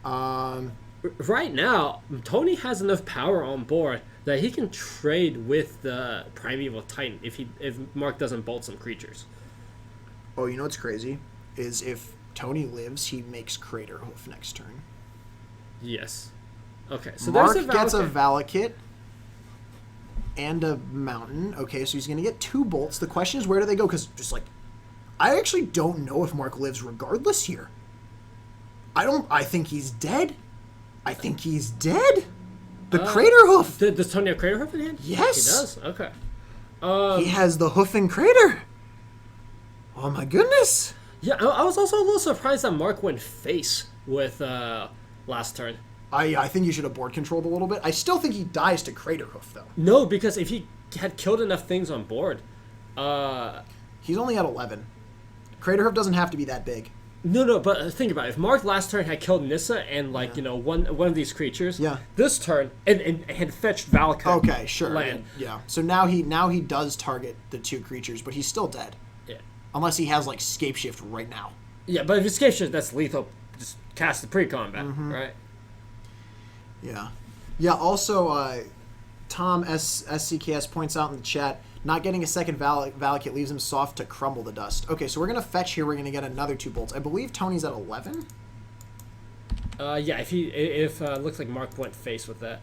Right now, Tony has enough power on board that he can trade with the Primeval Titan if Mark doesn't bolt some creatures. Oh, you know what's crazy? Is if Tony lives, he makes Crater Hoof next turn. Yes. Okay, so Mark there's a gets a Valakut. Valakut and a Mountain. Okay, so he's going to get 2 bolts. The question is, where do they go? Because just like, I actually don't know if Mark lives regardless here. I think he's dead. I think he's dead. The Crater Hoof. Does Tony have Crater Hoof in hand? Yes. He does? Okay. He has the hoof and crater. Oh my goodness. Yeah, I was also a little surprised that Mark went face with last turn. I think you should have board controlled a little bit. I still think he dies to Crater Hoof, though. No, because if he had killed enough things on board, He's only at 11. Crater Hoof doesn't have to be that big. No, but think about it. If Mark last turn had killed Nissa and one of these creatures, Yeah. this turn and had fetched Valakut. Okay, sure. Land. Yeah. So now he does target the 2 creatures, but he's still dead. Yeah. Unless he has like Scape Shift right now. Yeah, but if it's escape shift, that's lethal. Just cast the pre-combat, right? Yeah. Yeah, also Tom SCKS points out in the chat, not getting a second Valakut leaves him soft to crumble the dust. Okay, so we're going to fetch here. We're going to get another 2 bolts. I believe Tony's at 11. Yeah, if looks like Mark went face with that.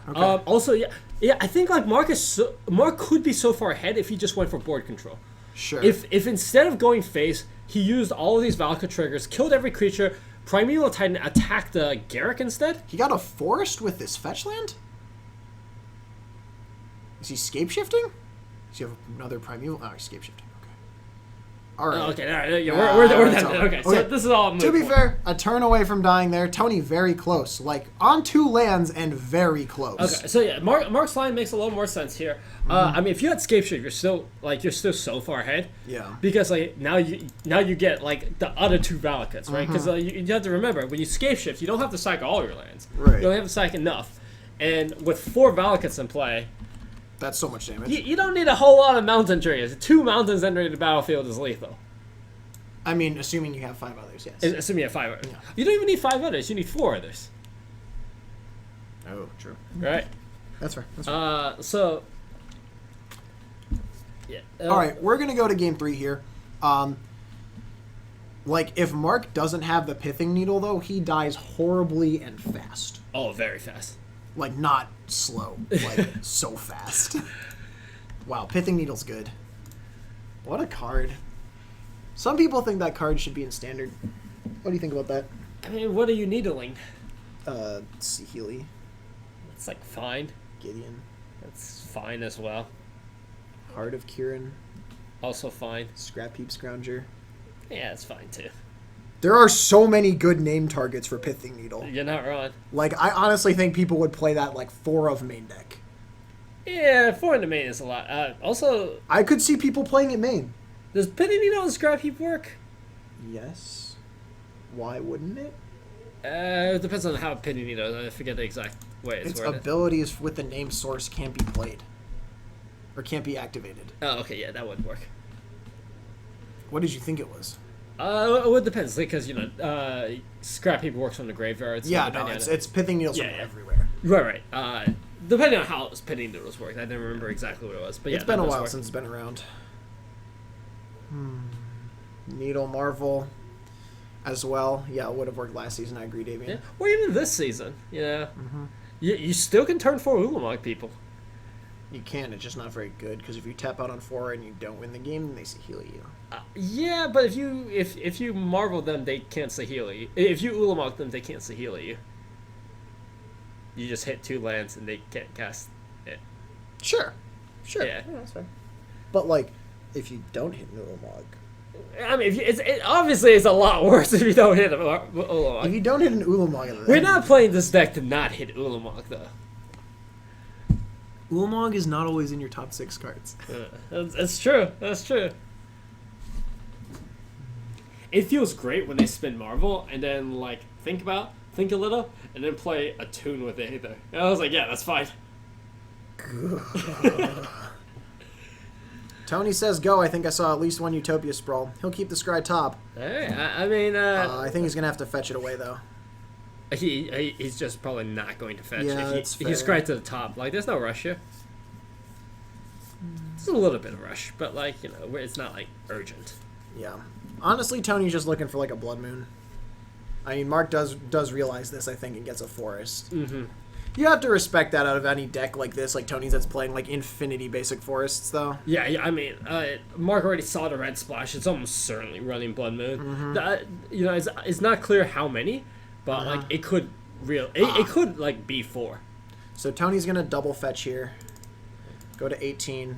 Okay. Also, yeah, I think like Mark could be so far ahead if he just went for board control. Sure. If instead of going face, he used all of these Valakut triggers, killed every creature, Primeval Titan attacked the Garrick instead. He got a forest with this fetch land? Is he scape shifting? Does he have another primeval? Oh, he's scape shifting. Okay. All right. Okay, all right, yeah, we're that's done. all. Okay, so this is all. To be fair, a turn away from dying there. Tony very close, like on 2 lands and very close. Okay, so yeah, Mark's line makes a little more sense here. I mean, if you had Scape Shift, you're still so far ahead. Yeah. Because like now you get like the other 2 Valakuts, right? Because you have to remember when you Scape Shift, you don't have to sack all your lands. Right. You only have to sack enough, and with 4 Valakuts in play, That's so much damage. you don't need a whole lot of mountain triggers. 2 mountains entering the battlefield is lethal. I mean, assuming you have 5 others, yes. Assuming you have 5 others. Yeah. You don't even need 5 others. You need 4 others. Oh, true. Right. That's fair. That's fair. So. Yeah. All right, we're gonna go to game 3 here. Like if Mark doesn't have the pithing needle, though, he dies horribly and fast. Oh, very fast. Like not slow, like so fast. Wow, pithing needle's good. What a card. Some people think that card should be in standard. What do you think about that? I mean, what are you needling? Healy, It's like fine. Gideon, That's fine as well. Heart of Kieran, Also fine. Scrap Heap Scrounger. Yeah, it's fine too. There are so many good name targets for pithing needle. You're not wrong. Like I honestly think people would play that like 4 of main deck. Yeah, 4 in the main is a lot. Also, I could see people playing it main. does Pitting Needle and Scrap Heap work? Yes. Why wouldn't it? It depends on how Pitting Needle. I forget the exact way it's Its worded. abilities with the name source can't be played. Or can't be activated. Oh, okay, yeah, that would work. What did you think it was? Well, it depends, because Scrap Heap works from the graveyard. So Yeah, no, depending on it's pithing needles Yeah, from yeah. everywhere. Right. depending on how spinning noodles worked. I didn't remember exactly what it was, but yeah, It's been that a does while work. since it's been around. Needle Marvel as well. Yeah, it would have worked last season. I agree, Davian. Yeah. Or even this season, you still can turn 4 Ulamog people. You can. It's just not very good because if you tap out on 4 and you don't win the game, then they heal you. Yeah, but if you Marvel them, they can't Sahila you. If you Ulamog them, they can't Sahila you. You just hit 2 lands and they can't cast it. Sure. Yeah. That's fair. But like, if you don't hit Ulamog, I mean, it obviously is a lot worse if you don't hit a Ulamog. if you don't hit an Ulamog, We're not playing this deck to not hit Ulamog, though. Ulamog is not always in your top 6 cards. That's true. That's true. It feels great when they spin Marvel and then, like, think a little, and then play a tune with it either. And I was like, yeah, that's fine. Tony says go. I think I saw at least one Utopia Sprawl. He'll keep the Scry top. Alright, I mean, I think he's going to have to fetch it away, though. he's just probably not going to fetch. Yeah, if that's he's fair. right to the top. Like, there's no rush here. There's a little bit of rush, but, like, where it's not, like, urgent. Yeah. Honestly, Tony's just looking for, like, a Blood Moon. I mean, Mark does realize this, I think, and gets a Forest. Mm-hmm. You have to respect that out of any deck like this, like Tony's that's playing, like, infinity basic forests, though. Yeah, I mean, Mark already saw the red splash. It's almost certainly running Blood Moon. It's not clear how many, but like it could it could like be 4. So Tony's gonna double fetch here. Go to 18.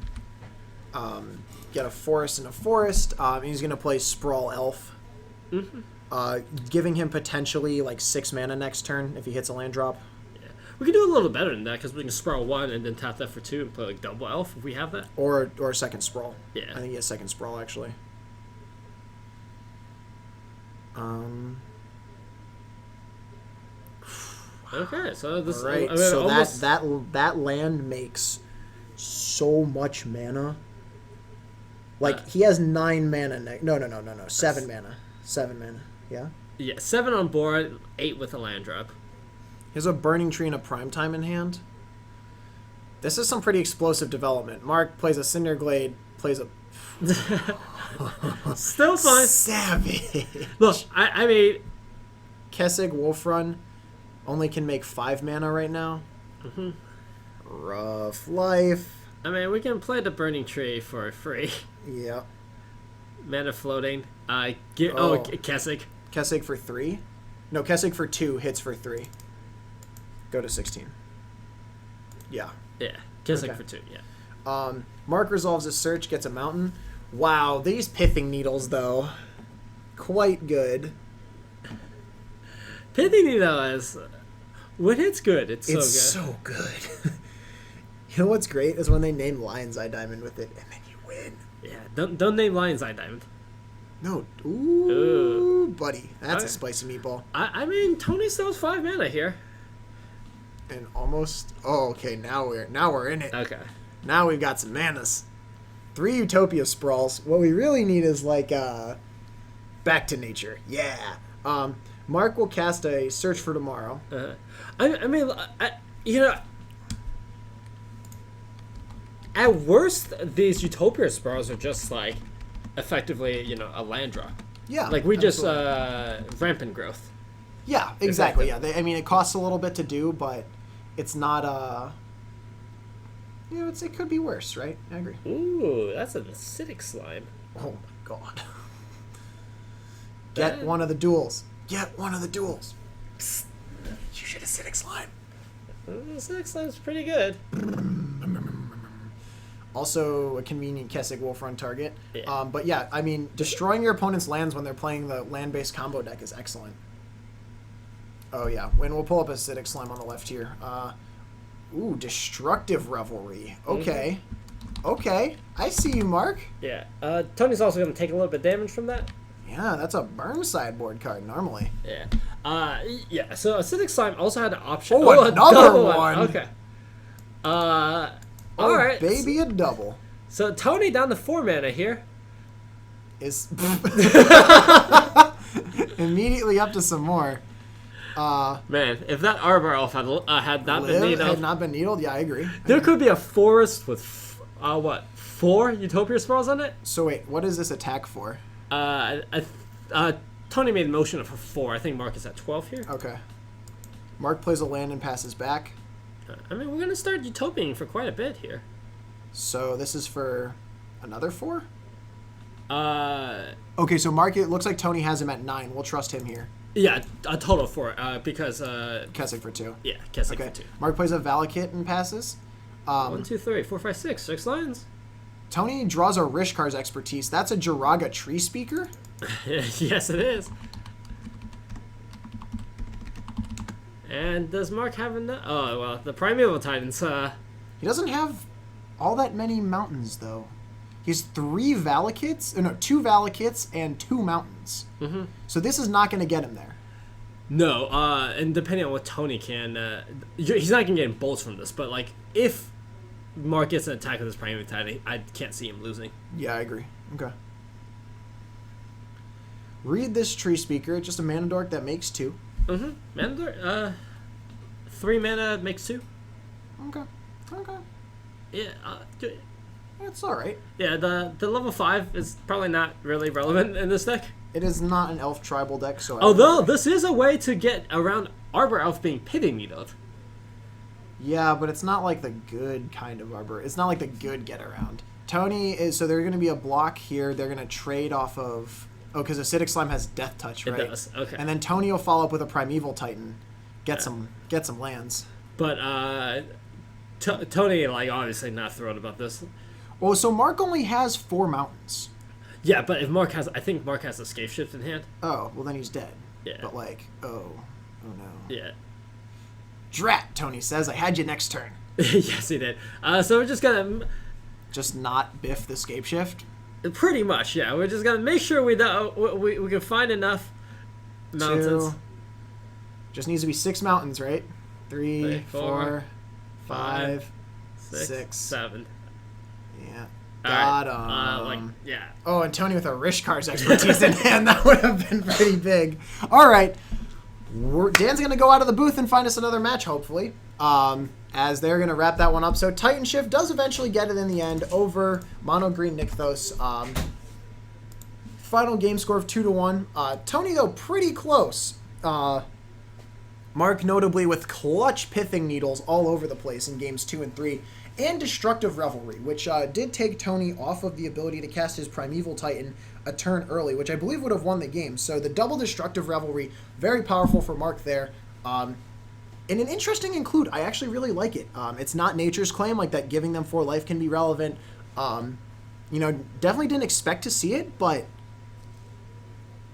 Get a forest and a forest. He's gonna play Sprawl Elf. Giving him potentially like 6 mana next turn if he hits a land drop. We can do a little better than that because we can sprawl 1 and then tap that for 2 and play like double elf if we have that. Or a second Sprawl. Yeah. I think he has second Sprawl actually. Okay, so this Right. I mean, So almost, that land makes so much mana. Like he has 9 mana. No. 7 mana. 7 mana. Yeah. yeah, 7 on board, 8 with a land drop. He has a Burning Tree and a Primetime in hand. This is some pretty explosive development. Mark plays a Cinderglade, plays a Still fine. Savage. Look, I mean, Kessig Wolfrun only can make 5 mana right now. Rough life. I mean, we can play the Burning Tree for free. Yeah. Mana floating. Oh. Kessig. Kessig for 3? No, Kessig for 2, hits for 3. Go to 16. Yeah. Yeah, Kessig Okay. for 2, yeah. Mark resolves his search, gets a mountain. Wow, these Pithing Needles, though. Quite good. Pithy Needle is... When it's good, it's It's so good. so good. You know what's great is when they name Lion's Eye Diamond with it, and then you win. Yeah, don't name Lion's Eye Diamond. No, ooh, buddy, that's a spicy meatball. I mean, Tony still has 5 mana here. And almost. Oh, okay. Now we're in it. Okay. Now we've got some manas. 3 Utopia Sprawls. What we really need is like back to nature. Yeah. Mark will cast a Search for Tomorrow. I mean, at worst, these Utopia Sprawls are just like, effectively, a land draw. Yeah. Like we just absolutely. rampant growth. Yeah, exactly. Yeah. I mean, it costs a little bit to do, but it's not. It could be worse, right? I agree. Ooh, that's an acidic slime. Oh my god. Get one of the duels. Get one of the duels. Psst. You should acidic slime. Acidic slime's pretty good. Also, a convenient Kessig Wolfrun target. Yeah. But yeah, I mean, destroying your opponent's lands when they're playing the land-based combo deck is excellent. Oh yeah, and we'll pull up acidic slime on the left here. Ooh, destructive revelry. Okay, okay, I see you, Mark. Yeah. Tony's also going to take a little bit of damage from that. Yeah, that's a burn sideboard card normally. Yeah. Yeah. So acidic slime also had an option. Oh, a another double one. Okay. Oh, All right. baby, a double. So Tony down to 4 mana here. Is immediately up to some more. Man, if that Arbor Elf had not been Live needled, had not been needled. Yeah, I agree. there could be a forest with, 4 Utopia Spirals on it? So wait, what is this attack for? Tony made a motion for 4. I think Mark is at 12 here. Okay. Mark plays a land and passes back. I mean, we're going to start Utopiaing for quite a bit here. So this is for another 4? Uh, Okay, so Mark, it looks like Tony has him at 9. We'll trust him here. yeah, a total of 4, because, Kessig for 2. yeah, Kessig Okay. for 2. Mark plays a Valakut and passes. 1, 2, 3, 4, 5, 6. 6 lands. Tony draws a Rishkar's Expertise. That's a Jiraga Tree Speaker? Yes, it is. And does Mark have enough? Oh, well, the Primeval Titans, He doesn't have all that many mountains, though. He has 3 Valakuts, no, 2 Valakuts and 2 mountains. Mm-hmm. So this is not going to get him there. no, and depending on what Tony can, he's not going to get bolts from this, but, like, if Mark gets an attack with his Primeval Titan, I can't see him losing. Yeah, I agree. Okay. Read this Tree Speaker. It's just a mana dork that makes 2. Mm-hmm. Mandalore, 3 mana makes 2. Okay. Okay. Yeah, It's alright. yeah. The level 5 is probably not really relevant in this deck. It is not an elf tribal deck, so... Although this is a way to get around Arbor Elf being pity needled. Yeah, but it's not like the good kind of Arbor. It's not like the good get around. Tony is... So they're going to be a block here. They're going to trade off of... Oh, because Acidic Slime has Death Touch, right? It does. Okay. And then Tony will follow up with a Primeval Titan. Get some lands. But Tony, like, obviously not thrilled about this. Well, so Mark only has 4 mountains. Yeah, but if Mark has, I think Mark has Escape Shift in hand. Oh, well then he's dead. Yeah. But like, oh no. Yeah. Drat, Tony says. I had you next turn. Yes, he did. So we're just gonna, Just not biff the Scape Shift. pretty much, yeah. We're just gonna make sure we can find enough mountains. 2. Just needs to be 6 mountains, right? 3, 3, 4, 4, 5, 6, 6. 7. Yeah. All Got right. him. Like, yeah. Oh, and Tony with a Rishkar's Expertise in hand. That would have been pretty big. All right. Dan's going to go out of the booth and find us another match, hopefully, as they're going to wrap that one up. So Titan Shift does eventually get it in the end over Mono Green Nykthos. Final game score of 2-1. Tony, though, pretty close. Mark notably with clutch Pithing Needles all over the place in games 2 and 3, and Destructive Revelry, which did take Tony off of the ability to cast his Primeval Titan a turn early, which I believe would have won the game. So the double Destructive Revelry, very powerful for Mark there. And an interesting include. I actually really like it. It's not Nature's Claim, like that giving them 4 life can be relevant. Definitely didn't expect to see it, but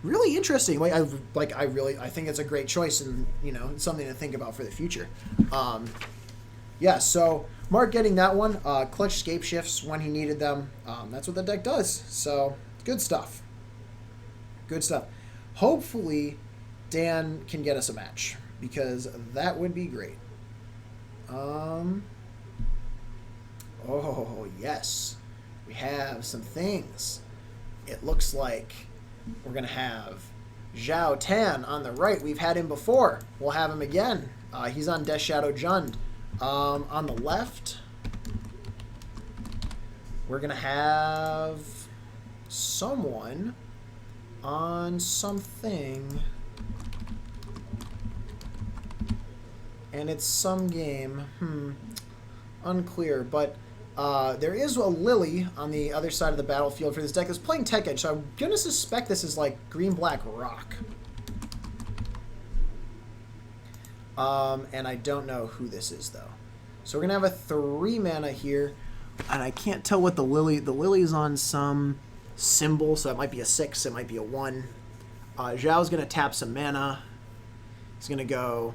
really interesting. I think it's a great choice, and it's something to think about for the future. So Mark getting that one. Clutch Scape Shifts when he needed them. That's what the deck does. So good stuff. Good stuff. Hopefully Dan can get us a match, because that would be great. Oh yes, we have some things. It looks like we're going to have Zhao Tan on the right. We've had him before. We'll have him again. He's on Death Shadow Jund. On the left, we're going to have someone on something. And it's some game. Unclear. But there is a Lily on the other side of the battlefield for this deck that's playing Tech Edge, so I'm going to suspect this is like green-black rock. And I don't know who this is, though. So we're going to have a 3 mana here, and I can't tell what the Lily's on some symbol, so it might be a 6, it might be a 1. Zhao's going to tap some mana. He's going to go,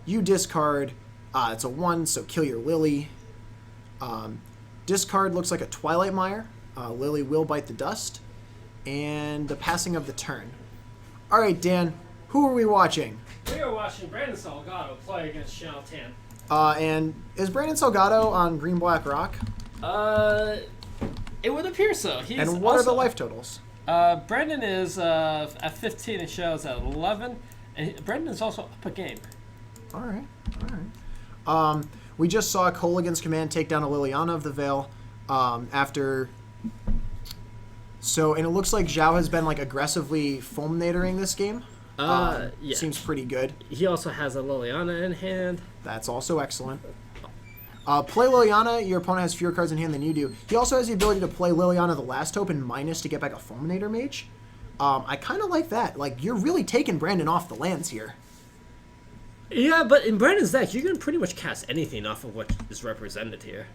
you discard. It's a 1, so kill your Lily. Discard looks like a Twilight Mire. Lily will bite the dust. And the passing of the turn. All right, Dan, who are we watching? We are watching Brandon Salgado play against Zhao Tan. And is Brandon Salgado on Green Black Rock? It would appear so. And what are the life totals? Brandon is at 15 and Zhao's at 11. And Brandon's also up a game. All right. We just saw Colligan's Command take down a Liliana of the Veil after. So, and it looks like Zhao has been like aggressively fulminatoring this game. Yeah. Seems pretty good. He also has a Liliana in hand. That's also excellent. Play Liliana, your opponent has fewer cards in hand than you do. He also has the ability to play Liliana the Last Hope and minus to get back a Fulminator Mage. I kind of like that. Like, you're really taking Brandon off the lands here. Yeah, but in Brandon's deck, you can pretty much cast anything off of what is represented here.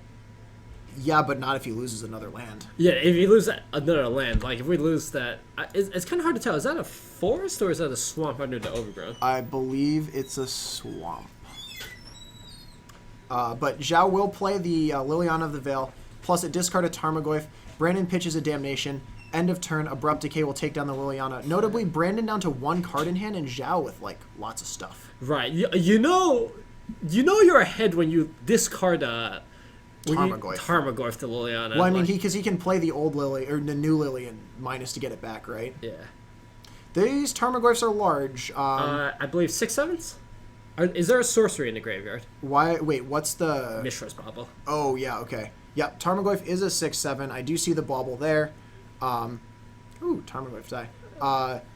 Yeah, but not if he loses another land. Yeah, if you lose another land, like if we lose that, it's kind of hard to tell. Is that a forest or is that a swamp under the overgrown? I believe it's a swamp. But Zhao will play the Liliana of the Veil, plus a discard a Tarmogoyf. Brandon pitches a Damnation. End of turn, Abrupt Decay will take down the Liliana. Notably, Brandon down to 1 card in hand and Zhao with, like, lots of stuff. Right. You know you're ahead when you discard Tarmogoyf to Liliana. Well, I mean, because he can play the old Lily, or the new Lily, and minus to get it back, right? Yeah. These Tarmogoyfs are large. I believe 6/7. Is there a sorcery in the graveyard? Why? Wait, what's the... Mishra's Bauble. Oh, yeah, okay. Yep, Tarmogoyf is a 6/7. I do see the bauble there. Ooh, Tarmogoyf die.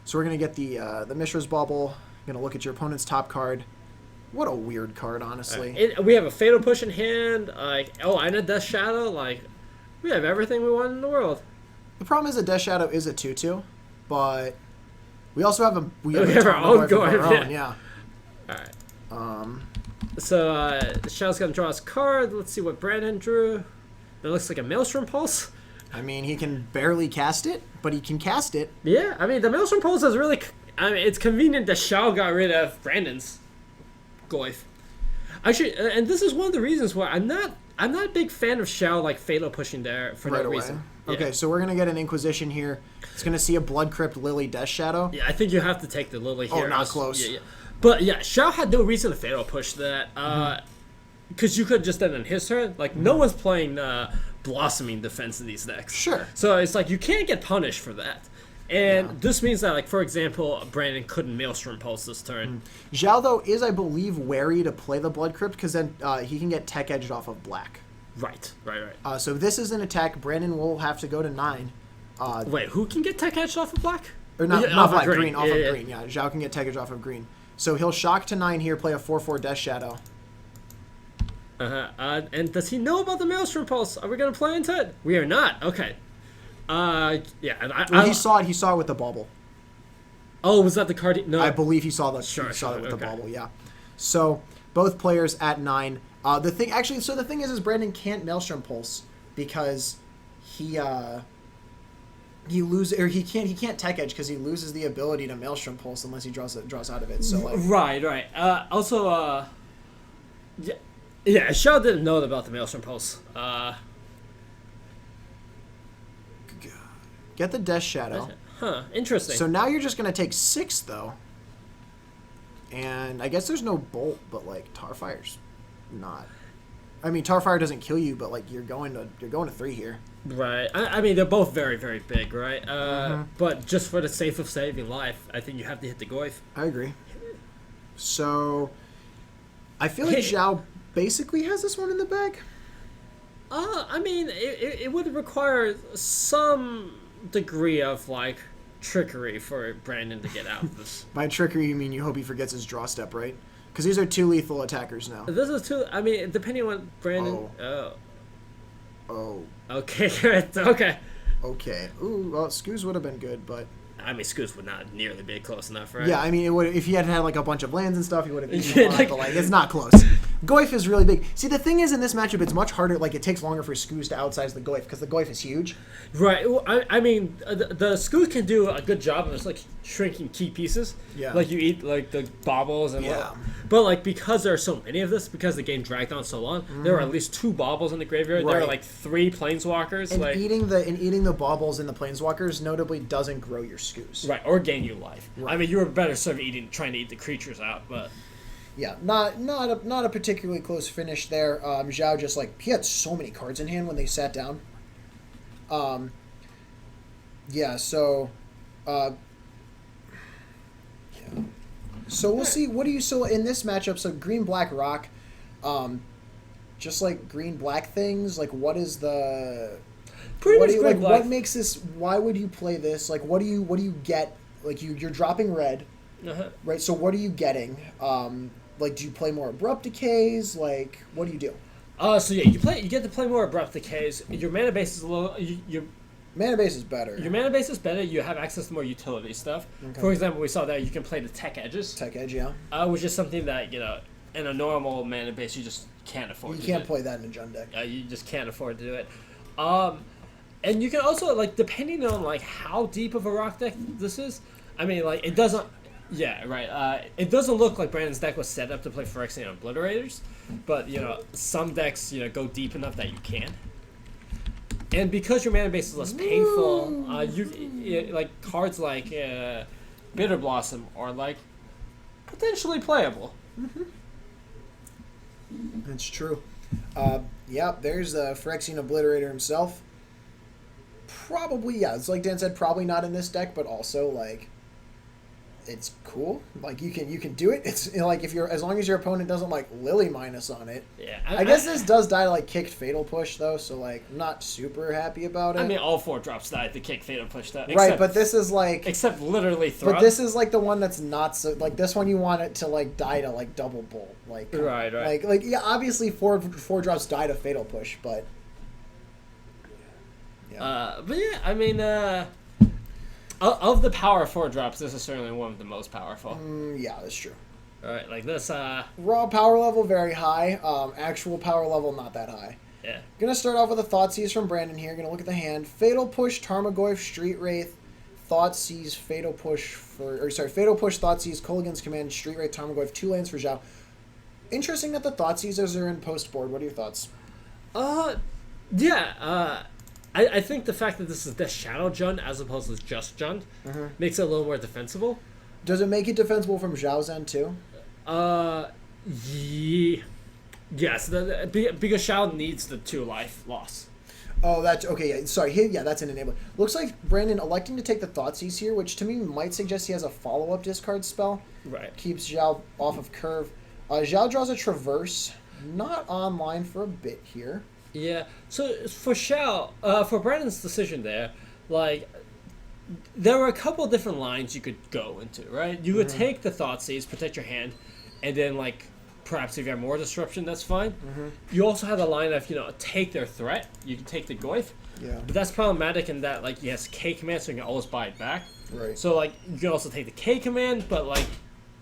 So we're going to get the Mishra's Bauble. Going to look at your opponent's top card. What a weird card, honestly. We have a Fatal Push in hand. And a Death Shadow. Like, we have everything we want in the world. The problem is a Death Shadow is a 2/2, but we also have we have our own Goyf, yeah. All right. So the Shadow's going to draw his card. Let's see what Brandon drew. That looks like a Maelstrom Pulse. I mean, he can barely cast it, but he can cast it. Yeah, I mean, the Maelstrom Pulse is really... I mean, it's convenient that Shao got rid of Brandon's Goyf. Actually, and this is one of the reasons why I'm not a big fan of Shao, like, Fatal pushing there for right no away. reason. Okay, Yeah. so we're going to get an Inquisition here. It's going to see a Blood Crypt Lily Death Shadow. Yeah, I think you have to take the Lily here. Oh, not close. Yeah. But, yeah, Shao had no reason to Fatal Push that. Because you could just done on his turn. Like, no one's playing Blossoming Defense in these decks. Sure. So it's like, you can't get punished for that. And this means that, like, for example, Brandon couldn't Maelstrom Pulse this turn. Zhao, though, is, I believe, wary to play the Blood Crypt because then he can get Tech Edged off of black. Right. So this is an attack. Brandon will have to go to 9. Wait, who can get Tech Edged off of black? Or not, Yeah, not off of black, green. green. Off Yeah, of yeah. green, yeah. Zhao can get Tech Edged off of green. So he'll shock to 9 here, play a 4/4 Death Shadow. And does he know about the Maelstrom Pulse? Are we going to play into it? We are not. Okay. Yeah. Well, he saw it with the bauble. Oh, was that the card? No. I believe he saw it with okay. the bauble, yeah. So both players at 9. The thing is Brandon can't Maelstrom Pulse because he can't Tech Edge because he loses the ability to Maelstrom Pulse unless he draws out of it. So like, Right. Also, yeah, Shao didn't know about the Maelstrom Pulse. get the Death Shadow. Huh, interesting. So now you're just gonna take 6 though. And I guess there's no bolt, but like Tarfire's not. I mean, Tarfire doesn't kill you, but like you're going to 3 here. Right. I mean, they're both very, very big, right? But just for the sake of saving life, I think you have to hit the Goyf. I agree. So I feel like Zhao basically has this one in the bag. I mean, it would require some degree of, like, trickery for Brandon to get out of this. By trickery, you mean you hope he forgets his draw step, right? Because these are 2 lethal attackers now. This is too... I mean, depending on Brandon... Oh. Okay, good. Okay. Okay. Ooh, well, Scoos would have been good, but... I mean, Scoos would not nearly be close enough, right? Yeah, I mean, it would if he had like a bunch of lands and stuff, he would have been Yeah, but like it's not close. Goyf is really big. See, the thing is, in this matchup, it's much harder. Like, it takes longer for Scoos to outsize the Goyf because the Goyf is huge. Right. Well, I mean, the Scoos can do a good job of just, like, shrinking key pieces. Yeah. Like, you eat, like, the baubles and Yeah. But, like, because there are so many of this, because the game dragged on so long, there were at least 2 baubles in the graveyard. There Right. were, like, 3 planeswalkers. And like, eating the baubles in the planeswalkers notably doesn't grow your Scoos. right, or gain you life. Right. I mean, you were better served trying to eat the creatures out, but... Yeah, not a particularly close finish there. Zhao just like he had so many cards in hand when they sat down. Yeah, so, yeah. So we'll see. What do you so in this matchup? So green black rock, just like green black things. Like what is the Pretty what much do you, green like black. what makes this? Why would you play this? Like what do you get? Like you're dropping red, Uh-huh. right? So what are you getting? Like do you play more abrupt decays? Like what do you do? So yeah, you get to play more abrupt decays. Your mana base is a little. Your Mana base is better. mana base is better. You have access to more utility stuff. Okay. For example, we saw that you can play the tech edges, Tech edge, yeah. which is something that in a normal mana base you just can't afford. You to can't do. play that in a Jund deck. You just can't afford to do it. And you can also like depending on like how deep of a rock deck this is. I mean, like it doesn't. Yeah, right. It doesn't look like Brandon's deck was set up to play Phyrexian Obliterators, but some decks go deep enough that you can. And because your mana base is less painful, like cards like Bitter Blossom are like potentially playable. That's true. Yeah, there's the Phyrexian Obliterator himself. Probably, yeah. It's like Dan said, probably not in this deck, but also like it's cool. Like you can do it. It's like if as long as your opponent doesn't like Lily minus on it. Yeah, I guess this does die to like kicked Fatal Push though, so like I'm not super happy about it. I mean, all 4 drops died to kick Fatal Push that. Right, but this is like except literally Thrust. But this is like the one that's not so like this one you want it to like die to like double bolt like Right. like yeah obviously four drops die to Fatal Push but But yeah, I mean, of the power 4 drops, this is certainly one of the most powerful. yeah, that's true. All right, like this. Raw power level very high. Actual power level not that high. Yeah. Gonna start off with a Thoughtseize from Brandon here. Gonna look at the hand. Fatal Push, Tarmogoyf, Street Wraith, Thoughtseize, Fatal Push Fatal Push, Thoughtseize, Kolaghan's Command, Street Wraith, Tarmogoyf, 2 lands for Zhao. Interesting that the Thoughtseizers are in post board. What are your thoughts? Yeah. I think the fact that this is the Shadow Jund as opposed to just Jund makes it a little more defensible. Does it make it defensible from Zhao's end too? Yes, because Shao needs the 2 life loss. Oh, that's okay. Yeah, sorry. Yeah, that's an enabler. Looks like Brandon electing to take the Thoughtseize here, which to me might suggest he has a follow-up discard spell. Right. Keeps Zhao off of curve. Zhao draws a Traverse. Not online for a bit here. Yeah. So for Shao, for Brandon's decision there, like there were a couple different lines you could go into, right? You could take the Thoughtseize, protect your hand, and then like perhaps if you have more disruption, that's fine. You also have the line of take their threat. You can take the Goyf. Yeah. But that's problematic in that like he has K command, so you can always buy it back. Right. So like you can also take the K command, but like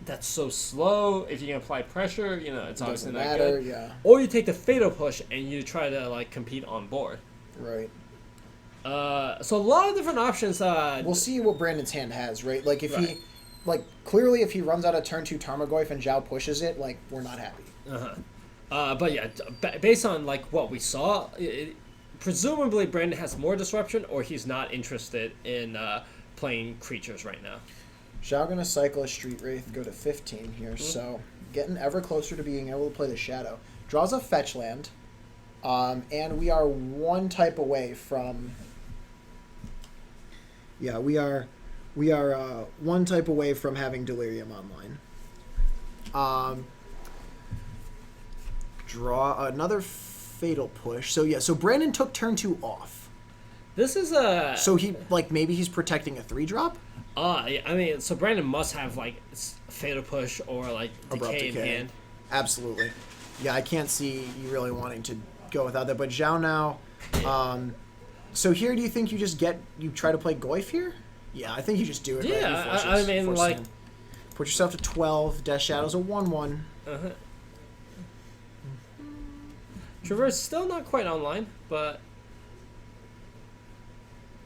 that's so slow. If you can apply pressure, it's obviously Doesn't not matter. good. Yeah. Or you take the Fatal Push and you try to like compete on board. Right. So a lot of different options. We'll see what Brandon's hand has, right? Like if he, like clearly if he runs out of turn 2 Tarmogoyf and Zhao pushes it, like we're not happy. But yeah, based on like what we saw, presumably Brandon has more disruption, or he's not interested in playing creatures right now. Zhao gonna cycle a Street Wraith, go to 15 here, so getting ever closer to being able to play the Shadow. Draws a fetch land, and we are 1 type away from. Yeah, we are 1 type away from having Delirium online. Draw another Fatal Push. So yeah, so Brandon took turn 2 off. This is So he maybe he's protecting a 3-drop. Yeah, I mean, so Brandon must have like Fatal Push or like Abrupt Decay in Decay. hand. Absolutely. Yeah, I can't see you really wanting to go without that. But Zhao now, so here, do you think you just you try to play Goyf here? Yeah, I think you just do it. Yeah, right? I mean, like, put yourself to 12. Death Shadow's a 1/1. Traverse still not quite online, but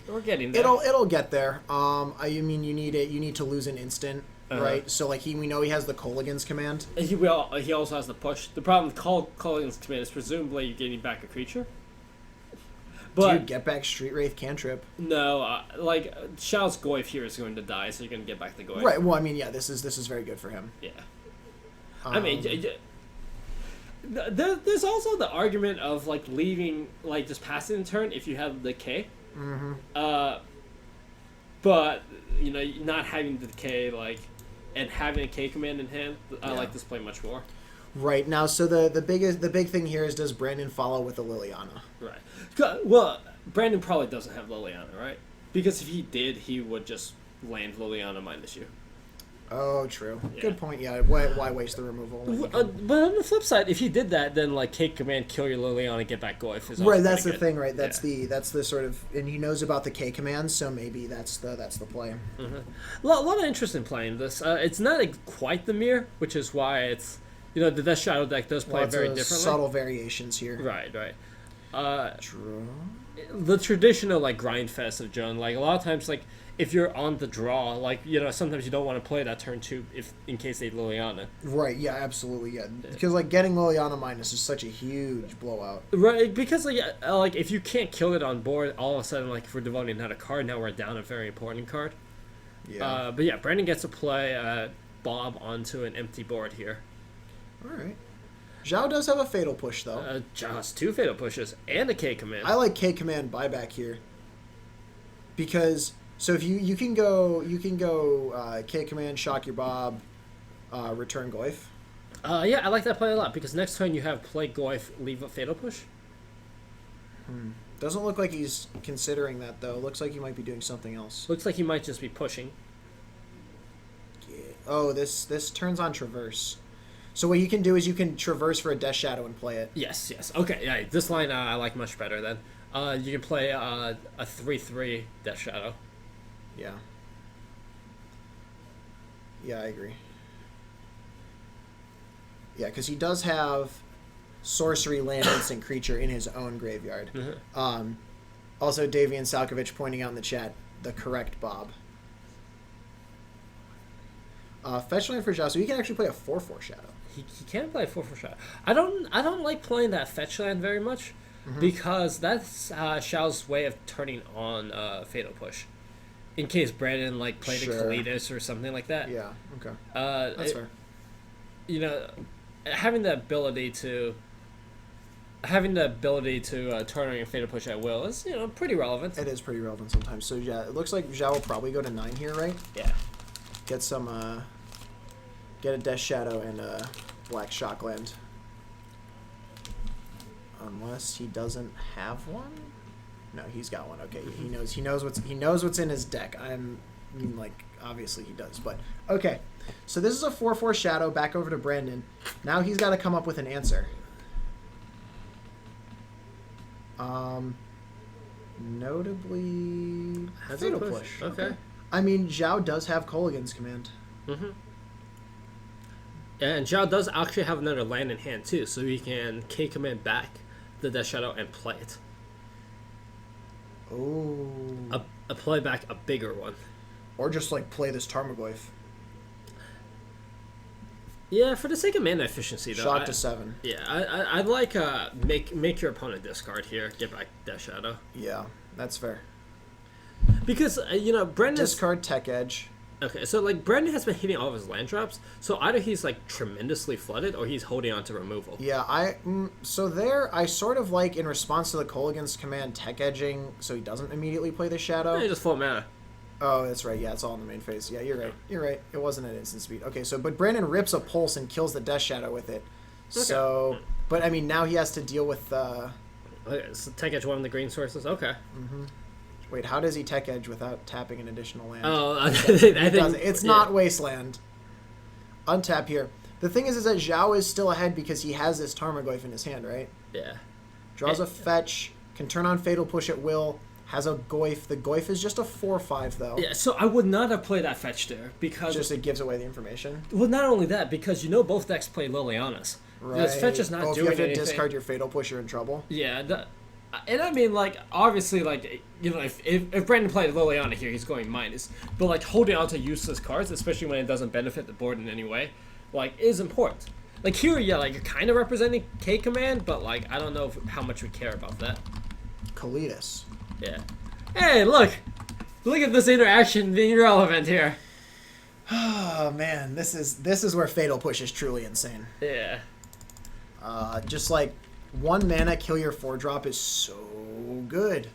we're getting there. It'll get there. I mean, you need to lose an instant, right? So like we know he has the Kolaghan's Command. He also has the push. The problem with Kolaghan's Command is presumably you're getting back a creature. But Dude, get back Street Wraith cantrip. No, like Shao's Goyf here is going to die, so you're going to get back the Goyf. Right. Well, I mean, yeah, this is very good for him. Yeah. I mean, there's also the argument of like leaving, like just passing the turn if you have the K. Mm-hmm. But not having the K, like and having a K command in hand, I Yeah. like this play much more. Right now, so the big thing here is, does Brandon follow with the Liliana? Right. Well, Brandon probably doesn't have Liliana, right? Because if he did, he would just land Liliana minus you. Oh, true. Yeah. Good point. Yeah. Why waste the removal? when you can- But on the flip side, if he did that, then like K command, kill your Liliana, get back Goif. Is also Right, that's the pretty good. thing, right? That's Yeah. the sort of, and he knows about the K command, so maybe that's the play. A lot of interest in playing this. It's not quite the mirror, which is why it's the Death Shadow deck does play Lots very of differently. subtle variations here. Right. True. The traditional like grind fest of Joan, like a lot of times, like if you're on the draw, like sometimes you don't want to play that turn 2 if in case they Liliana. Right. Yeah. Absolutely. Yeah. Because like getting Liliana minus is such a huge blowout. Right, because like if you can't kill it on board, all of a sudden like if we're devoting not a card, now we're down a very important card. Yeah. But yeah, Brandon gets to play Bob onto an empty board here. All right. Zhao does have a fatal push though. Just 2 fatal pushes and a K command. I like K command buyback here. Because so if you can go K command, shock your Bob, return Goif. Yeah, I like that play a lot because next turn you have play Goif, leave a fatal push. Doesn't look like he's considering that though. Looks like he might be doing something else. Looks like he might just be pushing. Yeah. Oh, this turns on traverse. So what you can do is you can traverse for a Death Shadow and play it. Yes. Okay, yeah, this line I like much better then. You can play a 3/3 Death Shadow. Yeah. Yeah, I agree. Yeah, because he does have sorcery, land, instant creature in his own graveyard. Also, Davian Salkovich pointing out in the chat the correct Bob. Fetch land for Zhao, so he can actually play a 4/4 Shadow. He can play 4/4 Shadow. I don't like playing that fetch land very much because that's Xiao's way of turning on fatal push. In case Brandon like played Sure. a Kalidas or something like that. Yeah, okay. That's That's fair. Having the ability to turn on your fatal push at will is pretty relevant. It is pretty relevant sometimes. So yeah, it looks like Zhao will probably go to 9 here, right? Yeah. Get some, get a Death Shadow and a Black Shockland. Unless he doesn't have one. No, he's got one. Okay, he knows what's in his deck. Obviously he does, but okay. So this is a 4/4 Shadow. Back over to Brandon. Now he's got to come up with an answer. Notably, fatal push. Okay. I mean, Zhao does have Kolaghan's command. And Zhao does actually have another land in hand too, so he can K command back the Death Shadow and play it. Oh. A play back a bigger one. Or just like play this Tarmogoyf. Yeah, for the sake of mana efficiency though. Shock to 7. Yeah, I'd like make your opponent discard here, get back Death Shadow. Yeah, that's fair. Because Brendan's Discard Tech Edge. okay, so like Brendan has been hitting all of his land drops, so either he's like tremendously flooded or he's holding on to removal. Yeah, so there I sort of like in response to the Kolaghan's command Tech Edging, so he doesn't immediately play the Shadow. Yeah, just full mana. Oh, that's right. Yeah, it's all in the main phase. Yeah, you're right. You're right. It wasn't at instant speed. Okay, so but Brandon rips a Pulse and kills the Death Shadow with it. So, but I mean now he has to deal with. Okay, so Tech Edge one of the green sources. Okay. Wait, how does he Tech Edge without tapping an additional land? Oh, I It think doesn't. It's not Wasteland. Untap here. The thing is that Zhao is still ahead because he has this Tarmogoyf in his hand, right? Yeah. Draws a fetch, can turn on Fatal Push at will, has a Goyf. The Goyf is just a 4/5 though. Yeah, so I would not have played that fetch there because Just it gives away the information. well, not only that, because both decks play Lilianas. Right. This fetch is not if doing you have to anything. discard your Fatal Push, you're in trouble. Yeah, and I mean, like, obviously, like, if Brandon played Liliana here, he's going minus. But, like, holding on to useless cards, especially when it doesn't benefit the board in any way, like, is important. Like, here, yeah, like, you're kind of representing K command, but, like, I don't know how much we care about that. Kalidas. Yeah. Hey, look! Look at this interaction being relevant here. Oh man, this is where Fatal Push is truly insane. Yeah. Just like 1 mana, kill your 4-drop is so good.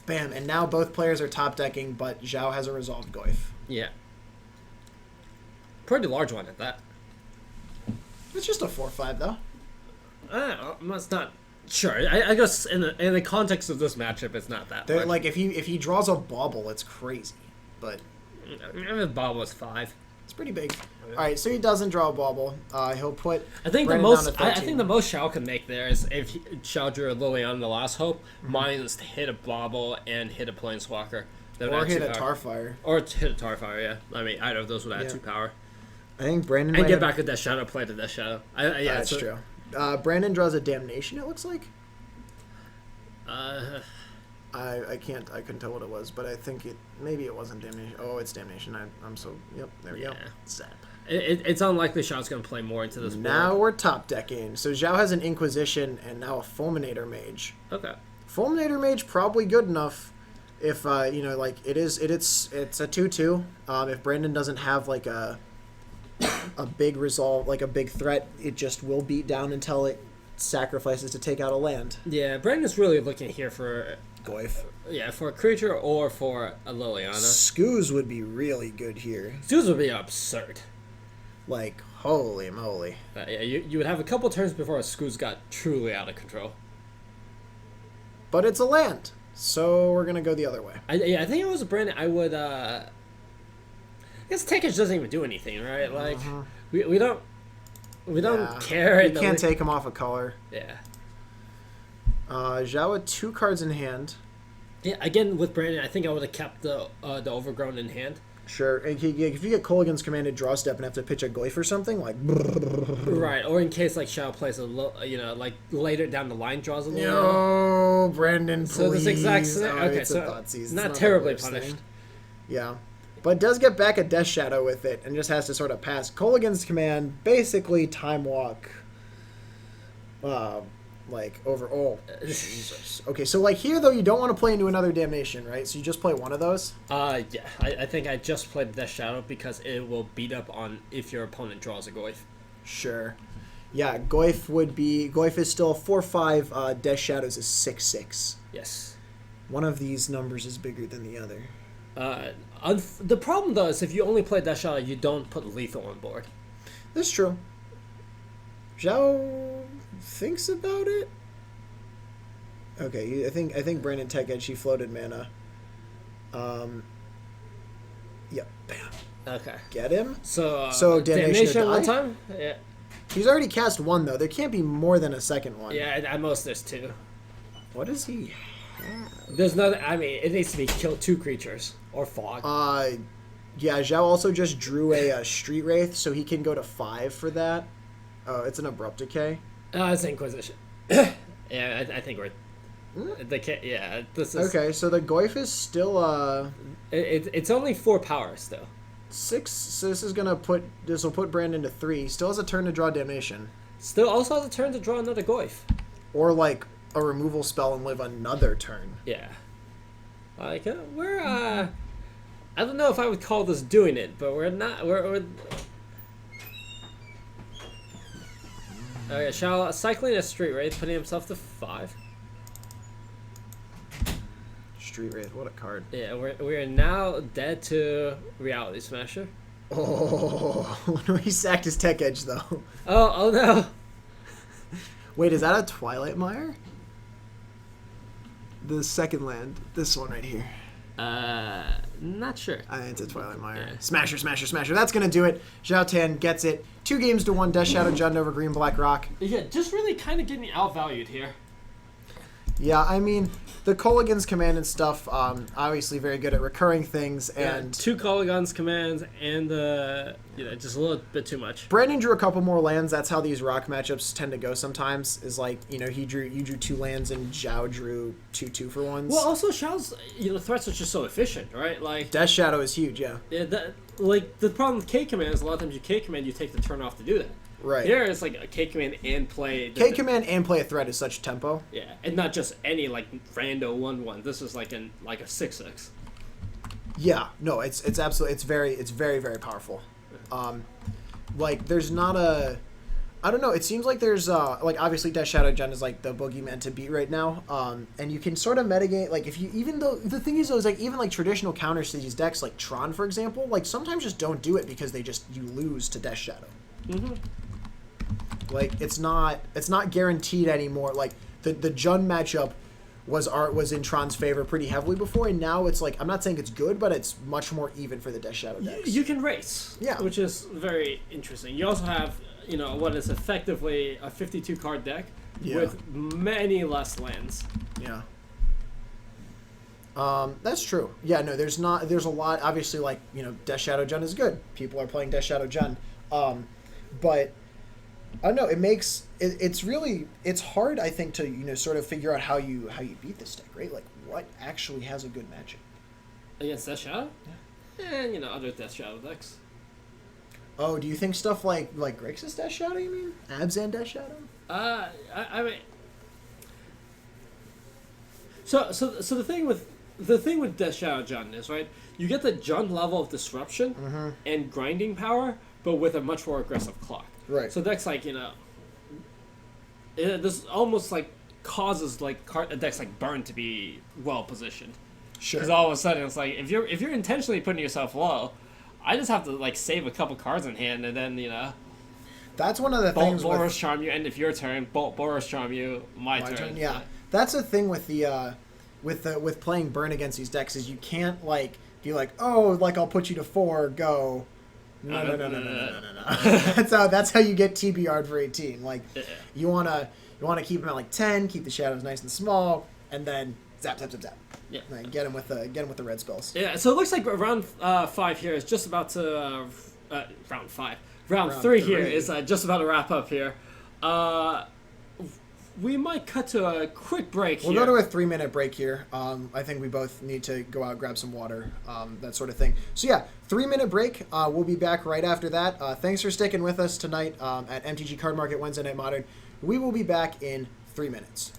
Bam, and now both players are top decking, but Zhao has a resolved Goyf. Yeah. Pretty large one at that. It's just a 4/5 though. That's not sure. I guess in the context of this matchup, it's not that large. Like if he draws a bauble, it's crazy, but The ball was 5. it's pretty big. All right, so he doesn't draw a bauble. He'll put. I think Brandon the most. down to I 13. think the most Shao can make there is if Shao drew a Liliana the Last Hope, mine's to hit a bauble and hit a Planeswalker. That would Or add hit 2 a power. Tarfire. Or to hit a Tarfire. Yeah, I mean either of those would add Yeah. 2 power. I think Brandon. And might get have- back a Death Shadow, play the Death Shadow. Yeah, That's so- true. Brandon draws a Damnation. It looks like. Uh, I can't. I couldn't tell what it was, but I think maybe it wasn't Damnation. Oh, it's Damnation. I'm so. Yep. There we go. Yeah. Zap. it's unlikely Shao's going to play more into this board. Now we're top decking. So Zhao has an Inquisition and now a Fulminator Mage. Okay. Fulminator Mage probably good enough if like it's a 2/2. If Brandon doesn't have like a big resolve, like a big threat, it just will beat down until it sacrifices to take out a land. Yeah, Brandon's really looking here for Goif. for a creature or for a Liliana. Skoos would be really good here. Zeus would be absurd. Like, holy moly. Yeah, you would have a couple turns before a Skoos got truly out of control. But it's a land, so we're going to go the other way. I think if it was a Brandon, I would. I guess Takage doesn't even do anything, right? Like we don't Yeah. care. You in the can't le- take him off a color. Yeah. Zhao had 2 cards in hand. Yeah. Again, with Brandon, I think I would have kept the Overgrown in hand. Sure. And if you get Kolaghan's commanded draw step and have to pitch a Goif or something, like... Right, or in case like Shao plays like later down the line draws a little. No, Brandon, please. So this exact okay, it's a so Thoughtseize. It's not the terribly worst punished. thing. Yeah. But does get back a Death Shadow with it and just has to sort of pass. Kolaghan's command, basically Time Walk. Over... Oh, Jesus. Okay, so like here, though, you don't want to play into another Damnation, right? So you just play one of those? Yeah, I think I just played Death Shadow because it will beat up on if your opponent draws a Goif. Sure. Yeah, Goif is still a 4/5. Death Shadows is 6/6. Yes. One of these numbers is bigger than the other. The problem though is if you only play Death Shadow, you don't put lethal on board. That's true. Zhao thinks about it. Okay, I think Brandon Tech Edge, he floated mana. Yep, bam. Okay. Get him. So Damnation to one die? time. Yeah. He's already cast one though. There can't be more than a second one. Yeah. At most there's 2. What does he have? There's nothing. I mean, it needs to be kill 2 creatures or fog. Yeah. Zhao also just drew a Street Wraith, so he can go to 5 for that. Oh, it's an Abrupt Decay. It's Inquisition. Yeah, I think we're. Yeah, this is Okay, so the Goif is still It's only 4 powers though. 6. So this will put Brandon to 3. He still has a turn to draw Damnation, Still, also has a turn to draw another Goif. or like a removal spell and live another turn. Yeah. Like we're I don't know if I would call this doing it, but we're not. We're okay. Shao cycling a Street Wraith, putting himself to 5. Street Wraith, what a card. Yeah, we're now dead to Reality Smasher. Oh, no, he sacked his Tech Edge though. Oh no. Wait, is that a Twilight Mire? The second land, this one right here. Not sure. It's a Twilight Mire. Yeah. Smasher, smasher, smasher. That's gonna do it. Zhao Tan gets it. 2 games to 1. Death Shadow Jund over Green Black Rock. Yeah, just really kind of getting outvalued here. Yeah, I mean, the Kolaghan's command and stuff, obviously very good at recurring things, and 2 Kolaghan's commands and just a little bit too much. Brandon drew a couple more lands. That's how these rock matchups tend to go sometimes, is like, you drew 2 lands and Zhao drew 2 2-for-1s. Well, also Shao's threats are just so efficient, right? Like Death Shadow is huge, yeah. the problem with K command is a lot of times you K command, you take the turn off to do that. Right. Here it's like a K command and play K command and play a threat is such tempo. Yeah, and not just any like rando 1/1. This is like a 6/6. Yeah, no, it's absolutely, it's very very powerful. Like there's not a I don't know. It seems like there's like obviously Death Shadow Jund is like the boogeyman to beat right now. And you can sort of metagame like if you even though the thing is though is like even like traditional counters to these decks like Tron for example like sometimes just don't do it because they just you lose to Death Shadow. Mm-hmm. Like it's not guaranteed anymore. Like the Jund matchup was in Tron's favor pretty heavily before, and now it's like I'm not saying it's good, but it's much more even for the Death Shadow decks. You can race, Yeah. which is very interesting. You also have what is effectively a 52 card deck Yeah. with many less lands. Yeah. That's true. Yeah, no, there's a lot obviously like, Death Shadow Jund is good. People are playing Death Shadow Jund. But I don't know, it's hard I think to, sort of figure out how you beat this deck, right? Like what actually has a good matchup? Against Death Shadow? Yeah. And, other Death Shadow decks. Oh, do you think stuff like Grixis Death Shadow, you mean? Abzan Death Shadow? I mean... So the thing with Death Shadow Jund is, right, you get the Jund level of disruption and grinding power, but with a much more aggressive clock. Right. So decks like, this almost like causes like decks like Burn to be well positioned. Sure. Because all of a sudden it's like if you're intentionally putting yourself low, I just have to like save a couple cards in hand and then That's one of the things Boros Charm you end of your turn, Boros Charm you my turn. Yeah. That's the thing with the with playing Burn against these decks is you can't like be like, oh, like I'll put you to 4, go. No. That's how you get TBR'd for 18. Like you wanna keep them at like 10, keep the shadows nice and small, and then zap. Yeah. Like, get him with the red spells. Yeah. So it looks like round 5 here is just about to round 5. Round 3 here is just about to wrap up here. We might cut to a quick break here. We'll go to a 3-minute break here. I think we both need to go out, grab some water, that sort of thing. So yeah, 3-minute break. We'll be back right after that. Thanks for sticking with us tonight at MTG Card Market Wednesday Night Modern. We will be back in 3 minutes.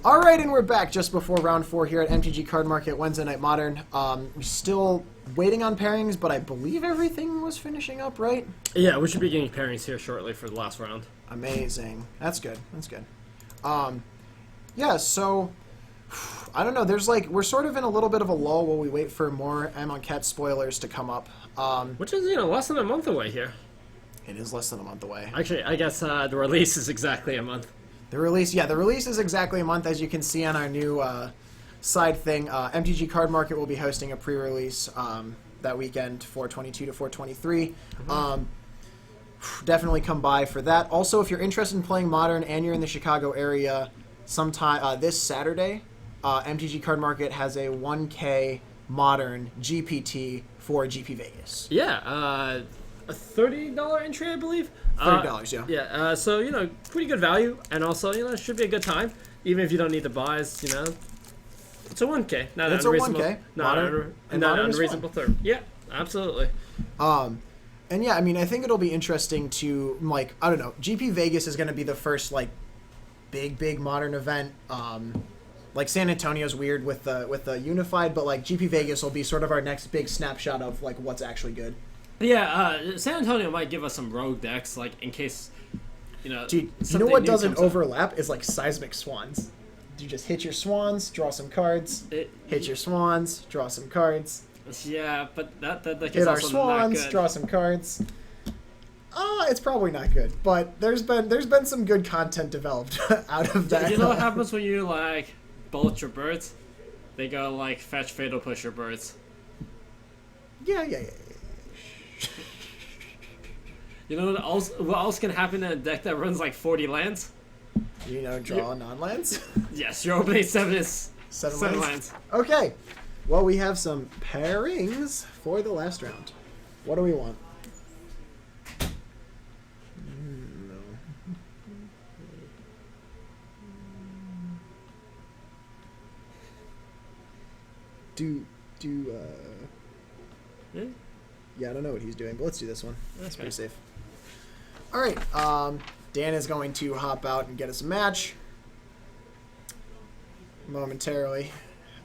All right, and we're back just before round 4 here at MTG Card Market Wednesday Night Modern. We're still waiting on pairings, but I believe everything was finishing up, right? Yeah, we should be getting pairings here shortly for the last round. Amazing. That's good. That's good. Yeah, so I don't know. There's like we're sort of in a little bit of a lull while we wait for more Mtgcard spoilers to come up. Which is, less than a month away here. It is less than a month away. Actually, I guess the release is exactly a month. The release is exactly a month, as you can see on our new side thing. MTG Card Market will be hosting a pre-release that weekend, 422 to 423. Definitely come by for that. Also, if you're interested in playing Modern and you're in the Chicago area, sometime this Saturday, MTG Card Market has a 1K Modern GPT for GP Vegas. Yeah, a $30 entry, I believe. $30, yeah. Yeah, so, pretty good value, and also, it should be a good time, even if you don't need the buys, It's a 1K. Not It's a 1K. Not Modern an is unreasonable third. Yeah, absolutely. And yeah, I mean, I think it'll be interesting to, like, I don't know, GP Vegas is going to be the first, like, big Modern event. Like, San Antonio's weird with the Unified, but, like, GP Vegas will be sort of our next big snapshot of, like, what's actually good. Yeah, San Antonio might give us some rogue decks, like, in case, Dude, you know something what new doesn't comes up. overlap is, like, Seismic Swans. You just hit your Swans, draw some cards, hit your Swans, draw some cards. Yeah, but that deck is Hit our also Swans, not good. draw some cards. It's probably not good, but there's been some good content developed out of that. You know what happens when you, like, bolt your birds? They go, like, fetch fatal push your birds. Yeah. You know what else can happen in a deck that runs like 40 lands? Draw non-lands. Yes, your opening 7 is Seven 7 lands? lands. Okay. Well, we have some pairings for the last round. What do we want? Yeah, I don't know what he's doing, but let's do this one. That's pretty safe. All right. Dan is going to hop out and get us a match momentarily.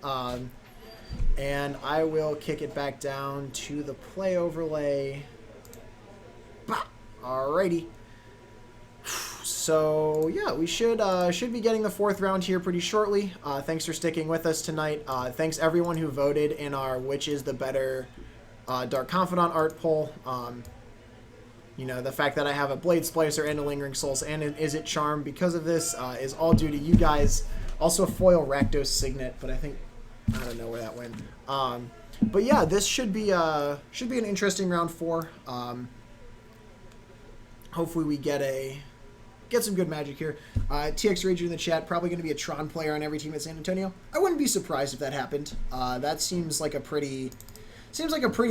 And I will kick it back down to the play overlay. Bah! Alrighty. So yeah, we should be getting the 4th round here pretty shortly. Thanks for sticking with us tonight. Thanks everyone who voted in our which is the better Dark Confidant art poll. The fact that I have a Blade Splicer and a Lingering Souls and an Is It Charm because of this is all due to you guys. Also a foil Rakdos Signet, but I don't know where that went. But yeah, this should be an interesting round 4. Hopefully we get some good magic here. TX Rager in the chat, probably going to be a Tron player on every team at San Antonio. I wouldn't be surprised if that happened. That seems like a pretty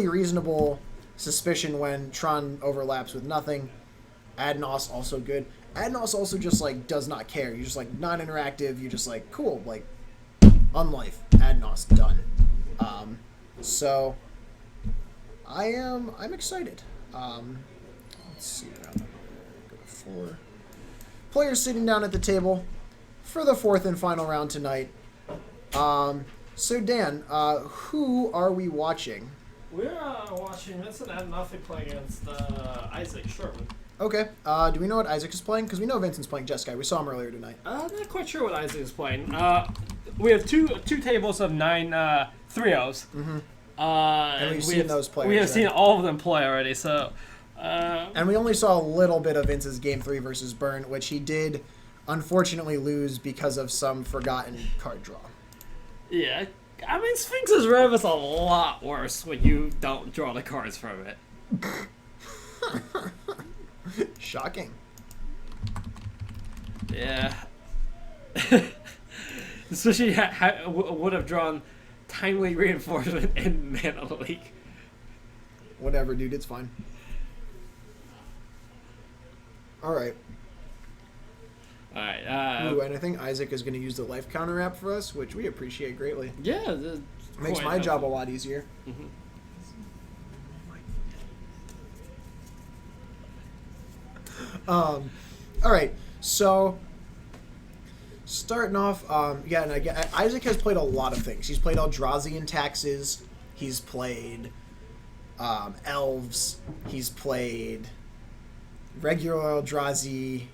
reasonable suspicion when Tron overlaps with nothing. Adnos also good. Adnos also just like does not care. You're just like non-interactive. You're just like cool, like unlife. Adnos done. So I'm excited. Let's see. Go to 4 players sitting down at the table for the 4th and final round tonight. So Dan, who are we watching? We're watching Vincent Adenofi play against Isaac Sherman. Okay. Do we know what Isaac is playing? Because we know Vincent's playing Jeskai. We saw him earlier tonight. Not quite sure what Isaac is playing. We have two tables of 9 3-0s. Mm-hmm. And we've seen those players. We have right? seen all of them play already, so... and we only saw a little bit of Vince's Game 3 versus Burn, which he did unfortunately lose because of some forgotten card draw. Yeah. I mean, Sphinx's Rev is a lot worse when you don't draw the cards from it. Shocking. Yeah. Especially would have drawn Timely Reinforcement and Mana Leak. Whatever, dude. It's fine. Alright. Alright. Ooh, and I think Isaac is going to use the life counter app for us, which we appreciate greatly. Yeah. Makes my job a lot easier. Mm-hmm. Alright, so Starting off, yeah, and again, Isaac has played a lot of things. He's played Eldrazi and Taxes. He's played Elves. He's played regular Eldrazi.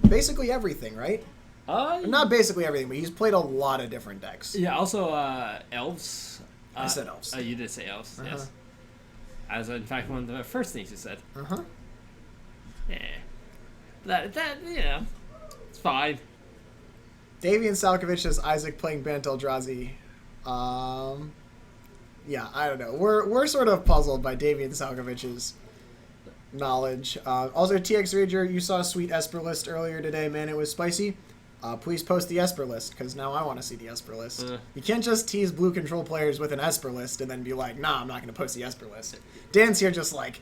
Basically everything, right? Not basically everything, but he's played a lot of different decks. Yeah, also Elves. I said Elves. You did say Elves, Uh-huh. yes. As in fact one of the first things you said. Uh-huh. Yeah. That you know, it's fine. Davian Salkovich says Isaac playing Bant Eldrazi. Yeah, I don't know. We're sort of puzzled by Davian Salkovich's knowledge. Also, TX Rager, you saw a sweet Esper list earlier today. Man, it was spicy. Please post the Esper list, because now I want to see the Esper list. You can't just tease blue control players with an Esper list and then be like, nah, I'm not going to post the Esper list. Dan's here just like,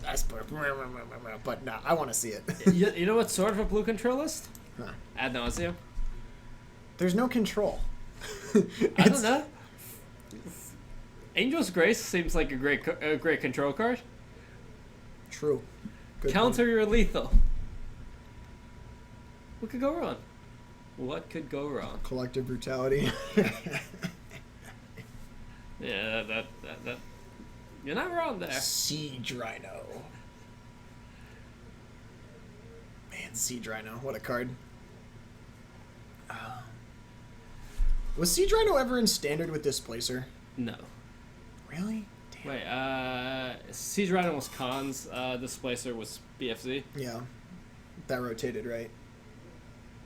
Esper, but nah, I want to see it. You know what's sort of a blue control list? Huh. Ad nauseum. There's no control. I don't know. Angel's Grace seems like a great control card. True. Good Counter point. your lethal. What could go wrong? What could go wrong? Collective brutality. Yeah, that you're not wrong there. Siege Rhino. Man, Siege Rhino, what a card. Was Siege Rhino ever in Standard with Displacer? No. Really? Damn. Wait, Siege Rhino was Cons, Displacer was BFZ. Yeah. That rotated, right?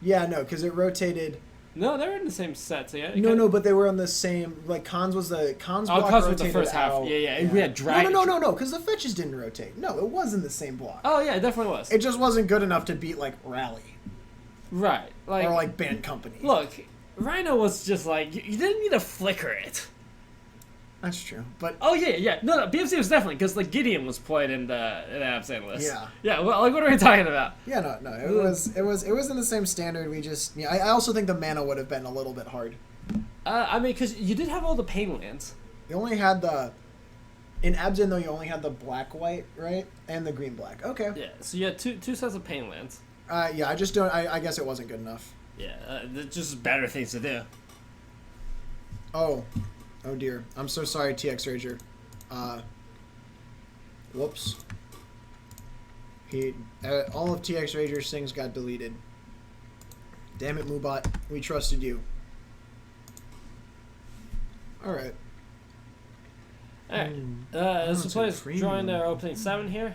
Yeah, no, because it rotated... No, they're in the same set, so yeah. No, but they were on the same... Like, Cons was the... Cons block Cons was rotated the first half. out. Yeah. We had Dragon. No, because the fetches didn't rotate. No, it was in the same block. Oh, yeah, it definitely was. It just wasn't good enough to beat, like, Rally. Right. Like, Or, like, Band Company. Look, Rhino was just like, you didn't need to flicker it. That's true, but... Oh, yeah. No, BFZ was definitely, because, like, Gideon was played in the Absent list. Yeah. Yeah, well, like, what are we talking about? Yeah, no, it was in the same Standard. We just... Yeah, I also think the mana would have been a little bit hard. I mean, because you did have all the pain lands. You only had the... In Abzan, though, you only had the black-white, right? And the green-black. Okay. Yeah, so you had two sets of pain lands. Yeah, I just don't... I guess it wasn't good enough. Yeah, there's just better things to do. Oh dear. I'm so sorry, TX Rager. Whoops. All of TX Rager's things got deleted. Damn it, Moobot. We trusted you. Alright. Alright. it's This player's a premium. drawing their opening 7 here.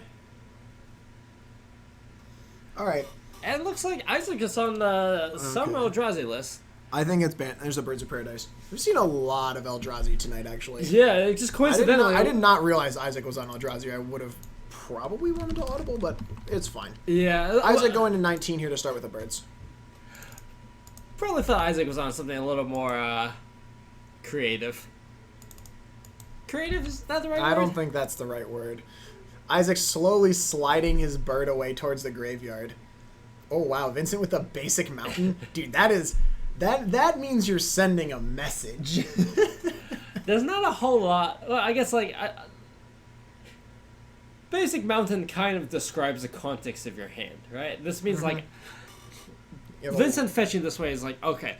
Alright. And it looks like Isaac is on the Summer Eldrazi list. I think it's banned. There's a Birds of Paradise. We've seen a lot of Eldrazi tonight, actually. Yeah, it just coincidentally. I did not realize Isaac was on Eldrazi. I would have probably wanted to Audible, but it's fine. Yeah. Isaac going to 19 here to start with the Birds. Probably thought Isaac was on something a little more creative. Creative, is that the right word? I don't think that's the right word. Isaac slowly sliding his bird away towards the graveyard. Oh, wow. Vincent with a basic mountain? Dude, that means you're sending a message. There's not a whole lot. Well, I guess, like... Basic Mountain kind of describes the context of your hand, right? This means, like... Yeah, well, Vincent fetching this way is like, okay.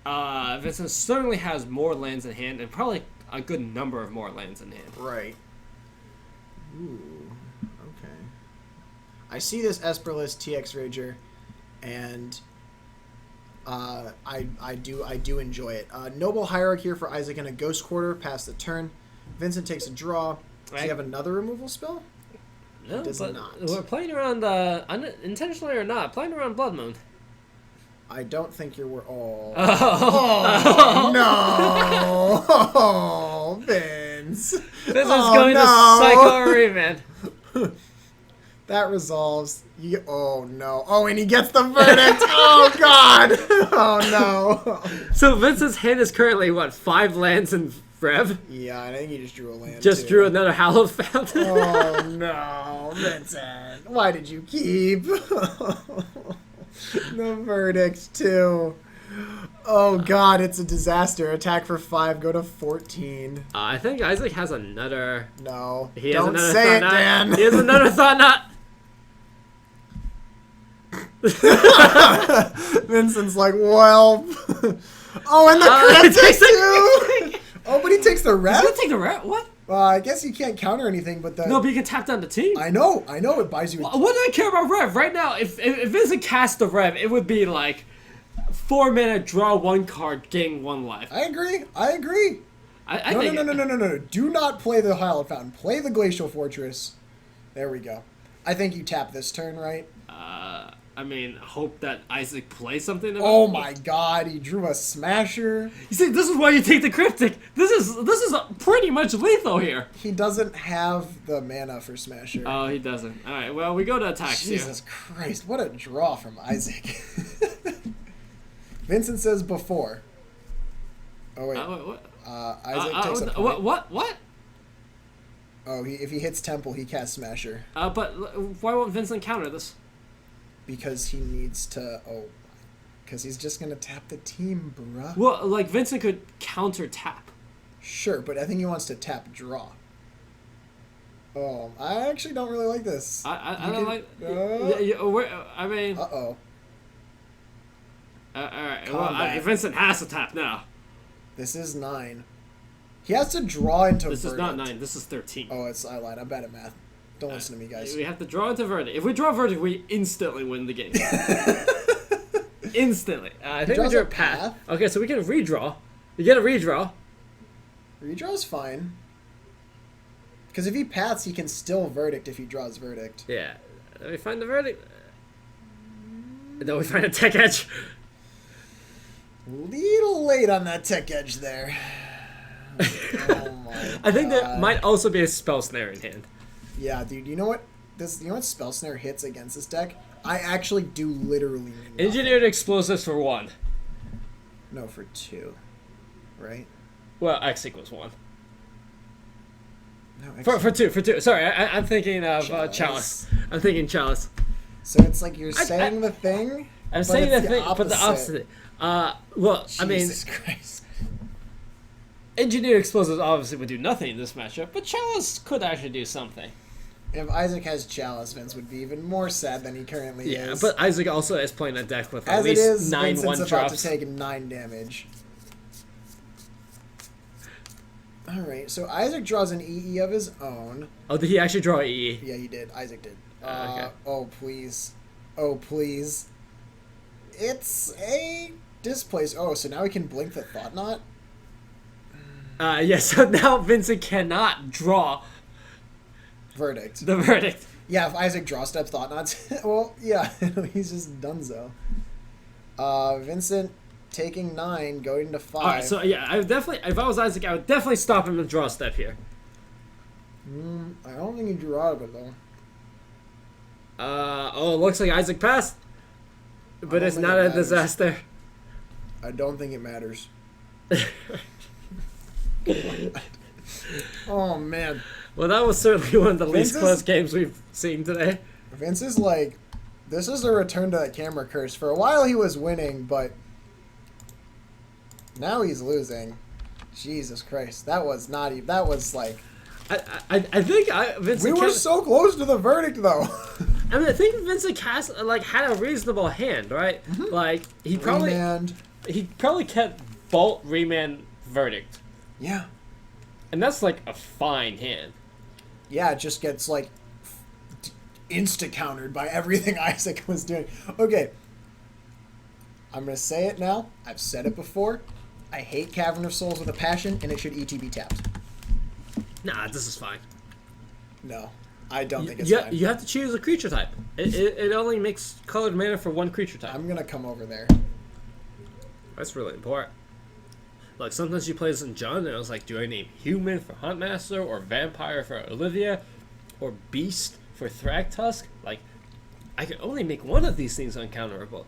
Vincent certainly has more lands in hand, and probably a good number of more lands in hand. right. Ooh, okay. I see this Esperless TX Rager, and I do enjoy it. Noble Hierarch here for Isaac and a Ghost Quarter past the turn. Vincent takes a draw. Does he have another removal spell? No, does but not. we're playing around, intentionally or not, playing around Blood Moon. I don't think you're all. Oh, no! Oh, Vince. This is going to Psycho Remand. That resolves. Oh no! Oh, and he gets the verdict. Oh God! Oh no! So Vincent's hand is currently what, 5 lands in Rev? Yeah, I think he just drew a land. Just too. drew another Hallowed Fountain. Oh no, Vincent! Why did you keep the verdict too? Oh God, it's a disaster. Attack for 5, go to 14. I think Isaac has another. No, He has don't another say thought it, knot. Dan. He has another thought knot. Vincent's like, well. Oh, and the he cryptic takes the too. Oh, but he takes the He's red. gonna take the red. What? I guess you can't counter anything, but the. No, but you can tap down the team. I know. It buys you. What do I care about Rev? Right now, if Vincent cast the Rev, it would be like 4 minute draw 1 card, gain 1 life. I agree. I No, think no. Do not play the Hallowed Fountain. Play the Glacial Fortress. There we go. I think you tap this turn, right? I mean, hope that Isaac plays something. Oh my god, he drew a Smasher. You see, this is why you take the Cryptic. This is pretty much lethal here. He doesn't have the mana for Smasher. Oh, he doesn't. All right, well, we go to attacks here. Jesus Christ, what a draw from Isaac. Vincent says before. Oh wait. What? Isaac takes a point. What? Oh, if he hits Temple, he casts Smasher. But why won't Vincent counter this? Because he needs to. Oh, because he's just gonna tap the team, bruh. Well, like Vincent could counter tap. Sure, but I think he wants to tap draw. Oh, I actually don't really like this. I don't like. I mean. Uh-oh. All right. Combat. Well, Vincent has to tap now. This is 9. He has to draw into This is not Verdict. 9. This is 13. Oh, I lied. I'm bad at math. Don't listen to me, guys. We have to draw into Verdict. If we draw Verdict, we instantly win the game. Instantly. I think we draws drew a a path. path? Okay, so we can redraw. You get a redraw. Redraw's fine. Because if he paths, he can still Verdict if he draws Verdict. Yeah. Then we find the Verdict. And then we find a tech edge. Little late on that tech edge there. Oh my I think there God. might also be a spell snare in hand. Yeah, dude. You know what? You know what Spell Snare hits against this deck? I actually do literally mean nothing. Engineered explosives for 1. No, for 2. Right? Well, X equals 1. No, For 2. Sorry, I'm thinking of Chalice. Chalice. I'm thinking Chalice. So it's like you're saying the thing. I'm but saying it's the thing, but the opposite. Well, I mean, Jesus Christ. Engineered explosives obviously would do nothing in this matchup, but Chalice could actually do something. If Isaac has Chalice, Vince would be even more sad than he currently Yeah, is. but Isaac also is playing a deck with at as it least is, 9 Vincent's 1 about drops. to take 9 damage. Alright, so Isaac draws an EE of his own. Oh, did he actually draw EE? Yeah, he did. Isaac did. Okay. Oh, please. Oh, please. It's a displace. Oh, so now we can blink the Thought Knot? Yeah, so now Vincent cannot draw Verdict. the Verdict. Yeah, if Isaac draw step Thought Knots, well, yeah, he's just donezo. Vincent taking 9, going to 5. Alright, so yeah, I would definitely, if I was Isaac, I would definitely stop him and draw a step here. I don't think he drew out of it, though. Oh, it looks like Isaac passed. But don't it's think not it a matters. disaster. I don't think it matters. Oh, man. Well, that was certainly one of the least Vince's- close games we've seen today. Vince is like, this is a return to that camera curse. For a while he was winning, but now he's losing. Jesus Christ. That was not even, that was like, I think Vincent. we were so close to the verdict, though. I mean, I think Vincent Cass had a reasonable hand, right? Like he probably And kept Bolt, Remand, Verdict, yeah. and that's like a fine hand. Yeah, it just gets like insta-countered by everything Isaac was doing. Okay. I'm going to say it now. I've said it before. I hate Cavern of Souls with a passion, and it should ETB tapped. Nah, this is fine. No, I don't think it's Yeah, fine. you have to choose a creature type. It only makes colored mana for one creature type. I'm going to come over there. That's really important. Like, sometimes you play this in John, and I was like, do I name Human for Huntmaster, or Vampire for Olivia, or Beast for Thragtusk? Like, I can only make one of these things uncounterable.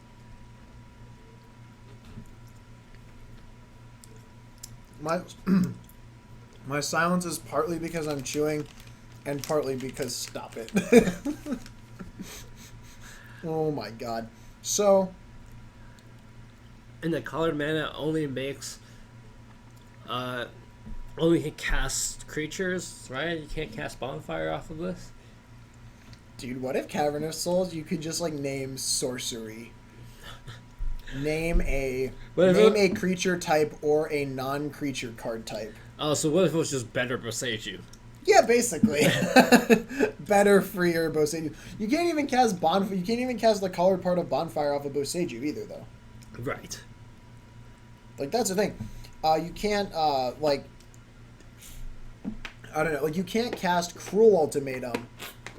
My silence is partly because I'm chewing, and partly because stop it. Oh my god. So, And the colored mana only makes... only can cast creatures, right? You can't cast Bonfire off of this? Dude, what if Cavernous Souls, you could just, like, name sorcery? Name a creature type or a non-creature card type. Oh, so what if it was just better Boseiju? Yeah, basically. Better, freer Boseiju. You can't even cast Bonfire. You can't even cast the colored part of Bonfire off of Boseiju either, though. Right. Like, that's the thing. You can't, like... I don't know. Like, you can't cast Cruel Ultimatum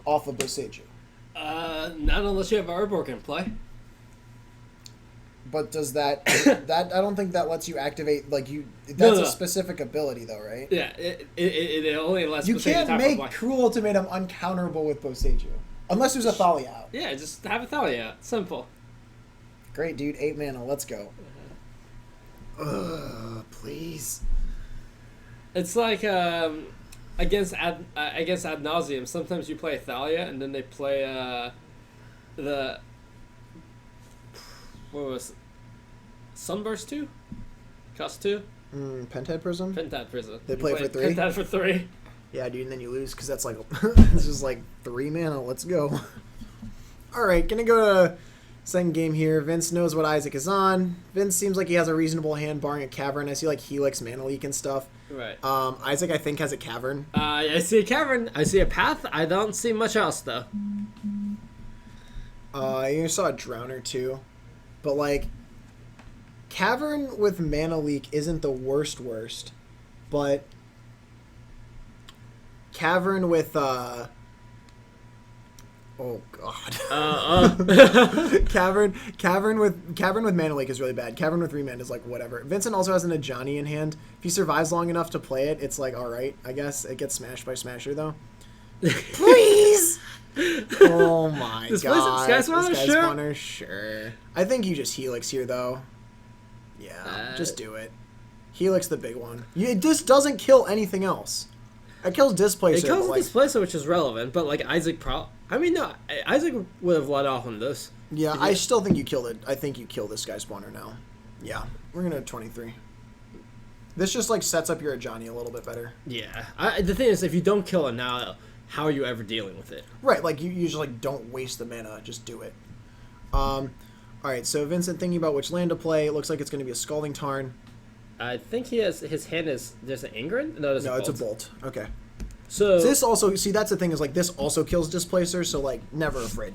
off of Boseiju. Not unless you have Urborg in play. But does that... that I don't think that lets you activate, like, you... That's a specific ability, though, right? Yeah, it only lets You Boseiju can't tap make for Cruel Ultimatum uncounterable with Boseiju. Unless there's a Thalia out. Yeah, just have a Thalia. Simple. Great, dude. 8 mana. Let's go. Ugh, please. It's like against ad nauseum. Sometimes you play Thalia, and then they play the what was it? Sunburst 2? Cost 2? Pentad Prism? Pentad Prism. They play for 3? Pentad for 3. Yeah, dude, and then you lose because that's like... it's just like 3 mana. Let's go. Alright, gonna go to second game here. Vince knows what Isaac is on. Vince seems like he has a reasonable hand, barring a Cavern. I see like Helix, Mana Leak, and stuff. Right. Isaac, I think, has a Cavern. I see a Cavern. I see a Path. I don't see much else, though. You saw a Drowner, too. But, like, Cavern with Mana Leak isn't the worst, but Cavern with, oh, God. Cavern with Mana Leak is really bad. Cavern with Remand is, like, whatever. Vincent also has an Ajani in hand. If he survives long enough to play it, it's, like, alright, I guess. It gets smashed by Smasher, though. Please! Oh my god. Sky Spawner, Sky sure. Spawner, sure. I think you just Helix here, though. Yeah, just do it. Helix the big one. It just doesn't kill anything else. It kills Displacer. It kills but, like, Displacer, which is relevant, but like Isaac Isaac would have let off on this. Yeah, I still think you killed it. I think you kill this Sky Spawner now. Yeah, we're gonna 23. This just like sets up your Ajani a little bit better. Yeah. The thing is, if you don't kill it now, how are you ever dealing with it? Right, like you just like don't waste the mana, just do it. Alright, so Vincent thinking about which land to play. It looks like it's gonna be a Scalding Tarn. I think he has his hand is there's an Ingrid? No, It's a Bolt. Okay. So This also that's the thing is like this also kills Displacer, so like never afraid.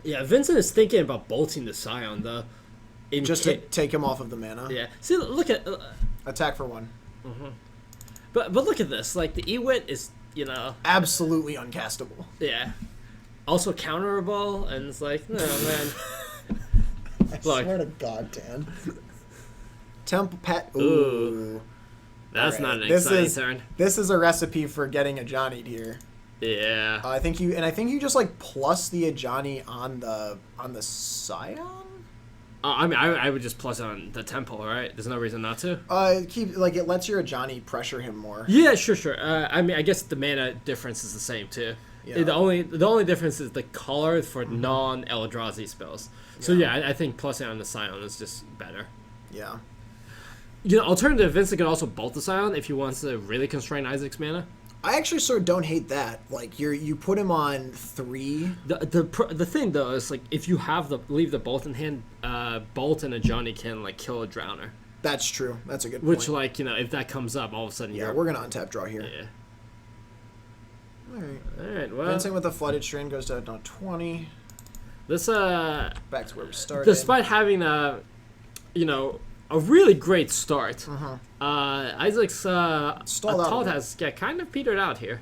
yeah, Vincent is thinking about bolting the Scion though. Just to take him off of the mana. Yeah. See, look at Attack for 1. but look at this. Like the Ewit is, you know, Absolutely uncastable. yeah. Also counterable, and it's like, no man. I Look. swear to God, Dan. Temple Pet. Ooh. Ooh. That's Alright, not an this exciting is- turn. This is a recipe for getting a Johnny here. Yeah. I think you just like plus the Ajani on the Scion. I mean, I would just plus it on the Temple, right? There's no reason not to. It lets your Ajani pressure him more. Yeah, sure. I mean, I guess the mana difference is the same too. Yeah. The only difference is the color for non-Eldrazi spells. So yeah, I think plusing on the Scion is just better. Yeah. You know, alternative, Vincent can also bolt the Scion if he wants to really constrain Isaac's mana. I actually sort of don't hate that. Like you put him on 3. The thing though is like if you have leave the bolt in hand, bolt and a Johnny can like kill a Drowner. That's true. That's a good point. Which like, you know, if that comes up, all of a sudden Yeah, we're gonna untap draw here. yeah. All right. Well, Vincent with the Flooded Strain goes to 20. this Back to where we started. despite having a really great start, Isaac's Stalled out a Assault bit. has kind of petered out here.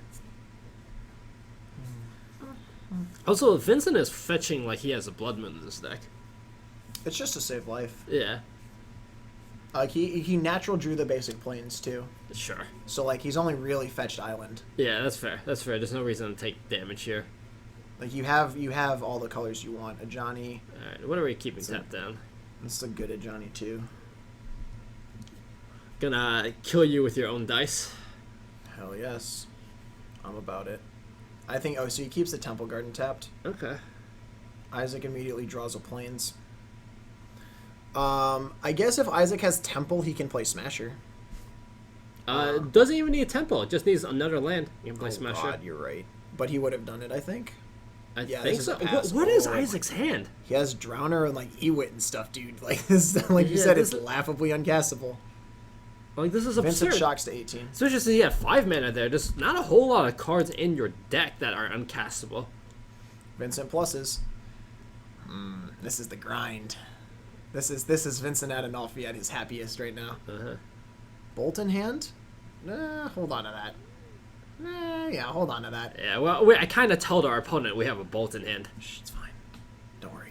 Also, Vincent is fetching like he has a Blood Moon in this deck. It's just to save life. Yeah, Like he natural drew the basic planes too, sure. so like he's only really fetched island. Yeah, that's fair. There's no reason to take damage here. Like you have all the colors you want. Ajani, All right, what are we keeping tapped down? it's a good Ajani too. Gonna kill you with your own dice. Hell yes, I'm about it. I think. Oh, so he keeps the Temple Garden tapped. Okay. Isaac immediately draws a plains. I guess if Isaac has Temple, he can play Smasher. Doesn't even need a temple. It just needs another land. You can play Oh Smasher. God, you're right. But he would have done it, I think. I Yeah, think this is so. a pass. What is Oh. Isaac's hand? He has Drowner and like Ewit and stuff, dude. Like this, like you Yeah, said, this it's is- laughably uncastable. Like, this is Vincent absurd. shocks to 18. Especially since he had 5 mana there. There's not a whole lot of cards in your deck that are uncastable. Vincent pluses. This is the grind. This is Vincent Adinolfi at his happiest right now. Uh-huh. Bolt in hand? Hold on to that. Yeah, hold on to that. Yeah, well, I kind of told our opponent we have a bolt in hand. Shh, it's fine. Don't worry.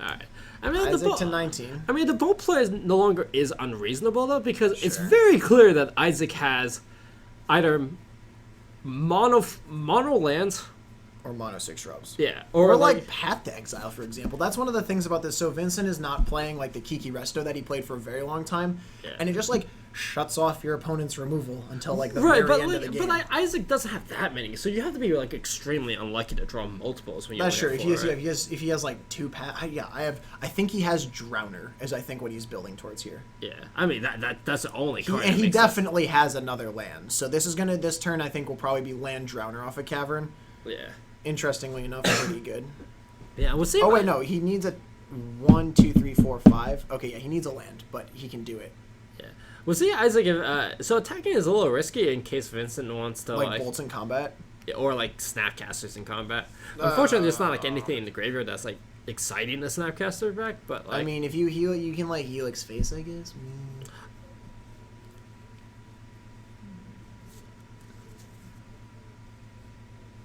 All right. I mean, Isaac to 19. I mean, the bolt play no longer is unreasonable, though, because it's Sure. very clear that Isaac has either mono lands, Or mono 6 shrubs. yeah, Or or like Path to Exile, for example. That's one of the things about this. So Vincent is not playing like the Kiki Resto that he played for a very long time. Yeah. And it just like shuts off your opponent's removal until like the right, very but end like, of the game. Isaac doesn't have that many, so you have to be like extremely unlucky to draw multiples when you. That's only true. have If four, he has, right? if he has like 2 yeah, I think he has Drowner, is I think what he's building towards here. Yeah, I mean that's the only card. And that he makes sense. definitely has another land. So this turn I think will probably be land Drowner off a Cavern. Yeah, Interestingly enough, pretty good. yeah. We'll see. Oh wait, no, he needs a 1, 2, 3, 4, 5. Okay, yeah, he needs a land, but he can do it. Yeah, we'll see. Isaac, so attacking is a little risky in case Vincent wants to Like bolts in combat. or like snapcasters in combat. Unfortunately, there's not like anything in the graveyard that's like exciting the snapcaster back. But like, I mean, if you heal, you can like Helix Face, I guess.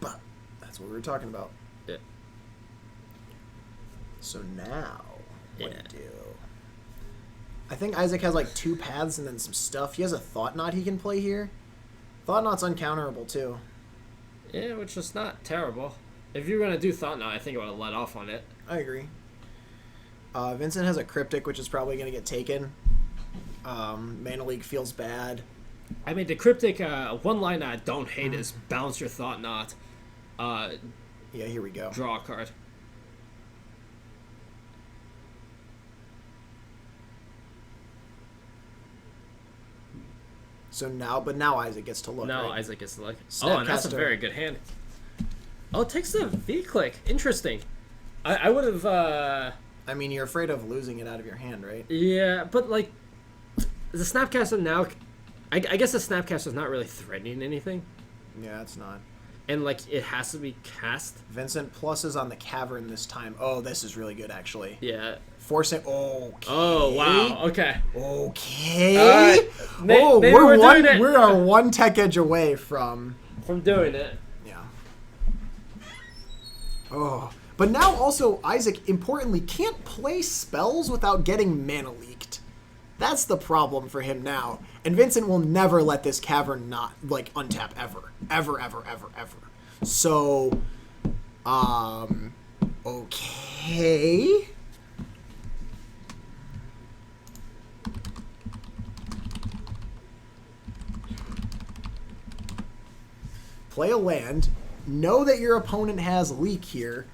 But that's what we were talking about. yeah. So now, what Yeah. do you do? I think Isaac has like 2 paths and then some stuff. He has a Thought Knot he can play here. Thought Knot's uncounterable too. Yeah, which is not terrible. If you're gonna do Thought Knot, I think I would have let off on it. I agree. Vincent has a Cryptic, which is probably going to get taken. Mana Leak feels bad. I mean, the cryptic one line I don't hate is balance your Thought Knot. Yeah, here we go. Draw a card. So now Isaac gets to look. No, right? Isaac gets to look. Oh, and that's a Snapcaster. very good hand. Oh, it takes the V click. Interesting. I would have. I mean, you're afraid of losing it out of your hand, right? Yeah, but like the Snapcaster now. I guess the Snapcaster's not really threatening anything, Yeah, it's not. and like it has to be cast. Vincent pluses on the Cavern this time. Oh, this is really good, actually. Yeah. Forcing. Okay. Oh wow. Okay. Okay. All right. Maybe we're doing it. We are 1 tech edge away from. From doing it. Yeah. Oh. But now also Isaac, importantly, can't play spells without getting mana leaked. That's the problem for him now. And Vincent will never let this Cavern not, like, untap ever. Ever, ever, ever, ever. So, okay. Play a land. Know that your opponent has leak here.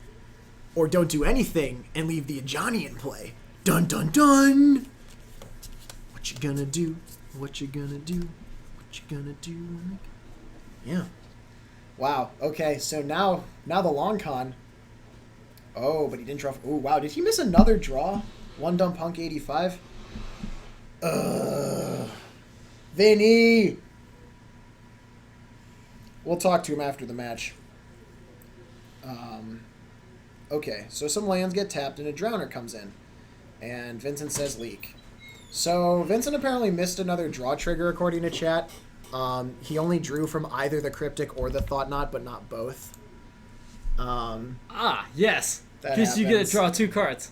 Or don't do anything and leave the Ajani in play. Dun dun dun! What you gonna do? What you gonna do? What you gonna do? Yeah. Wow. Okay, so now the long con. Oh, but he didn't draw. Oh, wow. Did he miss another draw? 1 dumb punk 85? Vinny! We'll talk to him after the match. Okay, so some lands get tapped and a Drowner comes in. And Vincent says leak. So Vincent apparently missed another draw trigger according to chat. He only drew from either the Cryptic or the Thought Knot, but not both. Yes. That Because you get happens. to draw 2 cards.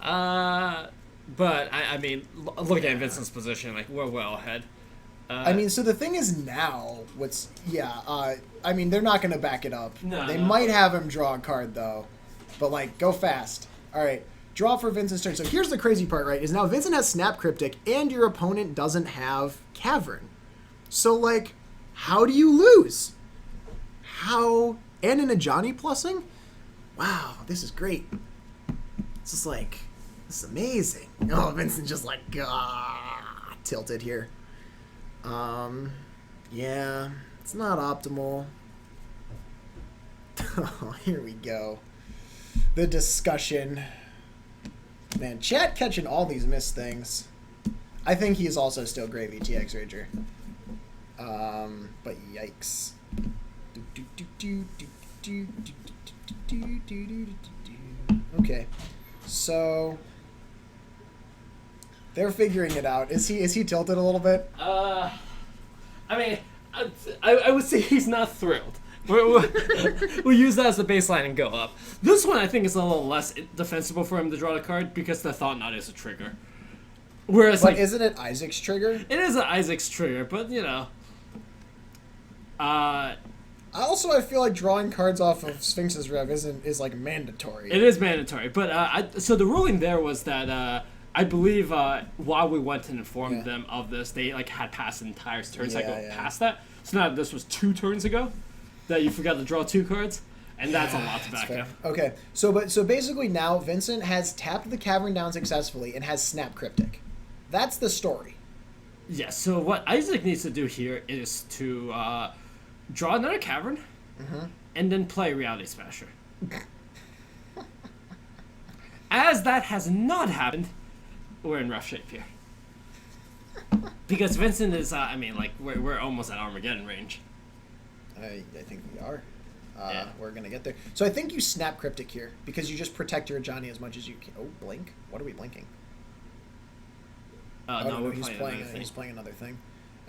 But I mean, look at Vincent's position. Like we're well ahead. I mean, so the thing is now, I mean, they're not going to back it up. No, They no. might have him draw a card, though. But, like, go fast. All right, draw for Vincent's turn. So here's the crazy part, right, is now Vincent has Snap Cryptic, and your opponent doesn't have Cavern. So, like, how do you lose? How? And an Ajani plussing? Wow, this is great. This is, like, this is amazing. Oh, Vincent just, like, tilted here. Yeah, it's not optimal. Oh, here we go. The discussion. Man, chat catching all these missed things. I think he's also still great VTX Rager. But yikes. Okay, so they're figuring it out. Is he tilted a little bit? I mean, I would say he's not thrilled. We'll use that as the baseline and go up. This one I think is a little less defensible for him to draw the card because the Thought Knot is a trigger. Whereas, But like, isn't it Isaac's trigger? it is an Isaac's trigger, but you know. I feel like drawing cards off of Sphinx's Rev is like mandatory. It is mandatory, but so the ruling there was that I believe while we went and informed them of this, they like had passed an entire turn cycle past that. So now this was 2 turns ago that you forgot to draw 2 cards, and that's a lot to back up. Okay, so basically now Vincent has tapped the Cavern down successfully and has Snap Cryptic. That's the story. Yeah. So what Isaac needs to do here is to draw another Cavern, and then play Reality Smasher. As that has not happened, we're in rough shape here. Because Vincent is, I mean, like, we're almost at Armageddon range. I think we are. Yeah. We're going to get there. So I think you Snap Cryptic here, because you just protect your Johnny as much as you can. Oh, blink? What are we blinking? No, we're he's playing another thing. He's playing another thing.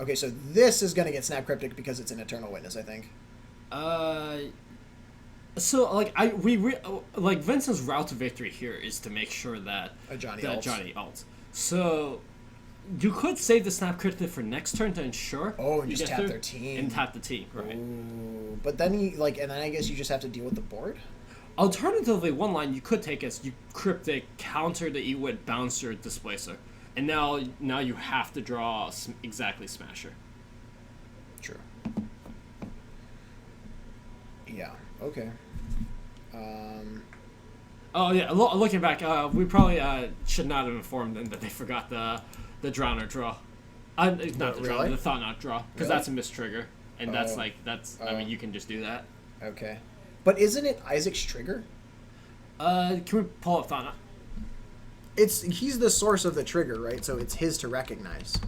Okay, so this is going to get Snap Cryptic because it's an Eternal Witness, I think. So like like Vincent's route to victory here is to make sure that Johnny ults. So you could save the Snap Cryptic for next turn to ensure. Oh, and you just get tap through, their team. and tap the team, right? Ooh, but then and then I guess you just have to deal with the board. Alternatively, one line you could take is you Cryptic counter the E-Wit Bouncer Displacer, and now you have to draw exactly Smasher. True. Yeah. Okay. Oh yeah, looking back, we probably should not have informed them that they forgot the Drowner draw. Not the Drowner, Really? the Thought Knot draw, because Really? that's a mistrigger, and I mean, you can just do that. Okay. But isn't it Isaac's trigger? Can we pull up Thought Knot? He's the source of the trigger, right? So it's his to recognize.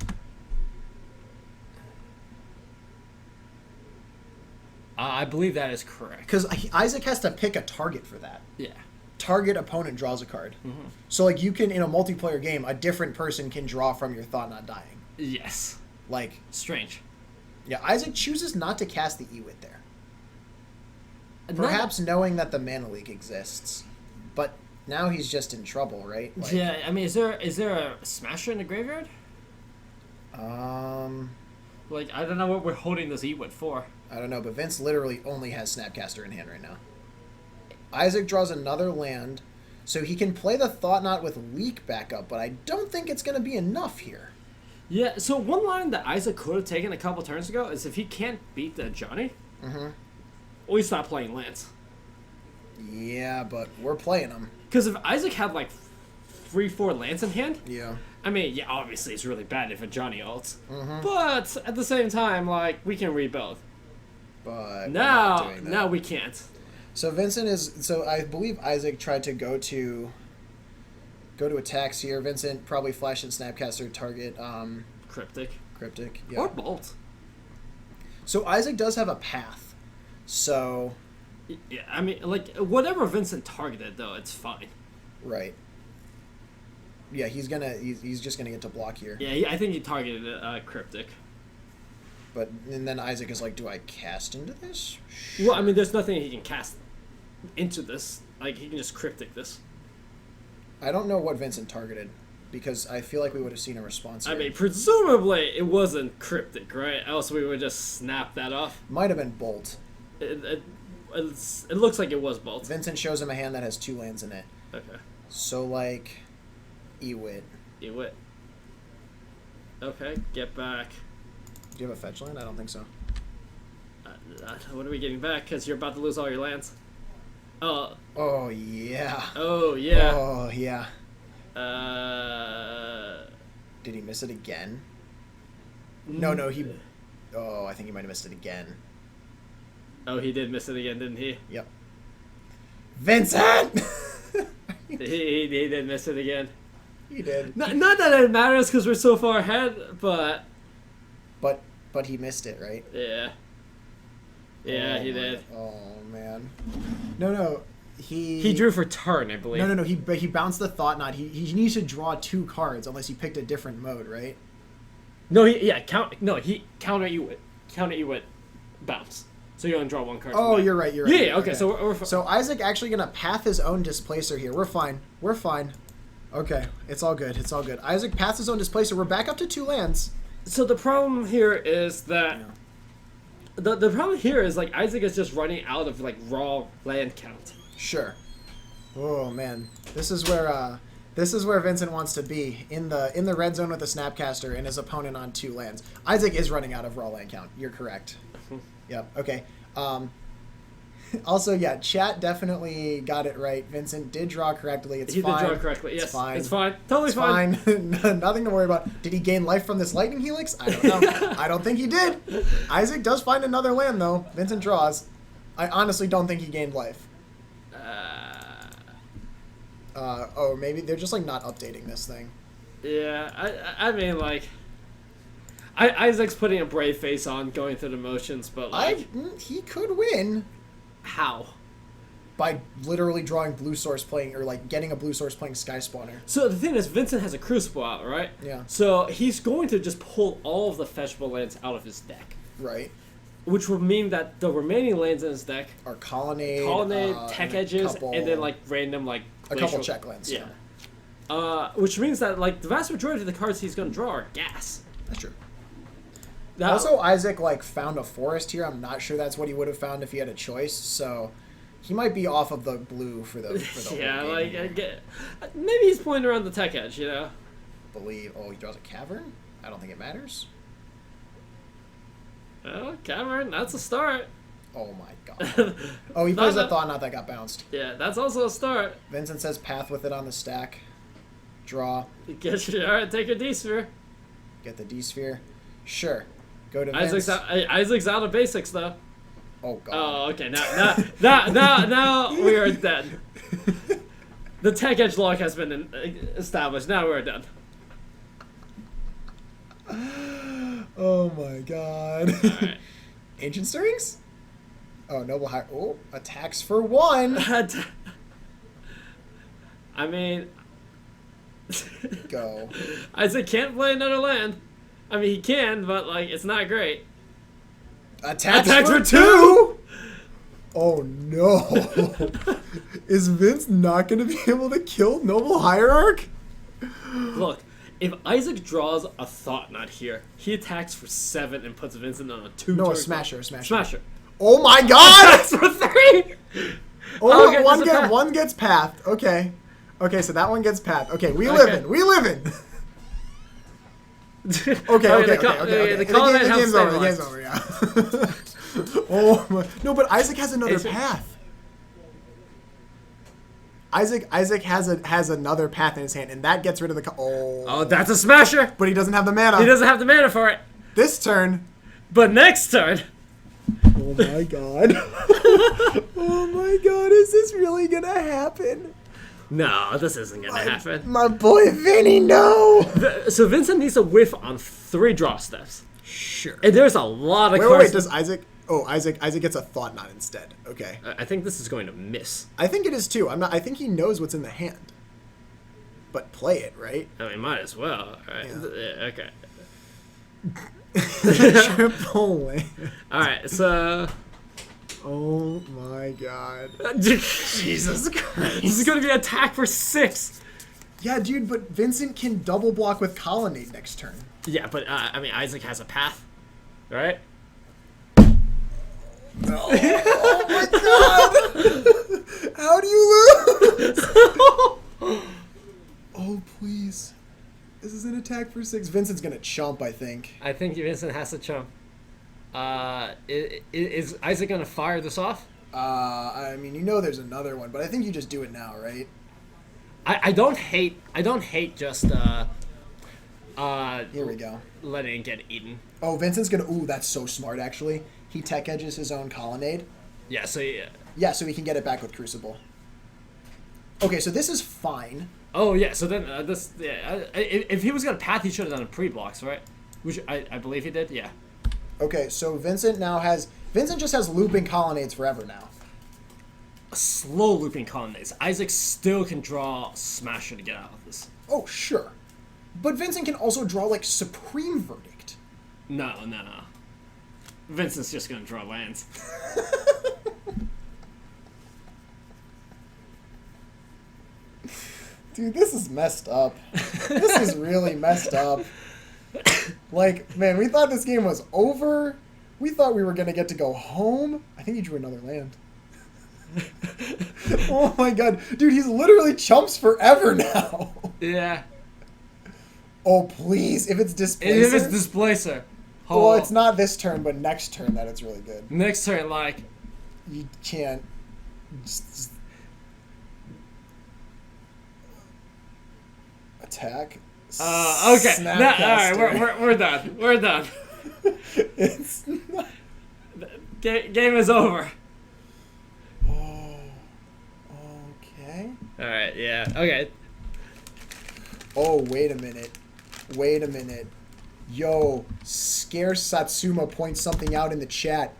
I believe that is correct. Because Isaac has to pick a target for that. Yeah. Target opponent draws a card. So like you can, in a multiplayer game, a different person can draw from your Thought Not Dying. Yes. Like, Strange. yeah, Isaac chooses not to cast the Ewit there. Perhaps knowing that the Mana Leak exists. But now he's just in trouble, right? Like, Yeah, I mean, is there a Smasher in the graveyard? Like, I don't know what we're holding this E-Wit for. I don't know, but Vince literally only has Snapcaster in hand right now. Isaac draws another land, so he can play the Thought Knot with Leak backup, but I don't think it's going to be enough here. Yeah, so one line that Isaac could have taken a couple turns ago is if he can't beat the Johnny, we stop playing lands. Yeah, but we're playing them. Because if Isaac had like 3-4 lands in hand, Yeah. I mean, yeah, obviously it's really bad if a Johnny ults. But at the same time, like, we can rebuild. But Now, we're not doing that. now we can't. So Vincent is. So I believe Isaac tried to go to attacks here. Vincent probably flash and Snapcaster target Cryptic. Cryptic. Yeah. Or Bolt. So Isaac does have a path. So Yeah, I mean, like, whatever Vincent targeted, though, it's fine. right. Yeah, he's just gonna get to block here. Yeah, I think he targeted Cryptic. But and then Isaac is like, do I cast into this? Well, I mean, there's nothing he can cast into this. Like, he can just Cryptic this. I don't know what Vincent targeted because I feel like we would have seen a response here. I mean, presumably it wasn't Cryptic, right? Else we would just snap that off. Might have been Bolt. It looks like it was Bolt. Vincent shows him a hand that has 2 lands in it. Okay. So like, Ewit. Ewit. Okay, get back. Do you have a fetch land? I don't think so. What are we getting back? Because you're about to lose all your lands. Oh. Oh yeah. Oh, yeah. Oh yeah. Uh. Did he miss it again? No, he. Oh, I think he might have missed it again. Oh, he did miss it again, didn't he? Yep. Vincent! He did miss it again. He did. Not that it matters because we're so far ahead, but But he missed it, right? yeah. Yeah, Oh he my- did. Oh man. No. He drew for turn, I believe. No. He bounced the thought knot. He needs to draw 2 cards unless he picked a different mode, right? No, he counter you with bounce. So you only draw 1 card. Oh, from that. you're right. Yeah. Okay. So we're So Isaac actually gonna path his own displacer here. We're fine. Okay, it's all good. Isaac paths his own displacer. We're back up to 2 lands. So the problem here is that Yeah. the problem here is like Isaac is just running out of like raw land count. Sure. Oh man, this is where Vincent wants to be in the red zone with the Snapcaster and his opponent on 2 lands. Isaac is running out of raw land count. You're correct. Yep. Okay. Also, yeah, chat definitely got it right. Vincent did draw correctly. It's He fine. did draw correctly. Yes, It's fine. it's fine. Totally fine. Nothing to worry about. Did he gain life from this lightning helix? I don't know. I don't think he did. Isaac does find another land though. Vincent draws. I honestly don't think he gained life. Oh, maybe they're just like not updating this thing. Yeah, I mean like, Isaac's putting a brave face on, going through the motions, but like, He could win how? by literally drawing blue source playing or like getting a blue source playing Sky Spawner. So the thing is, Vincent has a Crucible out, right? Yeah. So he's going to just pull all of the fetchable lands out of his deck, Right. which would mean that the remaining lands in his deck, Or Colonnade. Tech and a Edges, couple- and then like random like a couple glacial- check lands. Yeah. Which means that like the vast majority of the cards he's going to draw are gas. That's true. Now, Also, Isaac like found a forest here. I'm not sure that's what he would have found if he had a choice. So he might be off of the blue for the yeah, whole like game. maybe he's playing around the Tech Edge, you know. Believe. Oh, he draws a cavern. I don't think it matters. Oh, Cameron, that's a start. Oh my god. Oh, he plays No, a thought knot that got bounced. Yeah, that's also a start. Vincent says path with it on the stack. Draw. Get your, all right, take your D-sphere. Get the D sphere. Sure. Go to Isaac's Vince. Isaac's out of basics though. Oh god. Oh, okay. Now we are dead. The Tech Edge log has been established. Now we're done. Oh my god. Alright. Ancient Stirrings? Oh, Noble High. Oh, attacks for 1. I mean, Go. Isaac can't play another land. I mean, he can, but like, it's not great. Attacks Attacks for for 2! Oh no. Is Vince not going to be able to kill Noble Hierarch? Look, if Isaac draws a Thought Knot here, he attacks for 7 and puts Vincent on a 2. No, a turn Smasher, clock. a Smasher. Smasher. Oh my god! Attacks for 3. Oh, Okay, one, there's a path. one gets pathed. Okay. Okay, so that one gets pathed. Okay, we Okay. live in. We live in. Okay, okay. The Colonnade the helps game's over. The stabilize. game's over. Yeah. Oh my! No, but Isaac has another path. Isaac has another path in his hand, and that gets rid of the. Oh, that's a Smasher. But he doesn't have the mana. He doesn't have the mana for it. This turn. But next turn, Oh my god. Oh my god! Is this really gonna happen? no, this isn't gonna happen. My boy Vinny, no. So Vincent needs a whiff on 3 draw steps, Sure. and there's a lot of Wait, cards. wait. Does Isaac? Oh, Isaac gets a thought knot instead. Okay. I think this is going to miss. I think it is too. I'm not. I think he knows what's in the hand. But play it, right? I mean, might as well. Right? Yeah. Okay. Triple land. All right. So Oh my god. Jesus Christ, this is going to be an attack for 6. Yeah, dude, but Vincent can double block with Colonnade next turn. Yeah, but I mean, Isaac has a path, right? Oh my god! How do you lose? Oh, please. This is an attack for 6. Vincent's gonna chump, I think. I think Vincent has to chump. Is Isaac gonna fire this off? I mean, you know there's another one, but I think you just do it now, right? I don't hate just Here we go. letting it get eaten. Oh, Vincent's gonna... Ooh, that's so smart, actually. He tech edges his own Colonnade. Yeah, so yeah. Yeah, so he can get it back with Crucible. Okay, so this is fine. Oh yeah, so then if he was gonna path, he should have done a pre-blocks, right? Which I believe he did. Yeah. Okay, so Vincent just has looping colonnades forever now. Slow looping colonnades. Isaac still can draw Smasher to get out of this. Oh, sure. But Vincent can also draw, like, Supreme Verdict. No. Vincent's just gonna draw lands. Dude, this is messed up. This is really messed up. Like, man, we thought this game was over. We thought we were going to get to go home. I think he drew another land. Oh my god. Dude, he's literally chumps forever now. Yeah. Oh, please. If it's Displacer. If it's Displacer. Well, it's not this turn, but next turn that it's really good. Next turn, like... You can't... Just attack. Okay. Alright, we're done. We're done. It's not... Game is over. Oh, okay. Alright, yeah. Okay. Oh, wait a minute. Wait a minute. Yo, Scarce Satsuma points something out in the chat.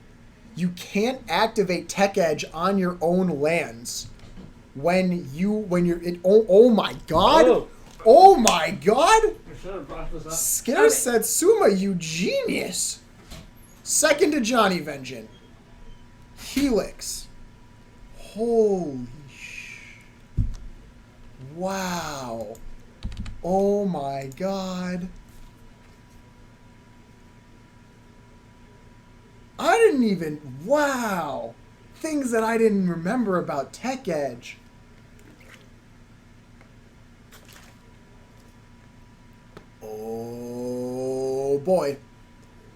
You can't activate Tech Edge on your own lands when you're oh my god. Oh. Oh my god. I should have brought this up. Scarce Satsuma, you genius. Second to Johnny Vengeant. Helix. Holy wow. Oh my god. I didn't even... Wow. Things that I didn't remember about Tech Edge. Oh boy.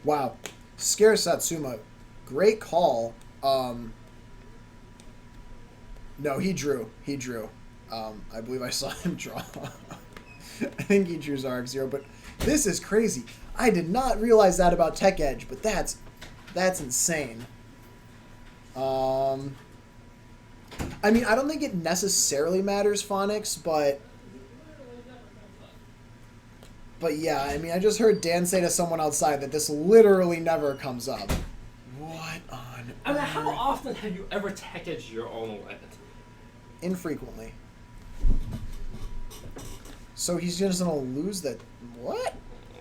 Wow. Scare Satsuma. Great call. No, he drew. He drew. I believe I saw him draw. I think he drew Zarg Zero, but this is crazy. I did not realize that about Tech Edge, but that's insane. I mean, I don't think it necessarily matters, Phonics, but yeah, I mean, I just heard Dan say to someone outside that this literally never comes up. What on I mean, how often have you ever tech edged your own land? Infrequently. So he's just gonna lose that. What?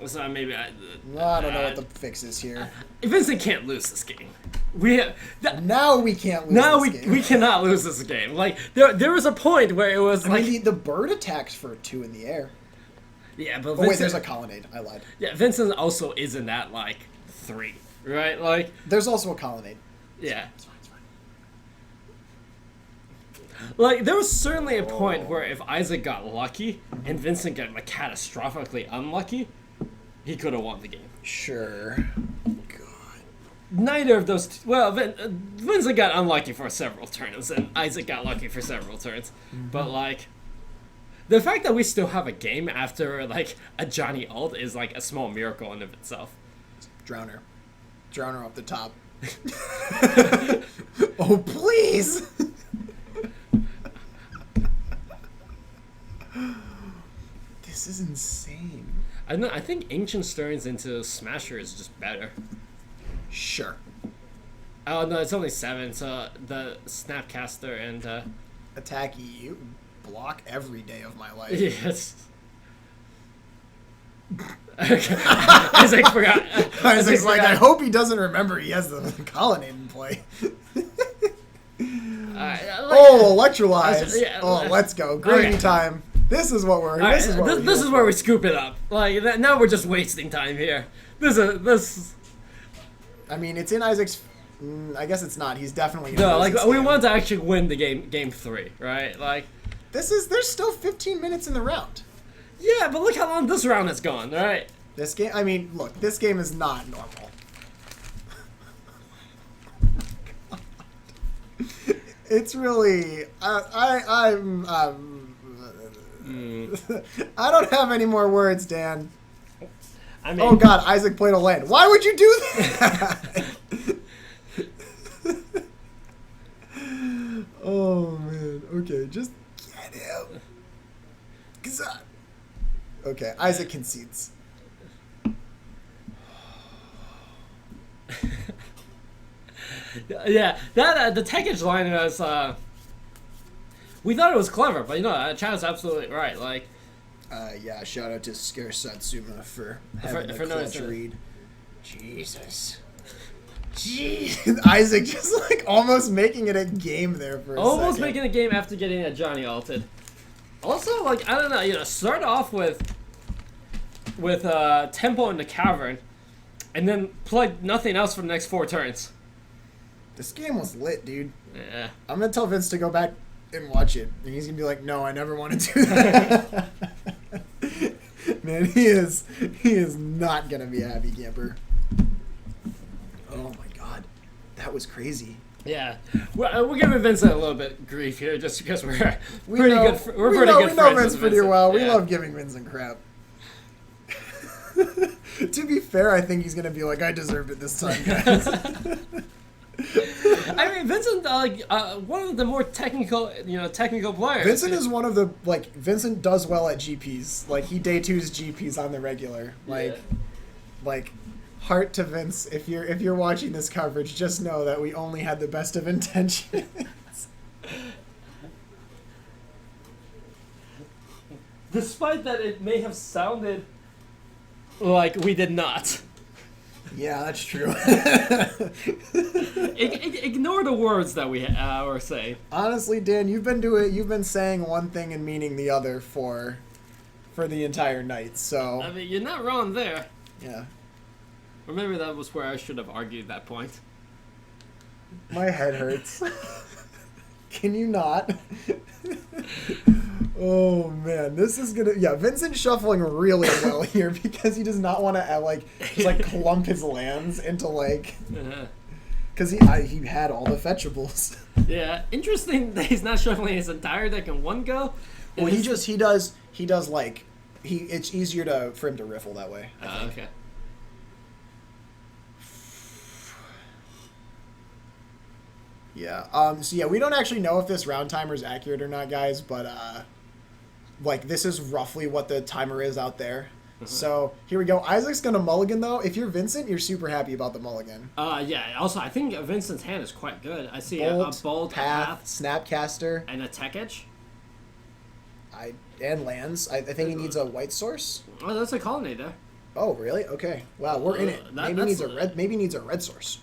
So maybe I don't know what the fix is here. Vincent can't lose this game. Now we can't lose now this game. we cannot lose this game. Like there was a point where it was I mean, the bird attacks for 2 in the air. Yeah, but Vincent, wait, there's a colonnade. I lied. Yeah, Vincent also isn't at like 3, right? Like there's also a colonnade. Yeah. It's fine. Like, there was certainly a point where if Isaac got lucky and Vincent got like catastrophically unlucky, he could have won the game. Sure. God. Neither of those... Vincent got unlucky for several turns, and Isaac got lucky for several turns. Mm-hmm. But, like, the fact that we still have a game after, like, a Johnny ult is, like, a small miracle in of itself. Drowner off the top. Oh, please! This is insane. I think Ancient Stirrings into Smasher is just better. Sure. Oh, no, it's only 7, so the Snapcaster and... Attack EU. Block every day of my life. Yes. Okay. Isaac forgot. Isaac's like, I hope he doesn't remember he has the colonnade in play. Electrolyze. Yeah, let's go. Gravy okay. time. This is what we're. This is where we scoop it up. Like now, we're just wasting time here. This. I mean, it's in Isaac's. I guess it's not. He's definitely. No, like we want to actually win the game 3, right? Like. There's still 15 minutes in the round. Yeah, but look how long this round has gone, right? This game. I mean, look. This game is not normal. It's really. I'm. I don't have any more words, Dan. I mean, oh God, Isaac played a land. Why would you do that? Oh man. Okay, just get Okay, Isaac concedes. Yeah, that the Tekage line was. We thought it was clever, but Chad's absolutely right. Like, Yeah, shout out to Scarce Satsuma for having for a clutch noticing it. read. Jesus. Jeez. Isaac just like almost making it a game there for a almost second. making a game after getting a Johnny ulted. Also, like, I don't know, start off with tempo in the cavern, and then play nothing else for the next 4 turns. This game was lit, dude. Yeah. I'm gonna tell Vince to go back and watch it, and he's gonna be like, "No, I never want to do that." Man, he is not gonna be a happy camper. Oh my god, that was crazy. Yeah, we're giving Vincent a little bit grief here just because we're pretty We good. know friends Vince with pretty Vincent. well. We Yeah. love giving Vincent crap. To be fair, I think he's gonna be like, "I deserved it this time, guys." I mean, Vincent, one of the more technical players. Vincent is one of the Vincent does well at GPs. Like he day 2s GPs on the regular. Like heart to Vince. If you're watching this coverage, just know that we only had the best of intentions. Despite that, it may have sounded like we did not. Yeah, that's true. Ignore the words that we were saying. Honestly, Dan, you've been saying one thing and meaning the other for the entire night. So I mean, you're not wrong there. yeah, Or maybe that was where I should have argued that point. my head hurts. Can you not? Oh man, this is gonna Vincent shuffling really well here because he does not want to just clump his lands into because he had all the fetchables. Yeah, interesting that he's not shuffling his entire deck in one go. Well, he does it's easier for him to riffle that way. I think. Okay. Yeah. So yeah, we don't actually know if this round timer is accurate or not, guys, but this is roughly what the timer is out there. So here we go. Isaac's gonna mulligan though. If you're Vincent, you're super happy about the mulligan. Yeah. Also, I think Vincent's hand is quite good. I see Bolt, a bolt, path, path, Snapcaster, and a tech edge. and lands. I think he needs a white source. Oh, that's a colony there. Oh, really? Okay. Wow, we're in it. Maybe needs a red source.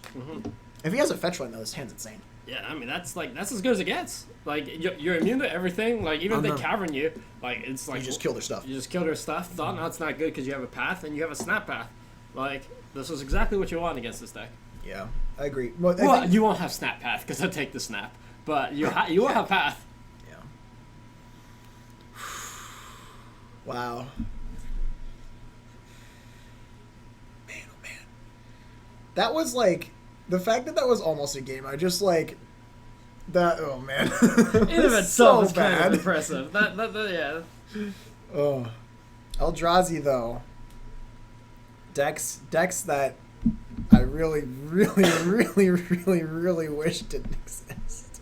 If he has a fetch line though, this hand's insane. Yeah, I mean that's as good as it gets. Like you're immune to everything. Like even if they cavern you, it's like You just kill their stuff. You just kill their stuff. Thought it's not good because you have a path and you have a snap path. Like this is exactly what you want against this deck. Yeah, I agree. Well, I Well, think- you won't have snap path because I take the snap, but you will have path. Yeah. Wow. Man, oh man. That was the fact that was almost a game. I just that. Oh man. In of itself is kind of impressive. Yeah. Oh, Eldrazi though. Decks that I really, really, really, really, really wish didn't exist.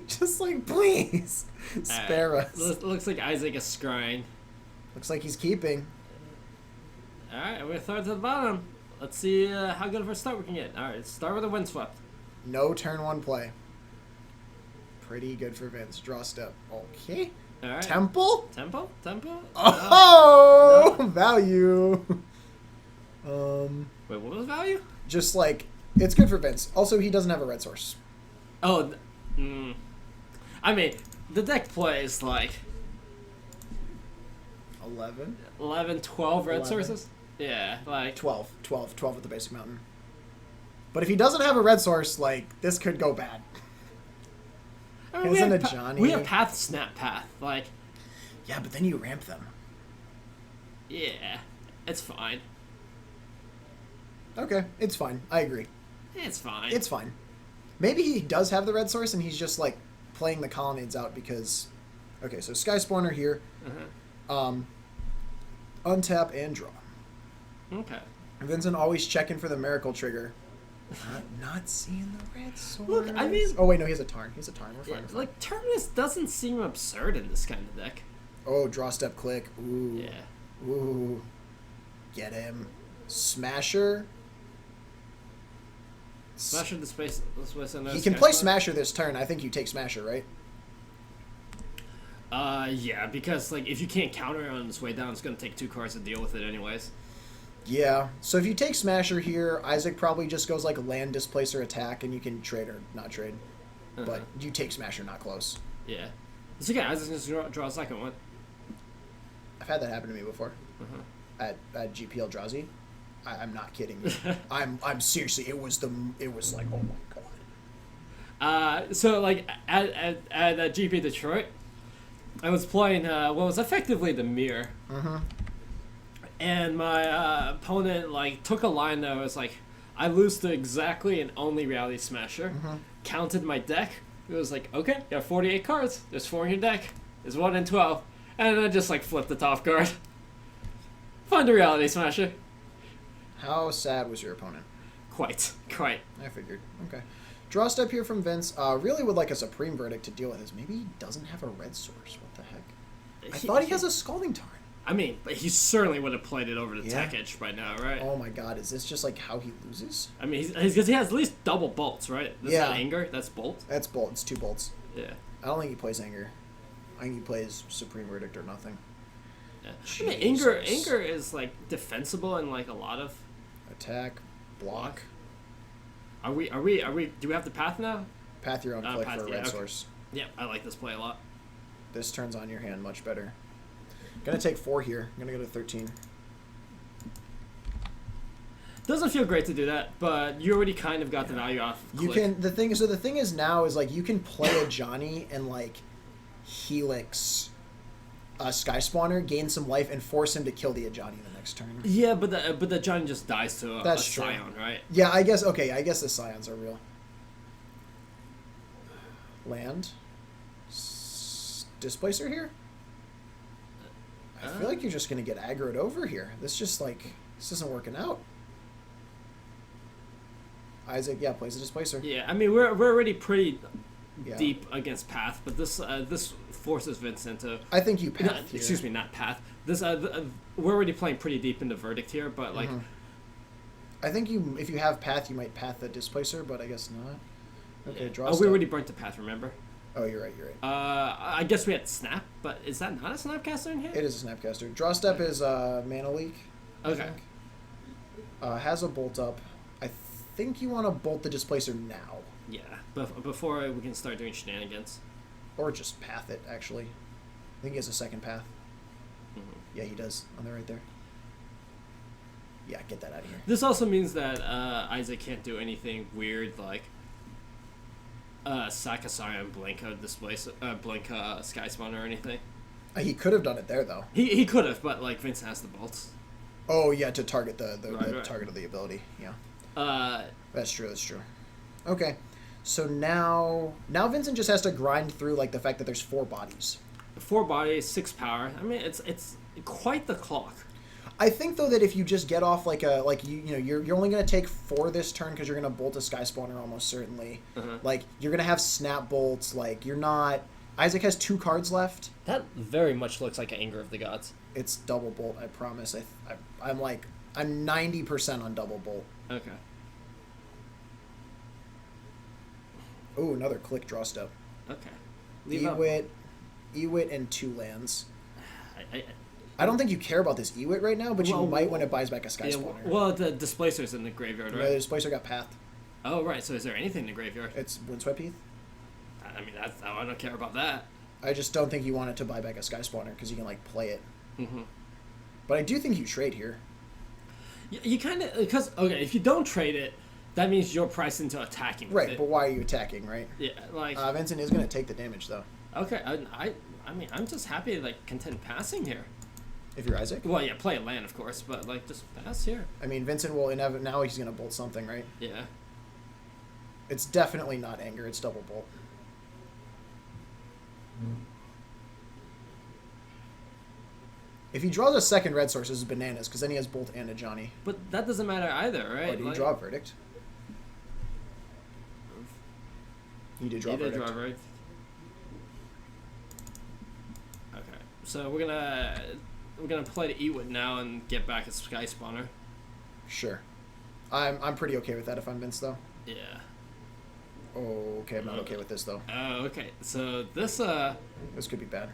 Just please spare us. Looks like Isaac is scrying. Looks like he's keeping. All right, we're third to the bottom. Let's see how good of a start we can get. All right, start with a windswept. No turn 1 play. Pretty good for Vince. Draw step. Okay. All right. Temple? Tempo? Oh, No. value. Wait, what was value? Just it's good for Vince. Also, he doesn't have a red source. Oh, I mean, the deck plays 11? 11, 12 red 11. sources. Yeah, 12 with the basic mountain. But if he doesn't have a red source, this could go bad. I mean, Isn't a Johnny? we have path, snap path. Yeah, but then you ramp them. Yeah, it's fine. Okay, it's fine. I agree. It's fine. It's fine. Maybe he does have the red source and he's just playing the colonnades out because. Okay, so Sky Spawner here. Untap and draw. Okay. Vincent always checking for the miracle trigger. Not seeing the red source. Look, I mean. Oh wait, no, he has a Tarn. We're fine. Yeah, Terminus doesn't seem absurd in this kind of deck. Oh, draw step click. Ooh. Yeah. Ooh. Get him. Smasher. Smasher the space. He can play Smasher this turn. I think you take Smasher, right? Yeah, because like if you can't counter it on its way down, it's gonna take 2 cards to deal with it anyways. Yeah. So if you take Smasher here, Isaac probably just goes like land, displacer, attack, and you can trade or not trade. But you take Smasher, not close. Yeah. It's okay. Isaac's just draw a second one. I've had that happen to me before. At GPL Drazi. I'm not kidding you. I'm seriously. It was like, oh my god. So like at GP Detroit, I was playing what was effectively the mirror. And my opponent like took a line that was like, I lose to exactly and only Reality Smasher. Counted my deck. It was like, okay, you have 48 cards. There's 4 in your deck. There's 1 in 12. And I just like flipped the top card. Find a Reality Smasher. How sad was your opponent? Quite. I figured. Okay. Draw step here from Vince. Really would like a Supreme Verdict to deal with this. Maybe he doesn't have a red source. What the heck? I thought he has a Scalding Tarn. I mean, but he certainly would have played it over the Tech Edge by now, right? Oh my god, is this just like how he loses? I mean, because he has at least double bolts, right? That's not anger, that's bolt. That's bolt. It's 2 bolts. Yeah. I don't think he plays anger. I think he plays Supreme Verdict or nothing. Yeah. I mean, anger is like defensible in like a lot of attack, block. Are we? Do we have the path now? Path your own click path, for a red source. Yeah, I like this play a lot. This turns on your hand much better. Gonna take 4 here. Gonna go to 13. Doesn't feel great to do that, but you already kind of got the value off. Of You click. can. The thing is now is like you can play a Johnny and like Helix, Sky Spawner, gain some life, and force him to kill the Ajani the next turn. Yeah, but the Johnny just dies to a true. Scion, right? Yeah, I guess. Okay, I guess the Scions are real. Land. Displacer here. I feel like you're just gonna get aggroed over here. This isn't working out. Isaac, plays a displacer. Yeah, I mean we're already pretty Yeah. deep against path, but this forces Vincent to. I think you path here. Excuse me, not path. This we're already playing pretty deep into verdict here, but like. I think if you have path, you might path the displacer, but I guess not. Okay, draw. Oh, we already burnt the path. Remember? Oh, you're right. I guess we had snap, but is that not a snapcaster in here? It is a snapcaster. Draw step is mana leak. Okay. I think. Has a bolt up. I think you want to bolt the displacer now, Yeah, before we can start doing shenanigans. or just path it. Actually, I think he has a second path. Yeah, he does on the right there. Yeah, get that out of here. This also means that Isaac can't do anything weird like sack a Scion, Blanka displace, Blanka Sky Spawn or anything. He could have done it there though. He could have, but like Vincent has the bolts. Oh yeah, to target the Right. target of the ability. Yeah, Uh, that's true. Okay, so now Vincent just has to grind through like the fact that there's 4 bodies. 4 bodies, 6 power. I mean, it's quite the clock. I think though that if you just get off you're only gonna take 4 this turn because you're gonna bolt a Sky Spawner almost certainly. Like you're gonna have snap bolts. Like you're not. Isaac has 2 cards left. That very much looks like an Anger of the Gods. It's double bolt. I promise. I'm 90% on double bolt. Okay. Oh, another click draw step. Okay. Ewit, and 2 lands. I I don't think you care about this Ewit right now, but you Well, might when it buys back a Sky yeah, Spawner. well, the displacer's in the graveyard, No, right? the displacer got pathed. Oh, right. So is there anything in the graveyard? It's Windswept Heath. I mean, I don't care about that. I just don't think you want it to buy back a Sky Spawner because you can play it. Mm-hmm. But I do think you trade here. You kind of because okay, if you don't trade it, that means you're priced into attacking. With Right, it. but why are you attacking, right? Yeah, like Vincent is going to take the damage, though. okay, I mean, I'm just happy to content passing here. If you're Isaac? Well, yeah, play a land, of course, but just pass here. I mean, Vincent will now he's going to bolt something, right? Yeah. It's definitely not anger, it's double bolt. If he draws a second red source, this is bananas, because then he has bolt and a Johnny. But that doesn't matter either, right? Oh, did you draw a verdict? You did draw a verdict. Draw verdict. Okay. So we're gonna play to Eatwood now and get back a Sky Spawner. Sure. I'm pretty okay with that if I'm Vince though. Yeah. Oh, okay, I'm not okay with this though. Oh, okay. So this This could be bad.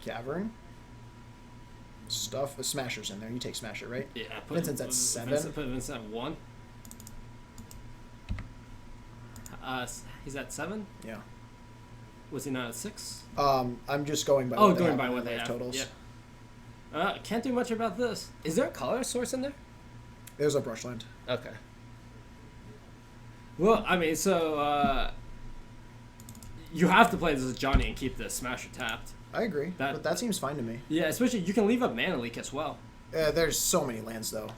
Cavern. Stuff. A Smasher's in there. You take Smasher, right? yeah. Vincent's at 7. Put Vincent at 1. He's at 7. Yeah. Was he not at 6? I'm just going by. Oh, what they going have by in what their they have. totals. Yeah. Can't do much about this. Is there a color source in there? There's a Brushland. Okay. Well, I mean, so you have to play this as Johnny and keep the Smasher tapped. I agree, but that seems fine to me. Yeah, especially you can leave a Mana Leak as well. There's so many lands though.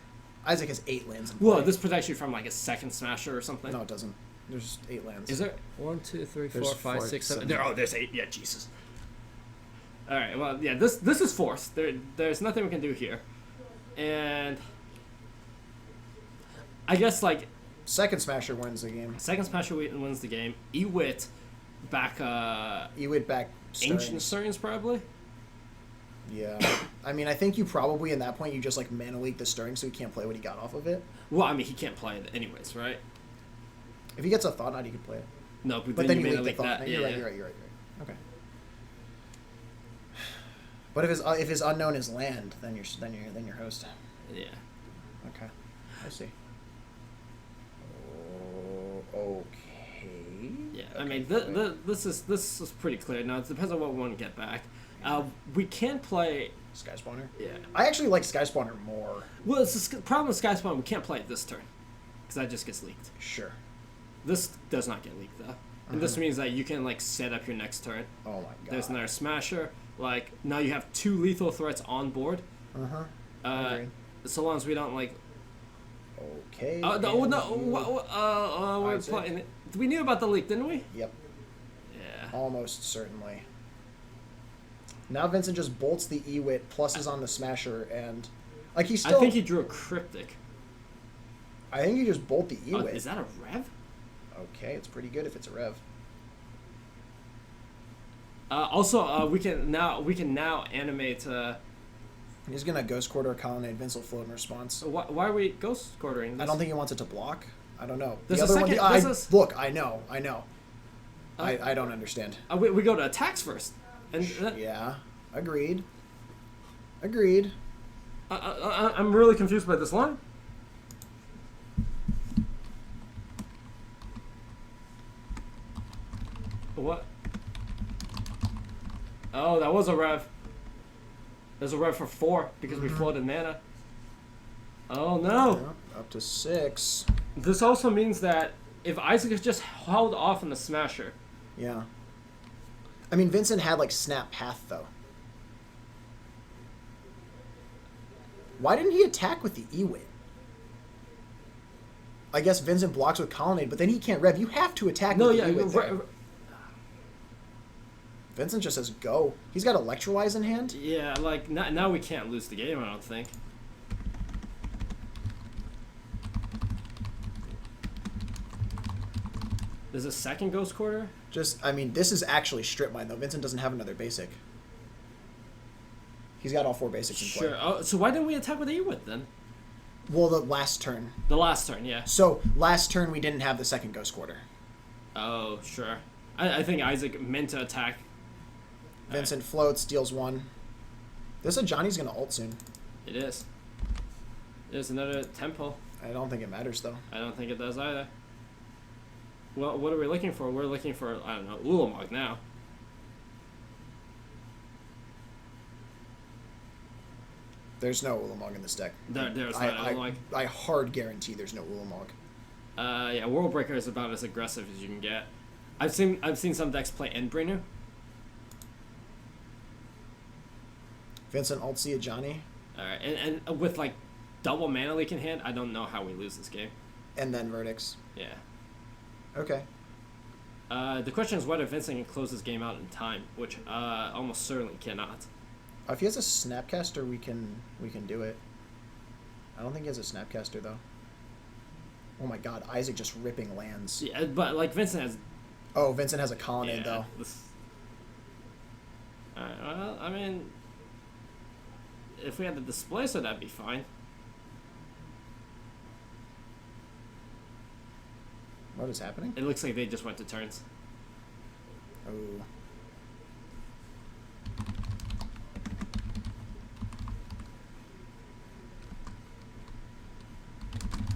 Isaac has 8 lands. In Well, play. this protects you from like a second Smasher or something. No, it doesn't. There's 8 lands. Is there 1, 2, 3, 4, There's 5, 4, 6, 7? 7. There, oh, there's 8. Yeah, Jesus. All right. Well, yeah. This is forced. There's nothing we can do here, and I guess like Second Smasher wins the game. second Smasher wins the game. Ewit back Ewit back. Ancient Stirrings probably. Yeah. I mean, I think you probably, in that point, you just, like, Mana Leak the Stirring so he can't play what he got off of it. Well, I mean, he can't play it anyways, right? If he gets a Thought Knot, he could play it. No, but, But then then you you Mana leak the Leak Thought that. Knot. Yeah, You're yeah. right. Okay. But if his unknown is land, then you're host. Yeah. Okay. I see. Oh, okay. Yeah, Okay, I mean, fine. this is pretty clear. Now it depends on what we want to get back. We can play. Sky Spawner. Yeah. I actually like Sky Spawner more. Well, it's the problem with Sky Spawn. We can't play it this turn because that just gets leaked. Sure. This does not get leaked though, and this means that you can like set up your next turn. Oh my god. There's another Smasher. Like now you have 2 lethal threats on board. Uh-huh. Uh, so long as we don't like. Okay. No, and you- we're Isaac. playing. We knew about the leak, didn't we? Yep. Yeah. Almost certainly. Now Vincent just bolts the Ewit, pluses on the Smasher, and like he still. I think he drew a Cryptic. I think you just bolt the Oh, Ewit. is that a Rev? Okay, it's pretty good if it's a Rev. Also, we can now animate. He's gonna Ghost Quarter Colonnade. Vince will float in response. Why are we ghost quartering this? I don't think he wants it to block. I don't know. There's the a other one. second- there's a- Look, I know. I don't understand. we go to attacks first, and Yeah. Agreed. I'm really confused by this line. What? Oh, that was a rev. There's a rev for 4 because we floated mana. Oh no! Yeah, up to 6. This also means that if Isaac is just held off in the Smasher, Yeah. I mean, Vincent had like Snap Path though. Why didn't he attack with the Ewit? I guess Vincent blocks with Colonnade, but then he can't rev. You have to attack no, with yeah, the Ewit there. Vincent just says go. He's got Electrolyze in hand. yeah, like now we can't lose the game. I don't think. There's a second Ghost Quarter. I mean, this is actually Strip Mine though. Vincent doesn't have another basic. He's got all 4 basics in play. Sure. Oh, so why didn't we attack with Ewit then? Well, the last turn. The last turn, yeah. So last turn we didn't have the second Ghost Quarter. Oh, sure. I think Isaac meant to attack. Vincent floats, deals 1. This is Johnny's gonna ult soon. It is. There's another tempo. I don't think it matters though. I don't think it does either. Well, what are we looking for? We're looking for, I don't know, Ulamog now. There's no Ulamog in this deck. There's not Ulamog. I hard guarantee there's no Ulamog. Yeah, World Breaker is about as aggressive as you can get. I've seen some decks play Endbringer. Vincent ult see a Johnny, Alright, and with like double mana leak in hand, I don't know how we lose this game. and then Verdicts. Yeah. Okay. The question is whether Vincent can close this game out in time, which almost certainly cannot. If he has a Snapcaster, we can do it. I don't think he has a Snapcaster though. Oh my God, Isaac just ripping lands. Yeah, but like Vincent has. Oh, Vincent has a Colonnade Yeah, though. this- Alright, well, I mean, if we had the displacer, that'd be fine. What is happening? It looks like they just went to turns. Oh.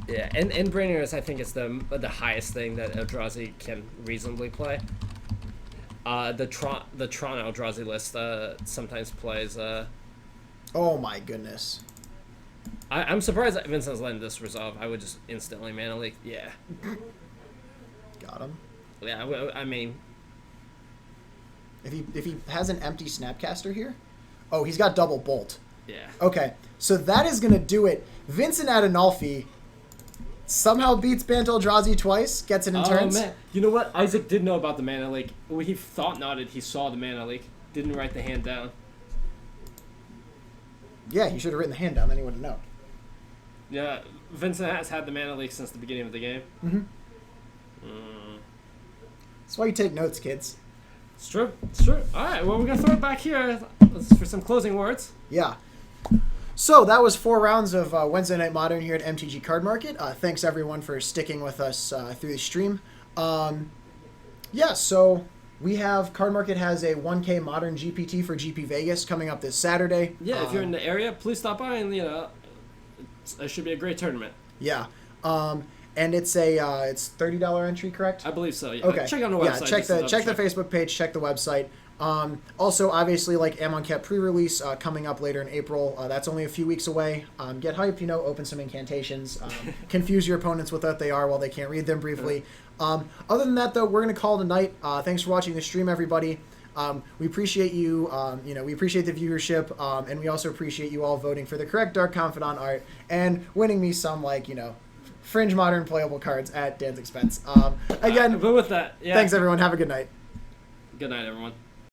Yeah, and Brainers, I think it's the highest thing that Eldrazi can reasonably play. The Tron Eldrazi list sometimes plays. Oh my goodness. I'm surprised that Vincent's letting this resolve. I would just instantly mana leak. Yeah. Got him. Yeah, I mean, If he has an empty Snapcaster here, oh, he's got double bolt. yeah. Okay, so that is gonna do it. Vincent Adenolfi somehow beats Bant Eldrazi twice, gets it in turns. Man, you know what? Isaac did know about the mana leak. When he thought nodded, he saw the mana leak. Didn't write the hand down. Yeah, he should have written the hand down, then he would have known. Yeah, Vincent has had the mana leak since the beginning of the game. That's why you take notes, kids. It's true. It's true. All right. Well, we're gonna throw it back here for some closing words. Yeah. So that was 4 rounds of Wednesday Night Modern here at MTG Card Market. Thanks everyone for sticking with us through the stream. Yeah, so we have Card Market has a 1K Modern GPT for GP Vegas coming up this Saturday. Yeah, if you're in the area, please stop by and it should be a great tournament. Yeah. And it's it's $30 entry, correct? I believe so. Yeah. Okay. Check on the website. Yeah, check the Facebook page, check the website. Also, obviously, like Amonkhet pre-release coming up later in April. That's only a few weeks away. Get hyped, open some incantations. Confuse your opponents with what they are while they can't read them briefly. Other than that, though, we're going to call it a night. Thanks for watching the stream, everybody. We appreciate you. We appreciate the viewership, and we also appreciate you all voting for the correct Dark Confidant art and winning me some, fringe modern playable cards at Dan's expense. Again, but with that, yeah. thanks, everyone. Have a good night. Good night, everyone.